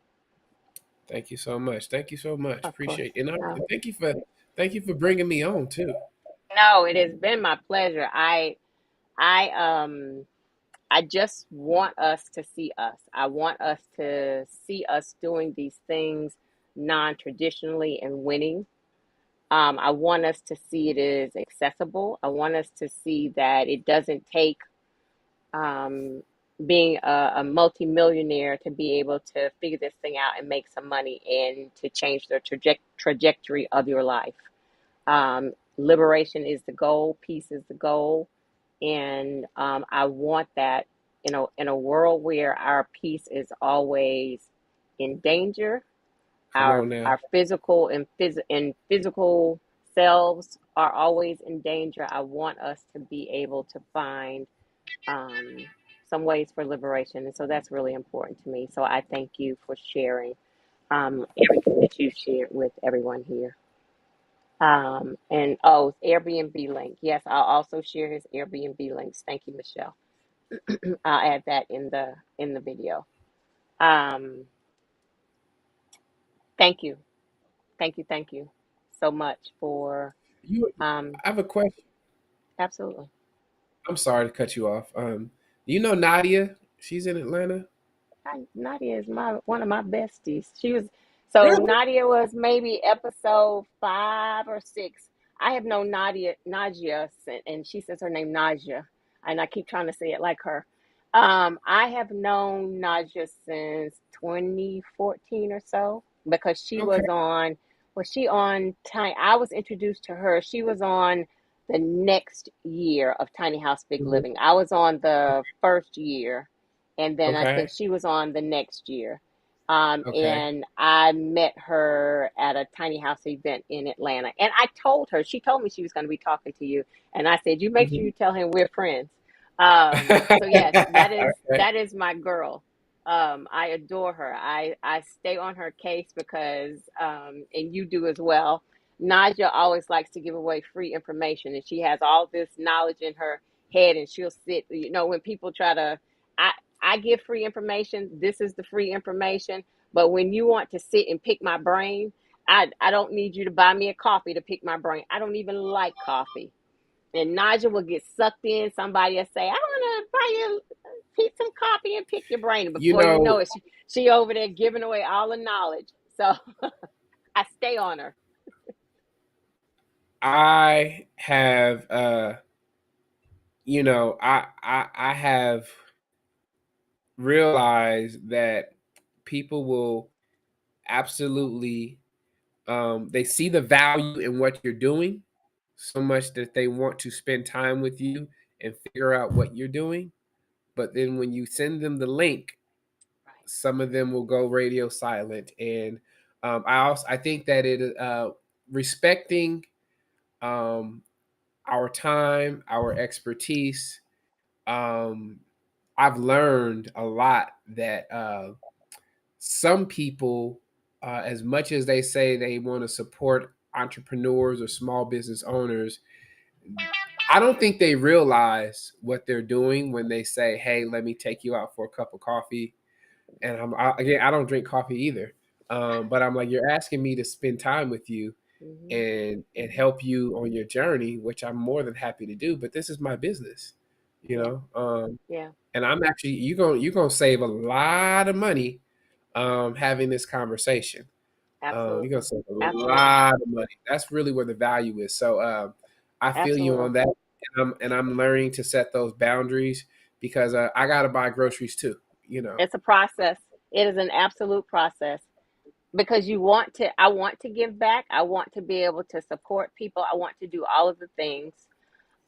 Speaker 2: thank you so much. Thank you so much.
Speaker 1: Of course.
Speaker 2: Appreciate it.
Speaker 1: No,
Speaker 2: And thank you for bringing me on too.
Speaker 1: no, it has been my pleasure. I I just want us to see us. I want us to see us doing these things non-traditionally and winning. I want us to see it as accessible. I want us to see that it doesn't take um, being a multimillionaire to be able to figure this thing out and make some money and to change the trajectory of your life. Liberation is the goal, peace is the goal, and I want that in a world where our peace is always in danger,
Speaker 2: Come on now.
Speaker 1: our physical and physical selves are always in danger. I want us to be able to find um, some ways for liberation, and so that's really important to me. So I thank you for sharing everything that you shared with everyone here. And oh, Airbnb link. Yes, I'll also share his Airbnb links. Thank you, Michelle. I'll add that in the video. Um, thank you, thank you so much for
Speaker 2: You,
Speaker 1: um,
Speaker 2: I have a question.
Speaker 1: absolutely.
Speaker 2: I'm sorry to cut you off. You know Nadia? She's in Atlanta.
Speaker 1: Nadia is my one of my besties. She was so
Speaker 2: Really?
Speaker 1: Nadia was maybe episode 5 or 6. I have known Nadia, and she says her name Nadia, and I keep trying to say it like her. I have known Nadia since 2014 or so because she
Speaker 2: Okay.
Speaker 1: was on. Was she on time? I was introduced to her. She was on the next year of Tiny House Big
Speaker 2: Mhm.
Speaker 1: Living. I was on the first year, and then I think
Speaker 2: Okay.
Speaker 1: she was on the next year.
Speaker 2: Okay.
Speaker 1: And I met her at a tiny house event in Atlanta. And I told her, she told me she was going to be talking to you. And I said, you make sure
Speaker 2: Mhm.
Speaker 1: you tell him we're friends. So yes,
Speaker 2: Okay.
Speaker 1: that is my girl. I adore her. I stay on her case because, and you do as well. Naja always likes to give away free information, and she has all this knowledge in her head, and she'll sit. When people try to, I I give free information. This is the free information. But when you want to sit and pick my brain, I don't need you to buy me a coffee to pick my brain. I don't even like coffee. And Naja will get sucked in. Somebody will say, I want to buy you some coffee and pick your brain. And
Speaker 2: You
Speaker 1: before you know
Speaker 2: know,
Speaker 1: it, she over there giving away all the knowledge. So I stay on her.
Speaker 2: I have I have realized that people will absolutely they see the value in what you're doing so much that they want to spend time with you and figure out what you're doing. But then when you send them the link,
Speaker 1: Right.
Speaker 2: some of them will go radio silent. And I think that it respecting um, our time, our expertise. Um, I've learned a lot that some people, as much as they say they want to support entrepreneurs or small business owners, I don't think they realize what they're doing when they say, "Hey, let me take you out for a cup of coffee." And again, I don't drink coffee either, but I'm like, you're asking me to spend time with you
Speaker 1: Hmm.
Speaker 2: and help you on your journey, which I'm more than happy to do. But this is my business, you
Speaker 1: Yeah.
Speaker 2: know.
Speaker 1: Yeah.
Speaker 2: And I'm actually you're gonna save a lot of money having this conversation. You're gonna
Speaker 1: Absolutely.
Speaker 2: save a
Speaker 1: Absolutely.
Speaker 2: lot of money. That's really where the value is. So I feel you
Speaker 1: Absolutely.
Speaker 2: on that, and I'm learning to set those boundaries because I gotta buy groceries too. You know.
Speaker 1: It's a process. It is an absolute process because I want to give back. I want to be able to support people. I want to do all of the things.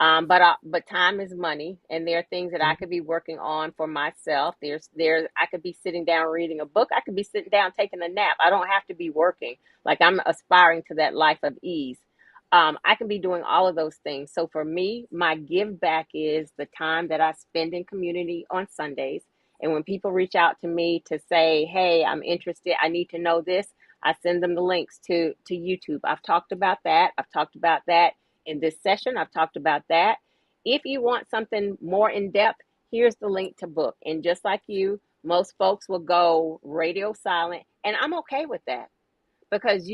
Speaker 1: But time is money, and there are things that I could be working on for myself. I could be sitting down reading a book. I could be sitting down taking a nap. I don't have to be working. Like I'm aspiring to that life of ease. I can be doing all of those things. So for me, my give back is the time that I spend in community on Sundays. And when people reach out to me to say, "Hey, I'm interested. I need to know this," I send them the links to YouTube. I've talked about that. I've talked about that in this session. I've talked about that. If you want something more in depth, here's the link to book. And just like you, most folks will go radio silent, and I'm okay with that because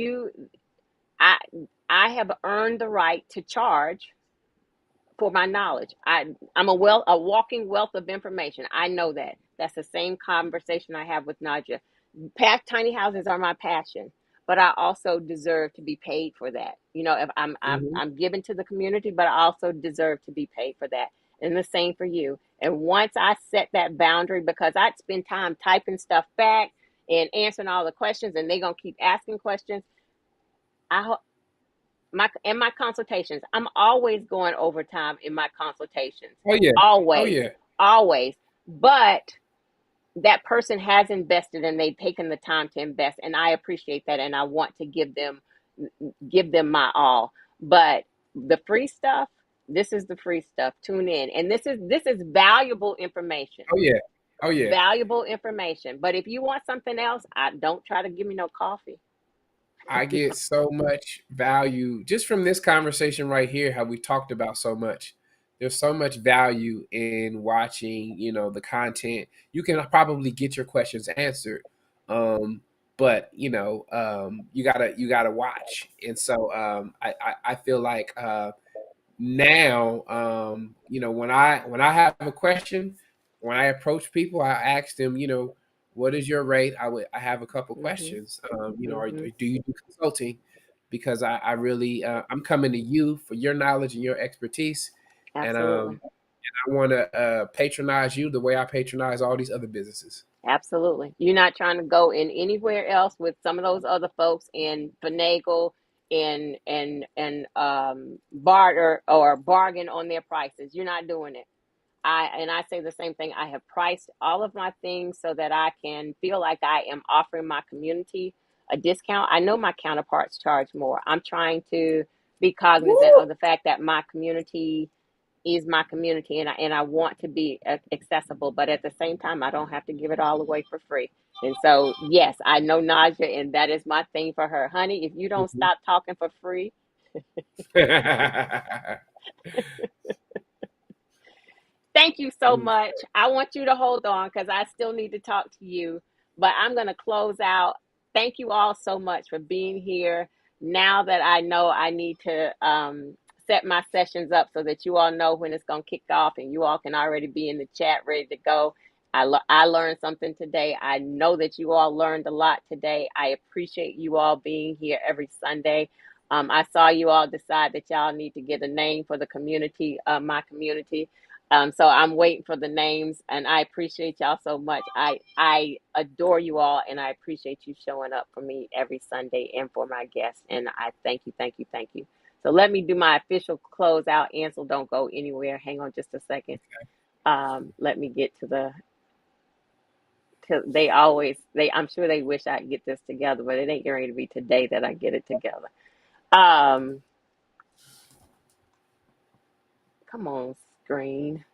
Speaker 1: I, I have earned the right to charge for my knowledge. I'm a walking wealth of information. I know that. That's the same conversation I have with Naja. Tiny houses are my passion, but I also deserve to be paid for that. If
Speaker 2: Mhm.
Speaker 1: I'm given to the community, but I also deserve to be paid for that. And the same for you. And once I set that boundary, because I'd spend time typing stuff back and answering all the questions, and they're gonna keep asking questions. I my consultations, I'm always going overtime in my consultations.
Speaker 2: Oh yeah. Oh
Speaker 1: Always,
Speaker 2: yeah.
Speaker 1: always. But that person has invested and they've taken the time to invest, and I appreciate that, and I want to give them my all. But the free stuff, this is the free stuff. Tune in, and this is valuable information.
Speaker 2: Oh yeah. Oh yeah.
Speaker 1: Valuable information. But if you want something else, I don't try to give me no coffee.
Speaker 2: I get so much value just from this conversation right here, how we talked about so much. There's so much value in watching, the content. You can probably get your questions answered. But you gotta watch. And so I feel like now when I have a question, when I approach people, I ask them, what is your rate? I have a couple
Speaker 1: Mm-hmm.
Speaker 2: questions.
Speaker 1: Mm-hmm.
Speaker 2: Do you do consulting? Because I really I'm coming to you for your knowledge and your expertise, and
Speaker 1: Absolutely.
Speaker 2: I want to patronize you the way I patronize all these other businesses.
Speaker 1: Absolutely. You're not trying to go in anywhere else with some of those other folks and finagle and barter or bargain on their prices. You're not doing it. I say the same thing. I have priced all of my things so that I can feel like I am offering my community a discount. I know my counterparts charge more. I'm trying to be cognizant
Speaker 2: Woo!
Speaker 1: of the fact that my community is my community, and I want to be accessible, but at the same time I don't have to give it all away for free. And so yes, I know Naja, and that is my thing for her. Honey, if you don't
Speaker 2: Mhm.
Speaker 1: stop talking for free. Thank you so
Speaker 2: I'm
Speaker 1: much. I want you to hold on because I still need to talk to you, but I'm going to close out. Thank you all so much for being here. Now that I know I need to set my sessions up so that you all know when it's going to kick off and you all can already be in the chat ready to go. I learned something today. I know that you all learned a lot today. I appreciate you all being here every Sunday. I saw you all decide that y'all need to get a name for the community, my community. So I'm waiting for the names, and I appreciate y'all so much. I adore you all, and I appreciate you showing up for me every Sunday and for my guests. And I thank you, thank you, thank you. So let me do my official closeout. Ansel, don't go anywhere. Hang on just a second. Let me get to the. They always they. I'm sure they wish I'd get this together, but it ain't going to be today that I get it together. Um, Come on, screen.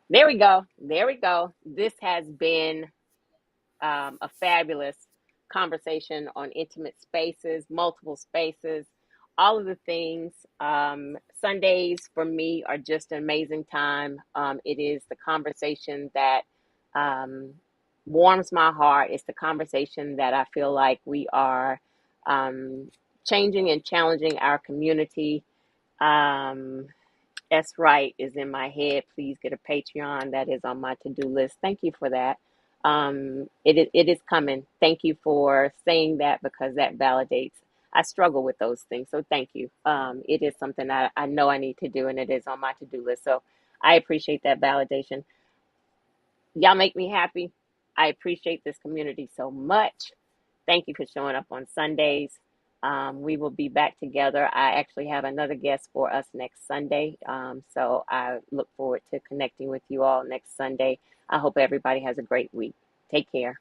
Speaker 1: There we go. There we go. This has been a fabulous conversation on intimate spaces, multiple spaces, all of the things. Sundays for me are just an amazing time. It is the conversation that um, warms my heart. It's the conversation that I feel like we are changing and challenging our community. Um, S. Wright is in my head. Please get a Patreon. That is on my to-do list. Thank you for that. It is coming. Thank you for saying that because that validates. I struggle with those things, so thank you. It is something I know I need to do, and it is on my to-do list. So I appreciate that validation. Y'all make me happy. I appreciate this community so much. Thank you for showing up on Sundays. We will be back together. I actually have another guest for us next Sunday. So I look forward to connecting with you all next Sunday. I hope everybody has a great week. Take care.